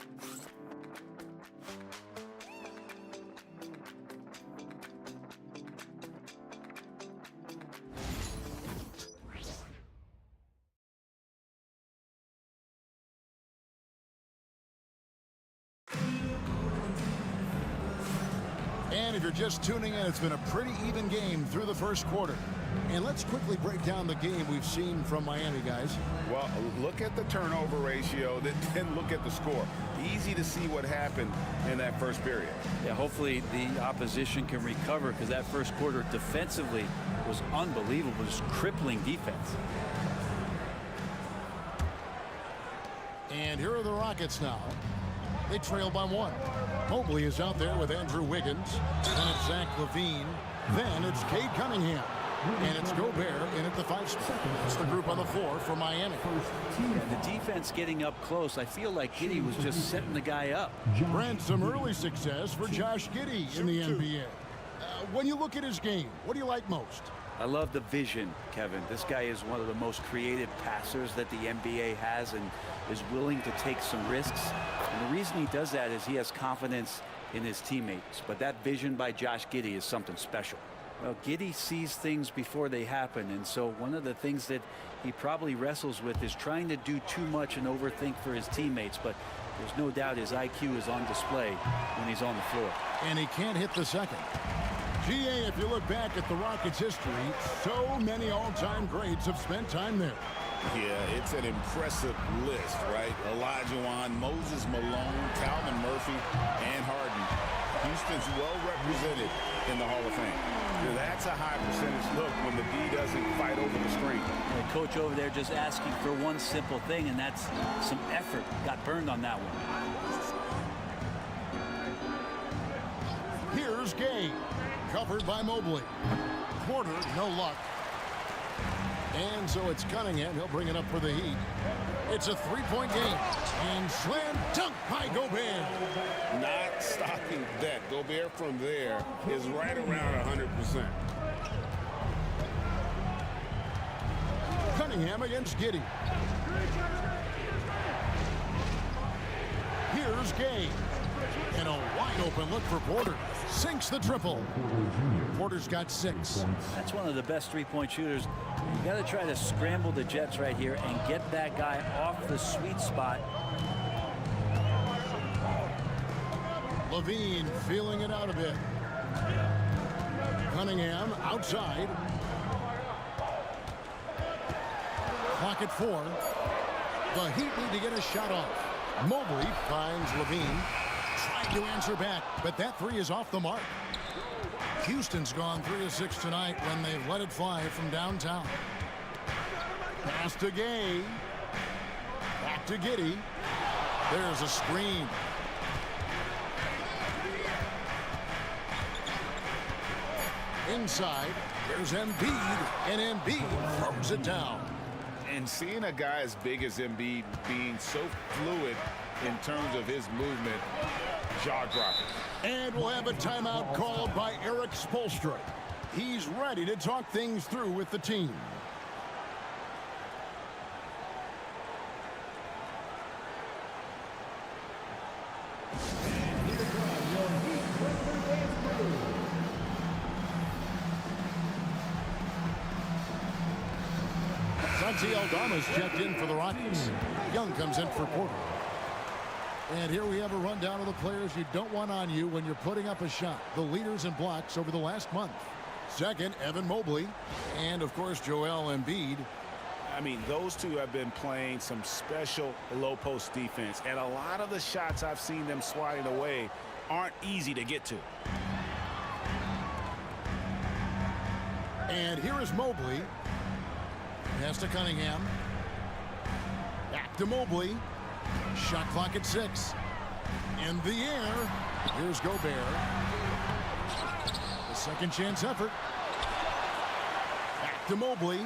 And if you're just tuning in, it's been a pretty even game through the first quarter. And let's quickly break down the game we've seen from Miami, guys. Well, look at the turnover ratio, then look at the score. Easy to see what happened in that first period. Yeah, hopefully the opposition can recover, because that first quarter defensively was unbelievable, just crippling defense. And here are the Rockets now. They trail by 1. Mobley is out there with Andrew Wiggins. Then it's Zach LaVine. Then it's Cade Cunningham. And it's Gobert in at the 5 spot. It's the group on the floor for Miami. Yeah, the defense getting up close. I feel like Giddey was just setting the guy up. Brent, some early success for Josh Giddey in the NBA. When you look at his game, what do you like most? I love the vision, Kevin. This guy is one of the most creative passers that the NBA has, and is willing to take some risks. And the reason he does that is he has confidence in his teammates. But that vision by Josh Giddey is something special. Well, Giddey sees things before they happen, and so one of the things that he probably wrestles with is trying to do too much and overthink for his teammates, but there's no doubt his IQ is on display when he's on the floor. And he can't hit the second. GA, if you look back at the Rockets' history, so many all-time greats have spent time there. Yeah, it's an impressive list, right? Olajuwon, Moses Malone, Calvin Murphy, and Harden. Houston's well represented in the Hall of Fame. That's a high percentage look when the D doesn't fight over the screen. The coach over there just asking for one simple thing, and that's some effort. Got burned on that one. Here's Gay, covered by Mobley. Porter, no luck. And so it's Cunningham. He'll bring it up for the Heat. It's a three-point game. And slam dunk by Gobert. Not stopping that. Gobert from there is right around 100%. Cunningham against Giddey. Here's Gay. And a wide open look for Porter. Sinks the triple. Porter's got 6. That's one of the best three-point shooters. You got to try to scramble the Jets right here and get that guy off the sweet spot. LaVine feeling it out a bit. Cunningham outside. Clock at 4. The Heat need to get a shot off. Mobley finds LaVine. Tried to answer back, but that 3 is off the mark. Houston's gone 3 of 6 tonight when they've let it fly from downtown. Pass to Gay. Back to Giddey. There's a screen. Inside, there's Embiid, and Embiid throws it down. And seeing a guy as big as Embiid being so fluid in terms of his movement, jaw-dropping. And we'll have a timeout called by Eric Spoelstra. He's ready to talk things through with the team. Santi Aldama's checked in for the Rockets. Young comes in for Porter. And here we have a rundown of the players you don't want on you when you're putting up a shot. The leaders in blocks over the last month. Second, Evan Mobley. And, of course, Joel Embiid. I mean, those two have been playing some special low-post defense. And a lot of the shots I've seen them swatting away aren't easy to get to. And here is Mobley. Pass to Cunningham. Back to Mobley. Shot clock at 6. In the air. Here's Gobert. The second chance effort. Back to Mobley.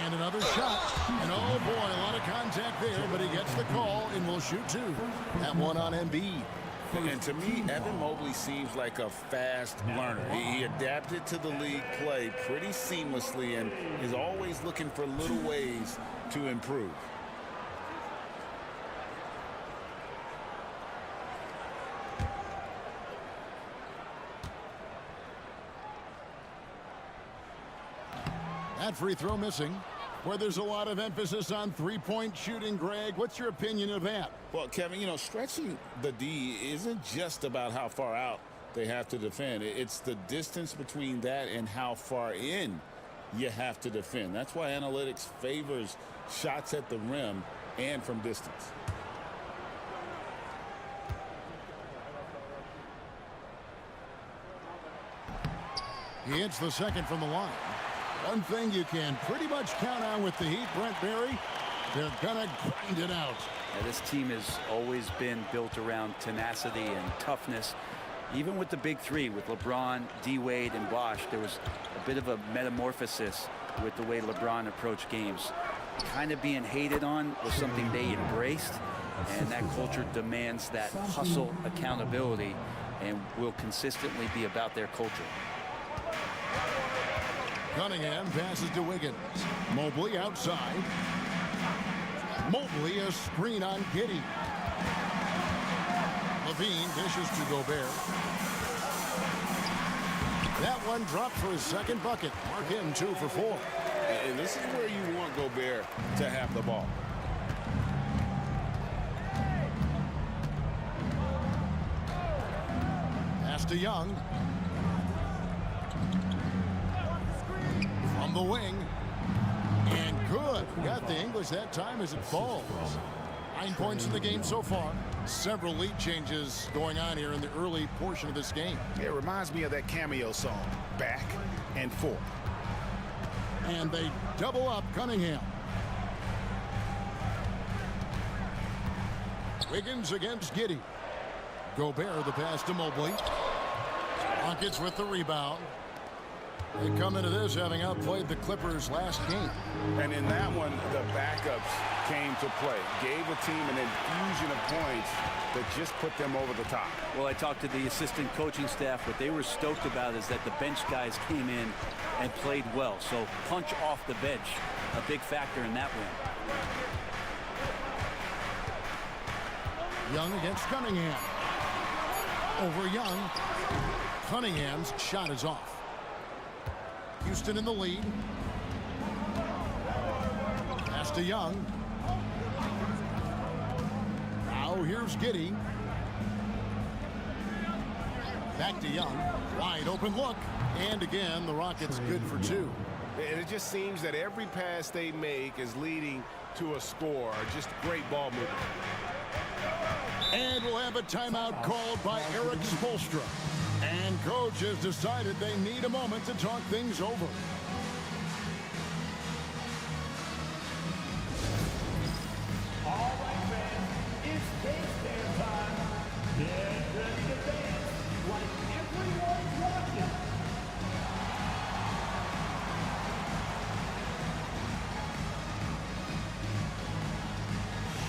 And another shot. And oh boy, a lot of contact there, but he gets the call and will shoot 2. That one on Embiid. And to me, Evan Mobley seems like a fast learner. He adapted to the league play pretty seamlessly and is always looking for little ways to improve. That free throw missing. Where there's a lot of emphasis on three-point shooting, Greg. What's your opinion of that? Well, Kevin, you know, stretching the D isn't just about how far out they have to defend. It's the distance between that and how far in you have to defend. That's why analytics favors shots at the rim and from distance. He hits the second from the line. One thing you can pretty much count on with the Heat, Brent Barry, they're going to grind it out. Yeah, this team has always been built around tenacity and toughness. Even with the big three, with LeBron, D-Wade, and Bosh, there was a bit of a metamorphosis with the way LeBron approached games. Kind of being hated on was something they embraced, and that culture demands that hustle accountability and will consistently be about their culture. Cunningham passes to Wiggins. Mobley outside. Mobley a screen on Giddey. Levine dishes to Gobert. That one dropped for his second bucket. Mark him 2 for 4. And this is where you want Gobert to have the ball. Pass to Young. From the wing. And good. Got the English that time as it falls. 9 points in the game so far. Several lead changes going on here in the early portion of this game. It reminds me of that cameo song, Back and Forth. And they double up Cunningham. Wiggins against Giddey. Gobert the pass to Mobley. Rockets with the rebound. They come into this having outplayed the Clippers last game. And in that one, the backups came to play. Gave a team an infusion of points that just put them over the top. Well, I talked to the assistant coaching staff. What they were stoked about is that the bench guys came in and played well. So punch off the bench, a big factor in that win. Young against Cunningham. Over Young. Cunningham's shot is off. Houston in the lead. Pass to Young. Now here's Giddey. Back to Young. Wide open look. And again, the Rockets good for 2. And it just seems that every pass they make is leading to a score. Just great ball movement. And we'll have a timeout called by Eric Spoelstra. And coach has decided they need a moment to talk things over. All right, fans, it's dance time. Get ready to dance like everyone's watching.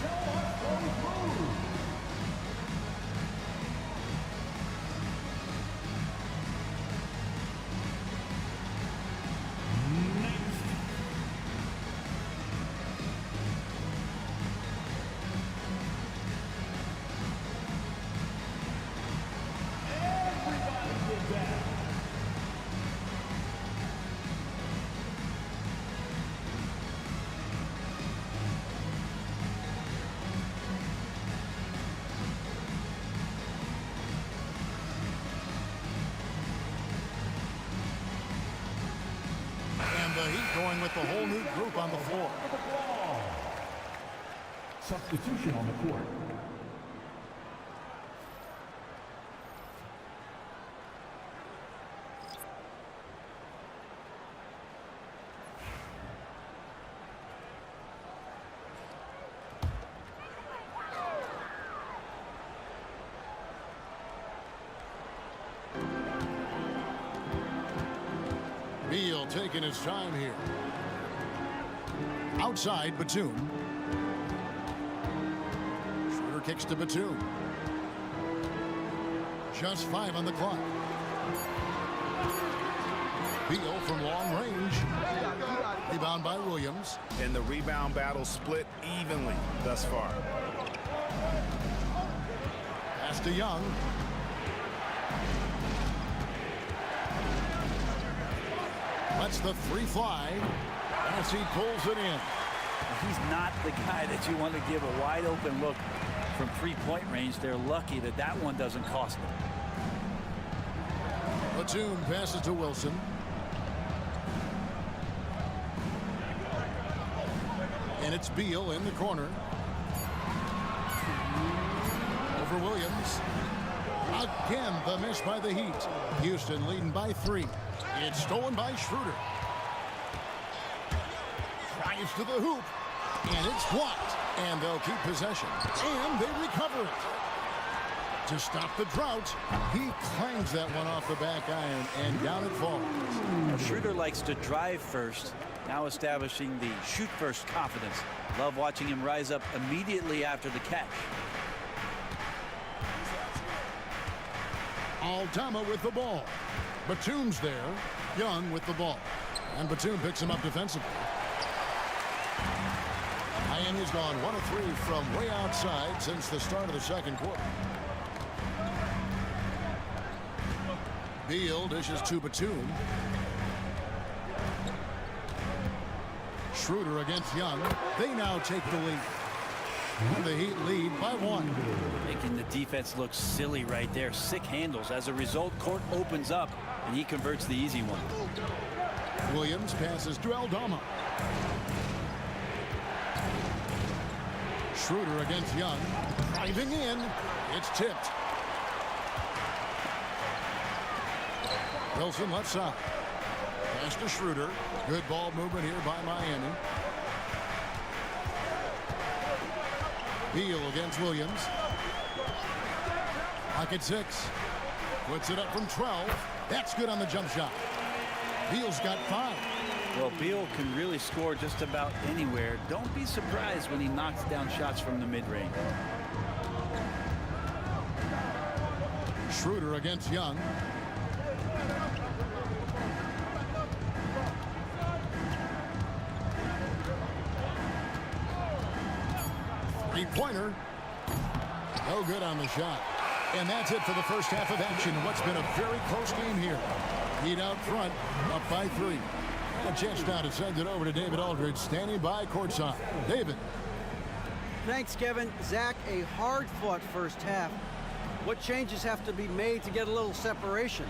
Show us those moves. The Heat going with the whole new group on the floor. Substitution on the court. Beal taking his time here. Outside, Batum. Schroeder kicks to Batum. just 5 on the clock. Beal from long range. Rebound by Williams. And the rebound battle split evenly thus far. Pass to Young. Lets the 3 fly. As he pulls it in. He's not the guy that you want to give a wide open look from 3-point range. They're lucky that that one doesn't cost them. Batum passes to Wilson. And it's Beal in the corner. Over Williams. Again, the miss by the Heat. Houston leading by 3. It's stolen by Schroeder. Drives to the hoop. And it's blocked. And they'll keep possession. And they recover it. To stop the drought, he clangs that one off the back iron, and down it falls. Schroeder likes to drive first, now establishing the shoot first confidence. Love watching him rise up immediately after the catch. Aldama with the ball. Batum's there. Young with the ball. And Batum picks him up defensively. Miami's gone 1 of 3 from way outside since the start of the second quarter. Beal dishes to Batum. Schroeder against Young. They now take the lead. And the Heat lead by 1. Making the defense look silly right there. Sick handles. As a result, court opens up, and he converts the easy one. Williams passes to Aldama. Schroeder against Young. Driving in. It's tipped. Wilson left side. Pass to Schroeder. Good ball movement here by Miami. Beal against Williams. Pocket 6. Puts it up from 12. That's good on the jump shot. Beal's got 5. Well, Beal can really score just about anywhere. Don't be surprised when he knocks down shots from the mid-range. Schroeder against Young. Three-pointer. No good on the shot. And that's it for the first half of action. What's been a very close game here. Heat out front, up by 3. A chance now to send it over to David Aldridge, standing by courtside. David. Thanks, Kevin. Zach, a hard-fought first half. What changes have to be made to get a little separation?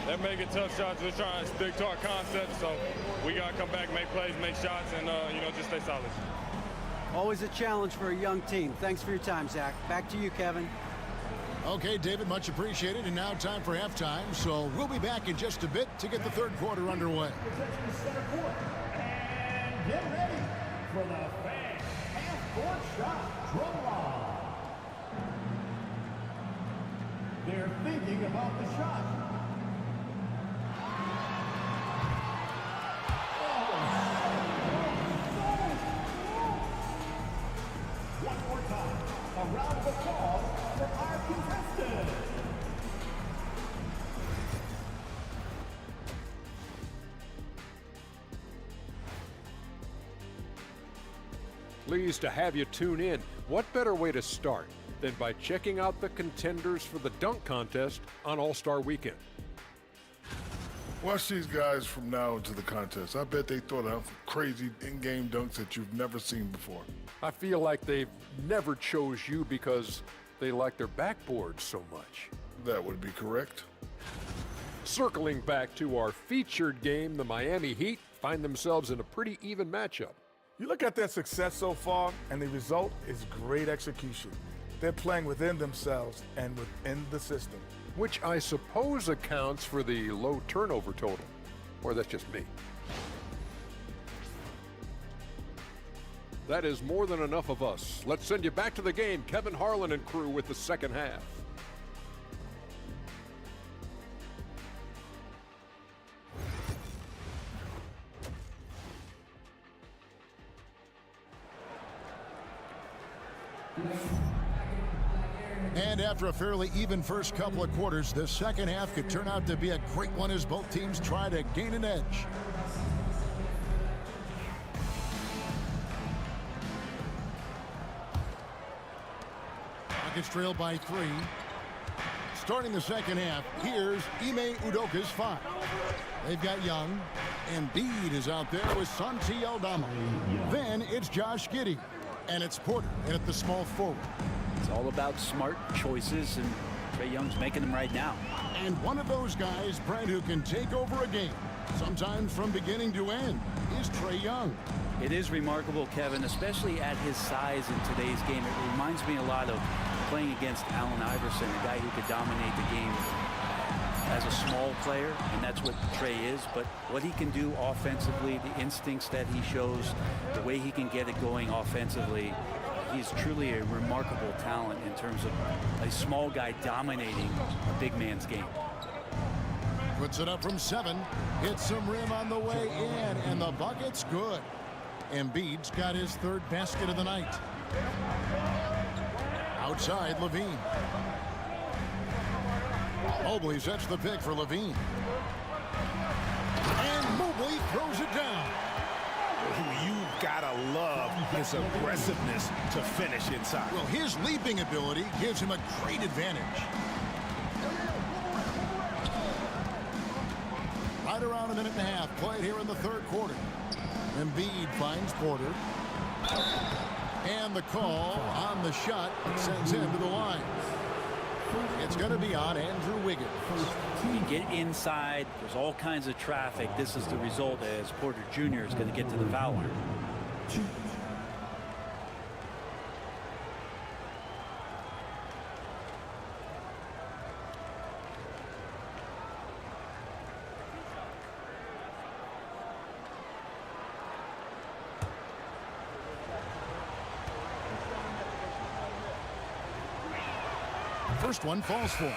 They're making tough shots. We're trying to stick to our concept, so we got to come back, make plays, make shots, and, just stay solid. Always a challenge for a young team. Thanks for your time, Zach. Back to you, Kevin. Okay, David, much appreciated. And now time for halftime. So we'll be back in just a bit to get the third quarter underway. And get ready for the fans half-court shot drum roll. They're thinking about the shot. One more time, a round of applause for our contestants. Pleased to have you tune in. What better way to start than by checking out the contenders for the dunk contest on All-Star Weekend? Watch these guys from now into the contest. I bet they thought of crazy in-game dunks that you've never seen before. I feel like they've never chose you because they like their backboards so much. That would be correct. Circling back to our featured game, the Miami Heat find themselves in a pretty even matchup. You look at their success so far, and the result is great execution. They're playing within themselves and within the system. Which I suppose accounts for the low turnover total. Or that's just me. That is more than enough of us. Let's send you back to the game. Kevin Harlan and crew with the second half. And after a fairly even first couple of quarters, the second half could turn out to be a great one as both teams try to gain an edge. Rockets trail by 3. Starting the second half, here's Ime Udoka's 5. They've got Young, and Embiid is out there with Santi Aldama. Then it's Josh Giddey, and it's Porter in at the small forward. It's all about smart choices, and Trae Young's making them right now. And one of those guys, Brent, who can take over a game, sometimes from beginning to end, is Trae Young. It is remarkable, Kevin, especially at his size in today's game. It reminds me a lot of playing against Allen Iverson, a guy who could dominate the game as a small player, and that's what Trae is. But what he can do offensively, the instincts that he shows, the way he can get it going offensively, he's truly a remarkable talent in terms of a small guy dominating a big man's game. Puts it up from 7, hits some rim on the way in, and the bucket's good. Embiid's got his 3rd basket of the night. Outside, Levine. Mobley sets the pick for Levine. And Mobley throws it down. You've got to love his aggressiveness to finish inside. Well, his leaping ability gives him a great advantage. Right around a minute and a half played here in the 3rd quarter. Embiid finds Porter. And the call on the shot sends him to the line. It's going to be on Andrew Wiggins. You get inside. There's all kinds of traffic. This is the result as Porter Jr. is going to get to the foul line. First one falls for him.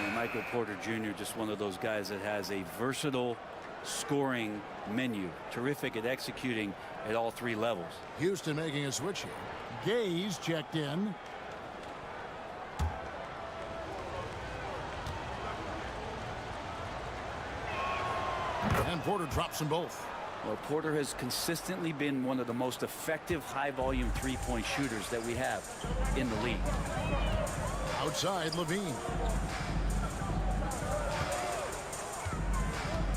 And Michael Porter Jr., just one of those guys that has a versatile scoring menu. Terrific at executing at all 3 levels. Houston making a switch here. Gaze checked in. And Porter drops them both. Well, Porter has consistently been one of the most effective high-volume three-point shooters that we have in the league. Outside, Levine.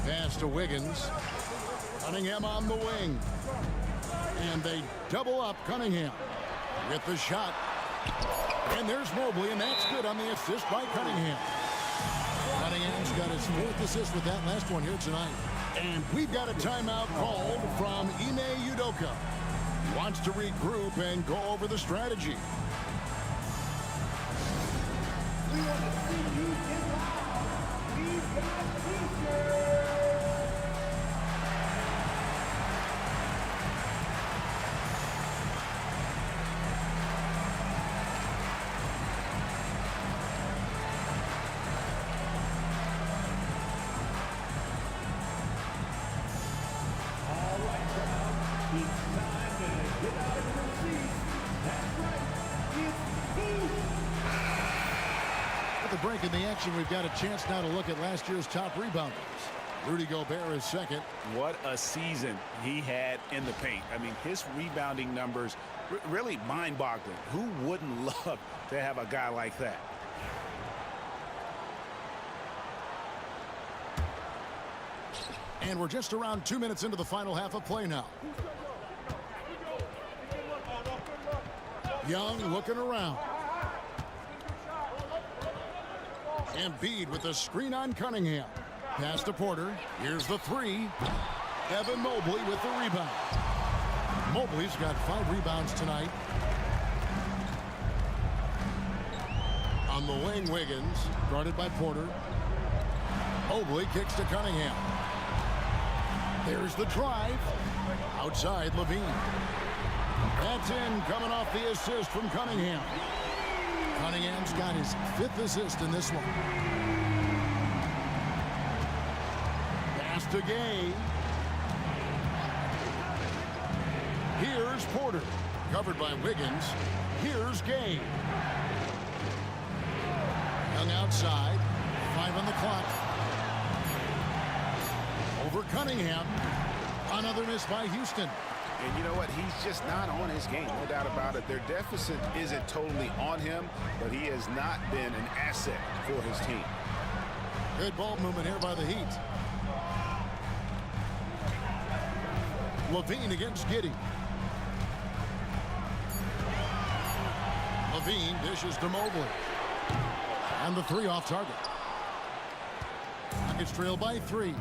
Pass to Wiggins. Cunningham on the wing. And they double up Cunningham with the shot. And there's Mobley, and that's good on the assist by Cunningham. Cunningham's got his 4th assist with that last one here tonight. And we've got a timeout called from Ime Udoka. He wants to regroup and go over the strategy. We want to see you get live. We've got t-shirts. All right, crowd. It's time to get out of your seats. That's right. It's Boost. At the break in the action, we've got a chance now to look at last year's top rebounders. Rudy Gobert is second. What a season he had in the paint. I mean, his rebounding numbers really mind-boggling. Who wouldn't love to have a guy like that? And we're just around 2 minutes into the final half of play now. Young looking around. Embiid with a screen on Cunningham. Pass to Porter. Here's the 3. Evan Mobley with the rebound. Mobley's got 5 rebounds tonight. On the wing, Wiggins, guarded by Porter. Mobley kicks to Cunningham. There's the drive. Outside, Levine. That's in, coming off the assist from Cunningham. Cunningham's got his 5th assist in this one. Pass to Gay. Here's Porter. Covered by Wiggins. Here's Gay. Young outside. 5 on the clock. Over Cunningham. Another miss by Houston. And you know what? He's just not on his game, no doubt about it. Their deficit isn't totally on him, but he has not been an asset for his team. Good ball movement here by the Heat. Levine against Giddey. Levine dishes to Mobley. And the 3 off target. Nuggets trail by 3.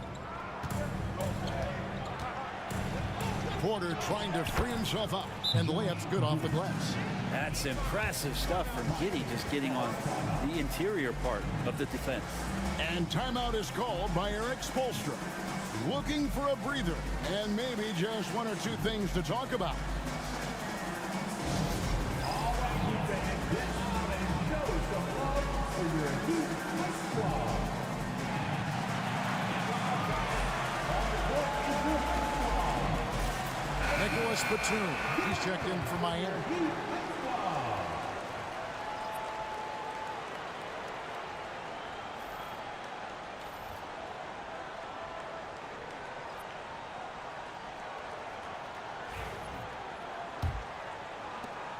Porter trying to free himself up, and the layup's good off the glass. That's impressive stuff from Giddey, just getting on the interior part of the defense. And timeout is called by Eric Spoelstra. Looking for a breather, and maybe just 1 or 2 things to talk about. All right, you fans, get out and show some love for your Heat squad. Nicholas Batum, he's checked in for Miami.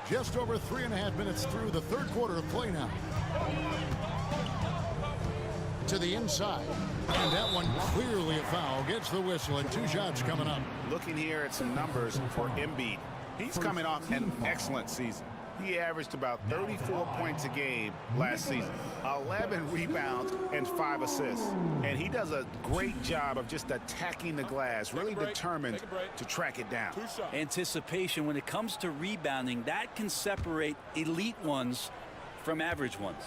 Just over 3.5 minutes through the third quarter of play now. To the inside. And that one clearly a foul. Gets the whistle and 2 shots coming up. Looking here at some numbers for Embiid. He's coming off an excellent season. He averaged about 34 points a game last season, 11 rebounds and 5 assists. And he does a great job of just attacking the glass, really determined to track it down. Anticipation when it comes to rebounding, that can separate elite ones from average ones.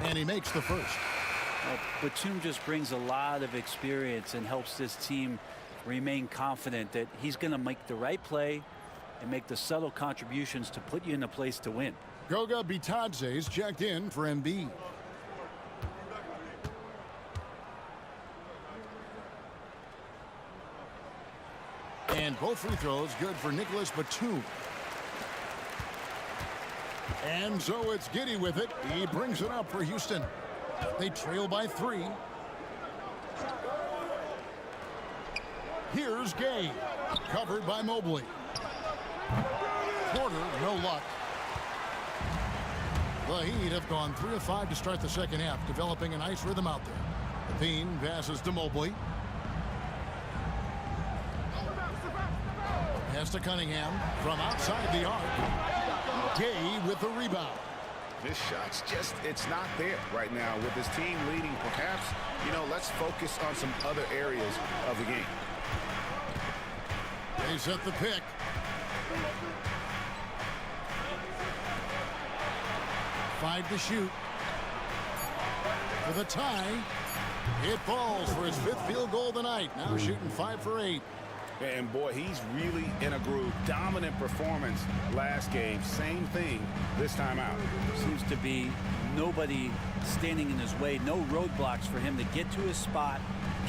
And he makes the first. Batum just brings a lot of experience and helps this team remain confident that he's going to make the right play and make the subtle contributions to put you in a place to win. Goga Bitadze's checked in for Embiid. And both free throws good for Nicholas Batum. And so it's Giddey with it. He brings it up for Houston. They trail by 3. Here's Gay. Covered by Mobley. Porter, no luck. The Heat have gone 3 of 5 to start the second half, developing a nice rhythm out there. Levine passes to Mobley. Pass to Cunningham from outside the arc. Gay with the rebound. This shot's just, it's not there right now. With his team leading, perhaps, let's focus on some other areas of the game. They set the pick. Five to shoot. For the tie. It falls for his 5th field goal of the night. Now shooting 5 for 8. And boy, he's really in a groove. Dominant performance last game. Same thing this time out. Seems to be nobody standing in his way. No roadblocks for him to get to his spot,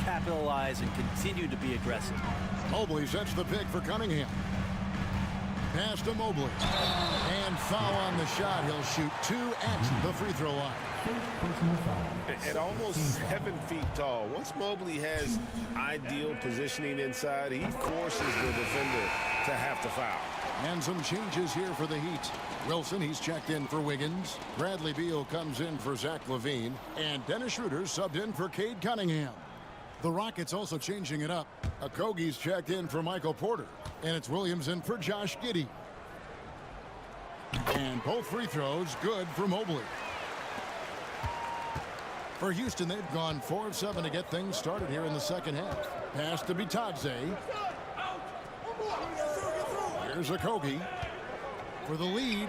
capitalize, and continue to be aggressive. Mobley sets the pick for Cunningham. Pass to Mobley. And foul on the shot. He'll shoot 2 at the free throw line. At almost 7 feet tall, once Mobley has ideal positioning inside, he forces the defender to have to foul. And some changes here for the Heat. Wilson, he's checked in for Wiggins. Bradley Beal comes in for Zach LaVine. And Dennis Schroeder subbed in for Cade Cunningham. The Rockets also changing it up. Okogie's checked in for Michael Porter. And it's Williams in for Josh Giddey. And both free throws good for Mobley. For Houston, they've gone 4 of 7 to get things started here in the second half. Pass to Bitadze. Here's Okogie for the lead.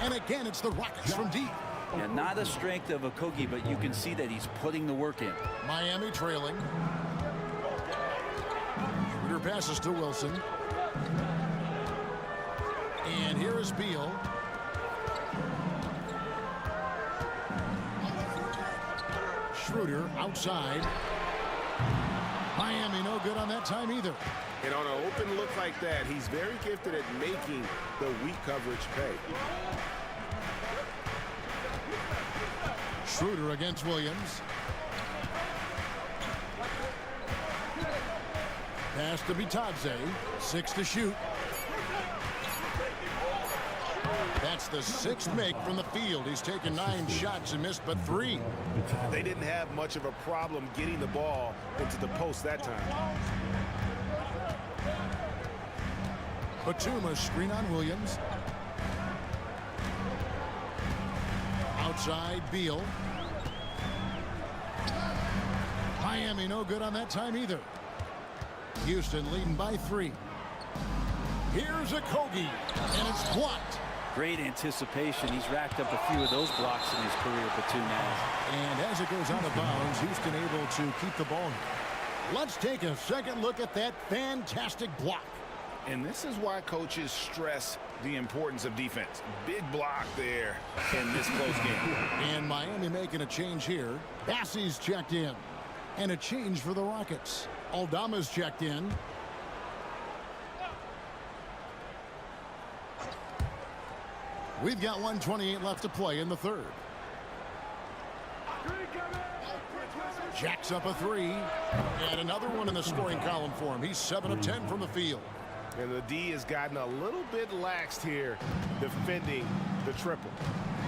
And again, it's the Rockets from deep. Yeah, not a strength of Okogie, but you can see that he's putting the work in. Miami trailing. Schroeder passes to Wilson. And here is Beal. Schroeder outside. Miami no good on that time either. And on an open look like that, he's very gifted at making the weak coverage pay. Schroeder against Williams. Pass to Bitadze. 6 to shoot. That's the 6th make from the field. He's taken 9 shots and missed but 3. They didn't have much of a problem getting the ball into the post that time. Batum, screen on Williams. Outside, Beal. Miami no good on that time either. Houston leading by 3. Here's a Kogi, and it's blocked. Great anticipation. He's racked up a few of those blocks in his career, Batum has. And as it goes out of bounds, Houston able to keep the ball. Let's take a second look at that fantastic block. And this is why coaches stress the importance of defense. Big block there in this close game. And Miami making a change here. Bassey's checked in. And a change for the Rockets. Aldama's checked in. We've got 1:28 left to play in the third. Jacks up a 3. And another one in the scoring column for him. He's 7 of 10 from the field. And the D has gotten a little bit laxed here defending the triple.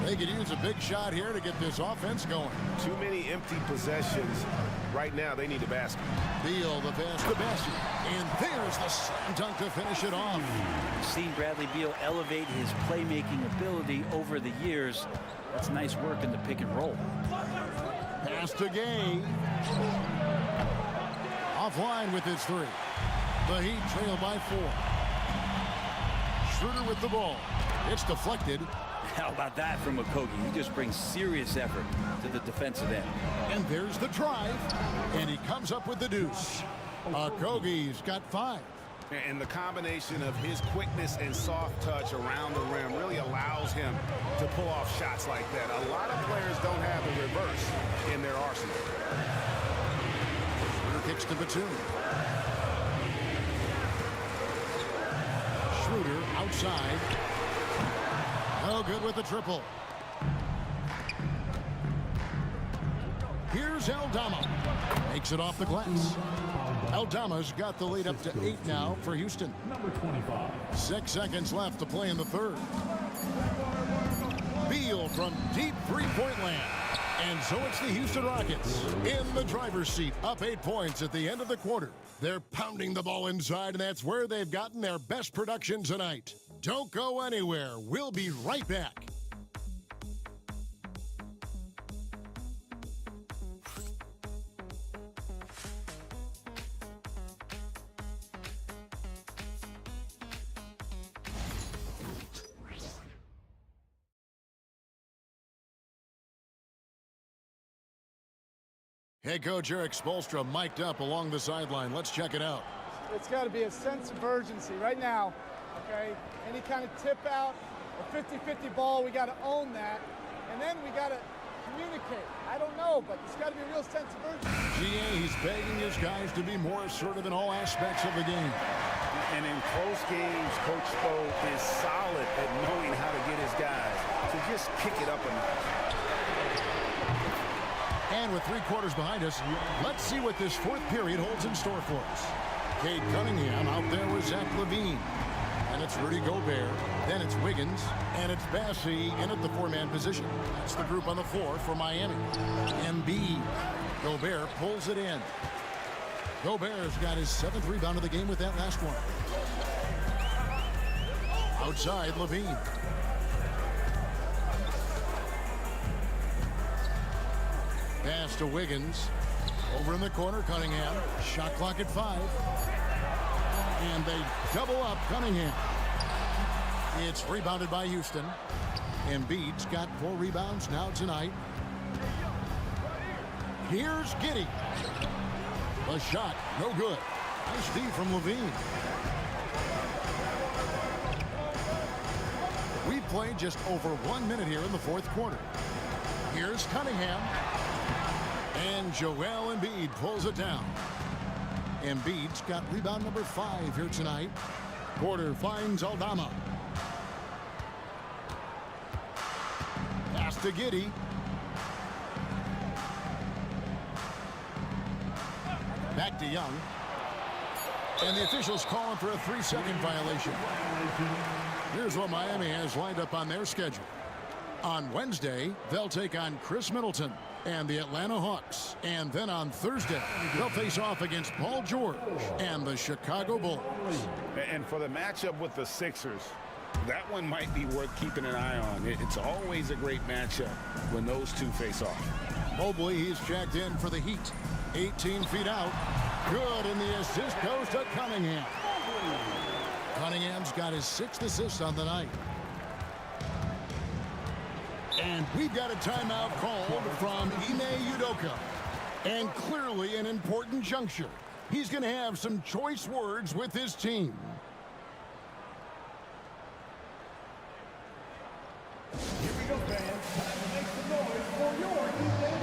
They could use a big shot here to get this offense going. Too many empty possessions. Right now, they need a basket. Beal, the pass to Bassey. And there's the slam dunk to finish it off. We've seen Bradley Beal elevate his playmaking ability over the years. That's nice work in the pick and roll. Pass to Gay. Offline with his 3. The Heat trail by 4. Schroeder with the ball. It's deflected. How about that from Okogie? He just brings serious effort to the defensive end. And there's the drive. And he comes up with the deuce. Okogie's got 5. And the combination of his quickness and soft touch around the rim really allows him to pull off shots like that. A lot of players don't have a reverse in their arsenal. Schroeder kicks to Batum. Schroeder outside. No good with the triple. Here's Aldama. Makes it off the glass. Aldama's got the lead up to 8 now for Houston. Number 25. 6 seconds left to play in the third. Beal from deep three-point land. And so it's the Houston Rockets in the driver's seat, up 8 points at the end of the quarter. They're pounding the ball inside, and that's where they've gotten their best production tonight. Don't go anywhere. We'll be right back. Head coach Eric Spoelstra mic'd up along the sideline. Let's check it out. It's got to be a sense of urgency right now, okay? Any kind of tip out or 50-50 ball, we got to own that. And then we got to communicate. I don't know, but there's got to be a real sense of urgency. GA, he's begging his guys to be more assertive in all aspects of the game. And in close games, Coach Spo is solid at knowing how to get his guys to just kick it up a notch. And with 3 quarters behind us, let's see what this 4th period holds in store for us. Cade Cunningham out there with Zach LaVine. And it's Rudy Gobert. Then it's Wiggins. And it's Bassey in at the 4-man position. That's the group on the floor for Miami. Embiid. Gobert pulls it in. Gobert's got his 7th rebound of the game with that last one. Outside, LaVine. Pass to Wiggins. Over in the corner, Cunningham. Shot clock at 5. And they double up Cunningham. It's rebounded by Houston. Embiid's got 4 rebounds now tonight. Here's Giddey. The shot, no good. Nice D from LaVine. We've played just over 1 minute here in the 4th quarter. Here's Cunningham. And Joel Embiid pulls it down. Embiid's got rebound number 5 here tonight. Porter finds Aldama. Pass to Giddey. Back to Young. And the officials calling for a 3-second violation. Here's what Miami has lined up on their schedule. On Wednesday, they'll take on Chris Middleton and the Atlanta Hawks. And then on Thursday, they'll face off against Paul George and the Chicago Bulls. And for the matchup with the Sixers, that one might be worth keeping an eye on. It's always a great matchup when those two face off. Mobley, he's checked in for the Heat. 18 feet out. Good, and the assist goes to Cunningham. Cunningham's got his 6th assist on the night. And we've got a timeout called from Ime Udoka. And clearly an important juncture. He's going to have some choice words with his team. Here we go, fans. Time to make some noise for your defense.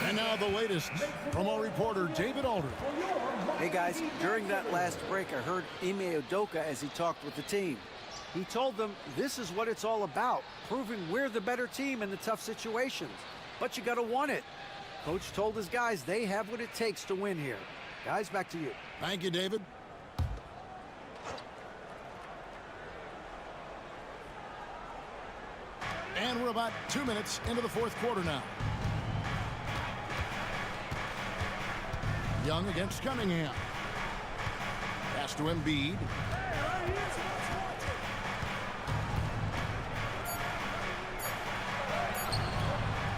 And now the latest from our reporter, David Aldridge. Hey, guys, during that last break, I heard Ime Udoka as he talked with the team. He told them this is what it's all about, proving we're the better team in the tough situations. But you got to want it. Coach told his guys they have what it takes to win here. Guys, back to you. Thank you, David. And we're about 2 minutes into the 4th quarter now. Young against Cunningham. Pass to Embiid.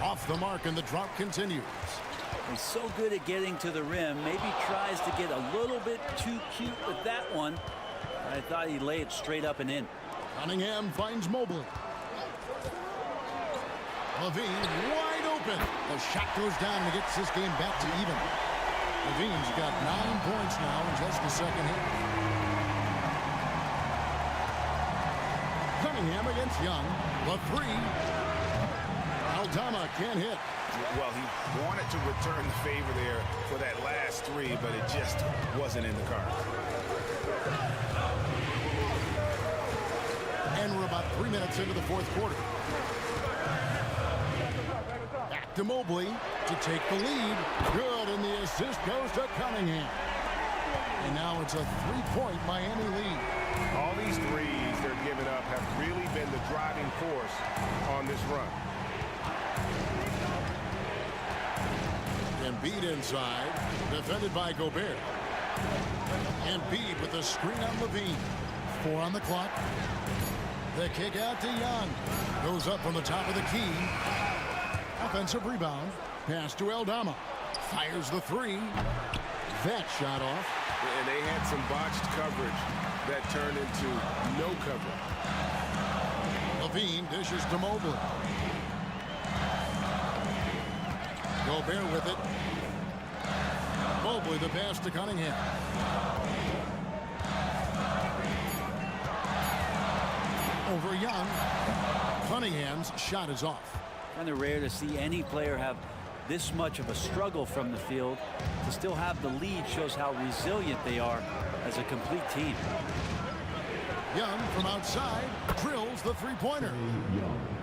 Off the mark, and the drop continues. He's so good at getting to the rim. Maybe tries to get a little bit too cute with that one. I thought he'd lay it straight up and in. Cunningham finds Mobley. Levine wide open. The shot goes down and gets this game back to even. Levine's got 9 points now in just the second hit. Cunningham against Young. The 3. Aldama can't hit. Well, he wanted to return the favor there for that last 3, but it just wasn't in the cards. And we're about 3 minutes into the 4th quarter. Back to Mobley to take the lead. Good, and the assist goes to Cunningham. And now it's a 3-point Miami lead. All these threes they're giving up have really been the driving force on this run. Embiid inside, defended by Gobert. Embiid with a screen on Levine. 4 on the clock. The kick out to Young. Goes up from the top of the key. Offensive rebound. Pass to Aldama. Fires the 3. That shot off. And they had some botched coverage that turned into no coverage. Levine dishes to Mobley. Gobert with it. Mobley the pass to Cunningham. Over Young. Cunningham's shot is off. Kind of rare to see any player have this much of a struggle from the field. To still have the lead shows how resilient they are as a complete team. Young from outside drills the three-pointer.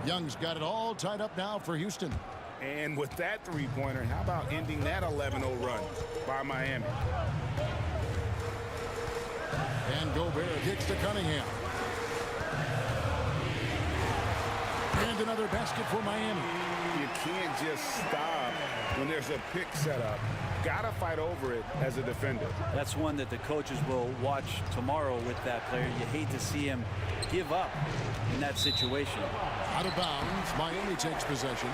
Young's got it all tied up now for Houston. And with that three-pointer, how about ending that 11-0 run by Miami? And Gobert kicks to Cunningham. And another basket for Miami. You can't just stop when there's a pick set up. Gotta fight over it as a defender. That's one that the coaches will watch tomorrow with that player. You hate to see him give up in that situation. Out of bounds, Miami takes possession.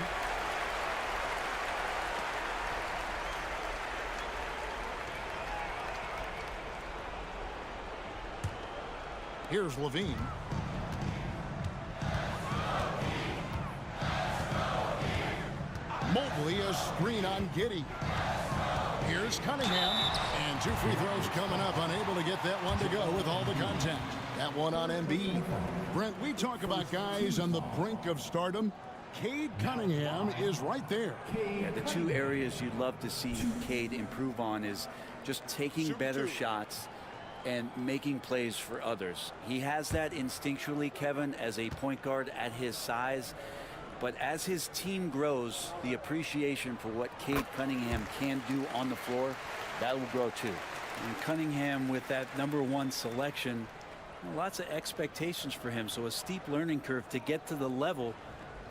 Here's Levine. Mobley, a screen on Giddey. Here's Cunningham. And 2 free throws coming up. Unable to get that one to go with all the contact. That one on Embiid. Brent, we talk about guys on the brink of stardom. Cade Cunningham is right there. Yeah, the 2 areas you'd love to see Cade improve on is just taking better shots and making plays for others. He has that instinctually, Kevin, as a point guard at his size. But as his team grows, the appreciation for what Cade Cunningham can do on the floor, that will grow too. And Cunningham, with that #1 selection, lots of expectations for him. So a steep learning curve to get to the level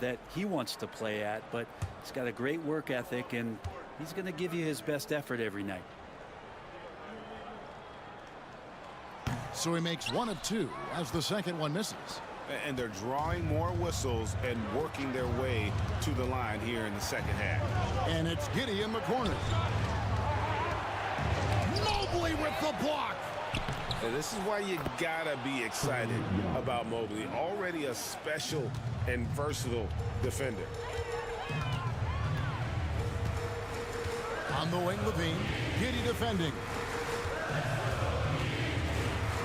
that he wants to play at. But he's got a great work ethic, and he's going to give you his best effort every night. So he makes 1 of 2 as the second one misses. And they're drawing more whistles and working their way to the line here in the second half. And it's Giddey in the corner. Mobley with the block. And this is why you gotta be excited about Mobley. Already a special and versatile defender. On the wing, Levine. Giddey defending.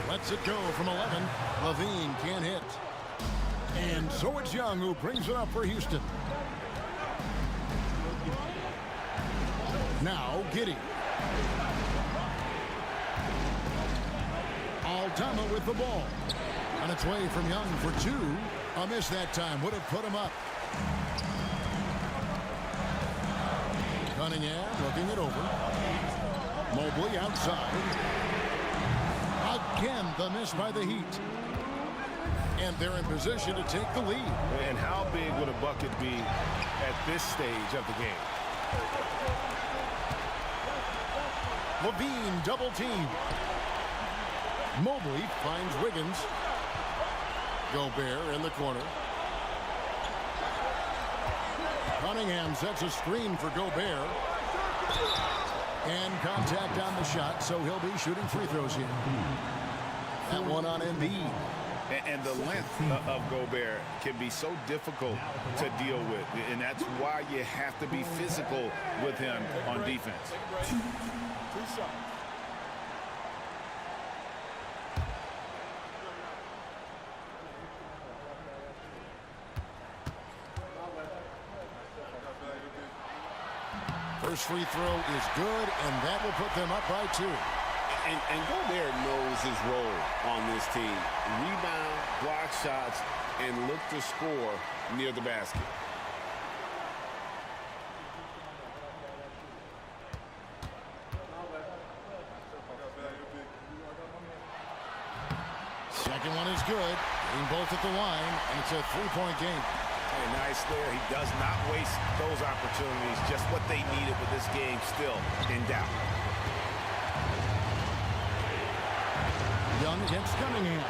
Lets it go from 11. Levine can't hit. And so it's Young who brings it up for Houston. Now Giddey. Aldama with the ball. On its way from Young for 2. A miss that time. Would have put him up. Cunningham looking it over. Mobley outside. Again, the miss by the Heat. And they're in position to take the lead. And how big would a bucket be at this stage of the game? Levine double team. Mobley finds Wiggins. Gobert in the corner. Cunningham sets a screen for Gobert. And contact on the shot, so he'll be shooting free throws here. That one on Embiid. And the length of Gobert can be so difficult to deal with. And that's why you have to be physical with him on defense. First free throw is good, and that will put them up by 2. And Gobert knows his role on this team. Rebound, block shots, and look to score near the basket. Second one is good. Getting both at the line, and it's a 3-point game. Hey, nice there. He does not waste those opportunities. Just what they needed with this game still in doubt. Young against Cunningham.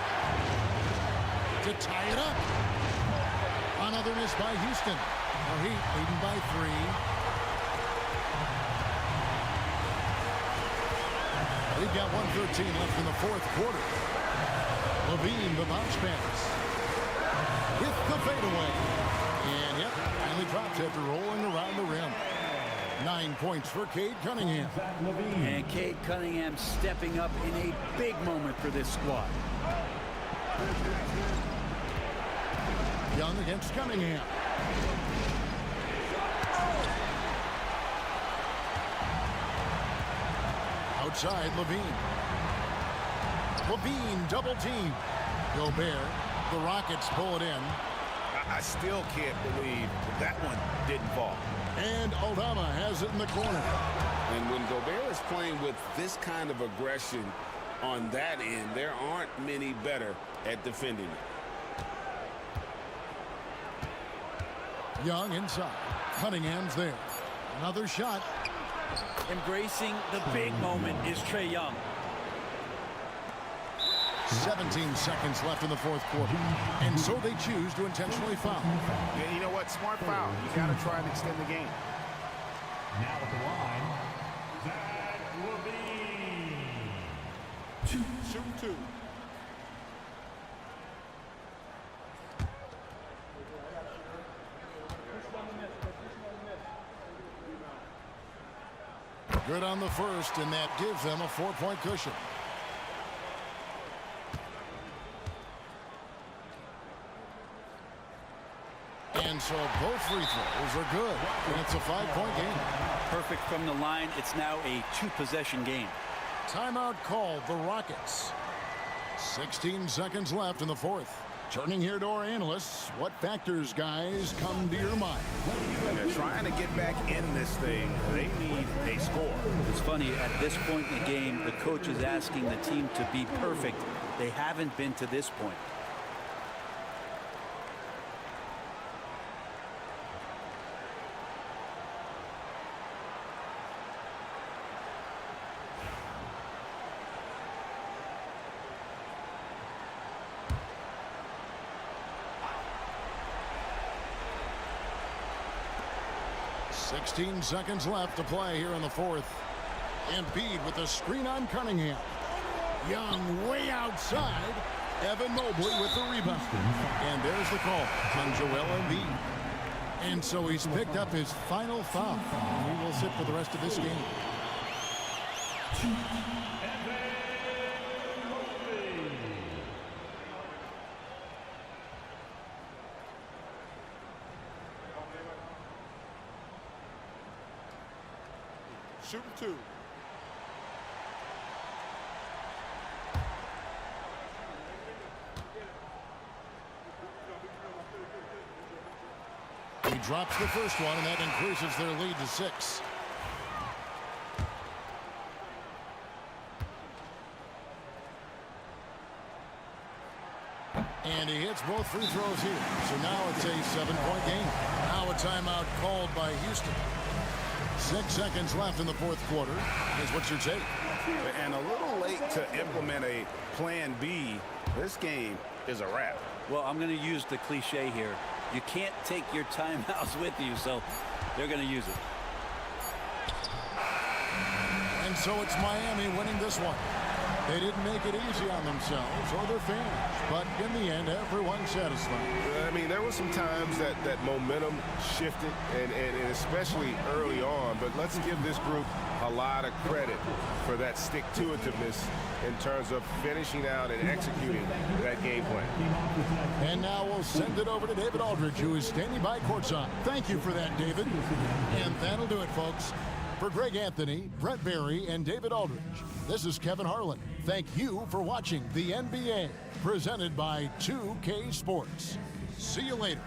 To tie it up. Another miss by Houston. The Heat leading by 3. We've got 1:13 left in the 4th quarter. Levine, the bounce pass. With the fadeaway. And, yep, finally dropped after rolling around the rim. 9 points for Cade Cunningham. And Cade Cunningham stepping up in a big moment for this squad. Young against Cunningham. Outside, Levine. Levine double team. Gobert. The Rockets pull it in. I still can't believe that one didn't fall. And Aldama has it in the corner. And when Gobert is playing with this kind of aggression on that end, there aren't many better at defending it. Young inside. Cunningham's there. Another shot. Embracing the big moment is Trae Young. 17 seconds left in the fourth quarter. And so they choose to intentionally foul. Yeah, you know what? Smart foul. You got to try and extend the game. Now at the line, that will be Shoot 2. Good on the first, and that gives them a 4-point cushion. And so both free throws are good, and it's a 5-point game. Perfect from the line. It's now a 2-possession game. Timeout called the Rockets. 16 seconds left in the fourth. Turning here to our analysts, what factors, guys, come to your mind? They're trying to get back in this thing. They need a score. It's funny, at this point in the game, the coach is asking the team to be perfect. They haven't been to this point. Sixteen seconds left to play here in the fourth. Embiid with the screen on Cunningham. Young way outside. Evan Mobley with the rebound. And there's the call on Joel Embiid. And so he's picked up his final foul. He will sit for the rest of this game. Shoot 2. He drops the first one, and that increases their lead to 6. And he hits both free throws here. So now it's a 7-point game. Now a timeout called by Houston. 6 seconds left in the fourth quarter. Is what you take. And a little late to implement a plan B. This game is a wrap. Well, I'm going to use the cliche here. You can't take your timeouts with you, so they're going to use it. And so it's Miami winning this one. They didn't make it easy on themselves or their fans, but in the end, everyone's satisfied. I mean, there were some times that momentum shifted, and especially early on, but let's give this group a lot of credit for that stick-to-itiveness in terms of finishing out and executing that game plan. And now we'll send it over to David Aldridge, who is standing by courtside. Thank you for that, David. And that'll do it, folks. For Greg Anthony, Brett Barry, and David Aldridge, this is Kevin Harlan. Thank you for watching the NBA, presented by 2K Sports. See you later.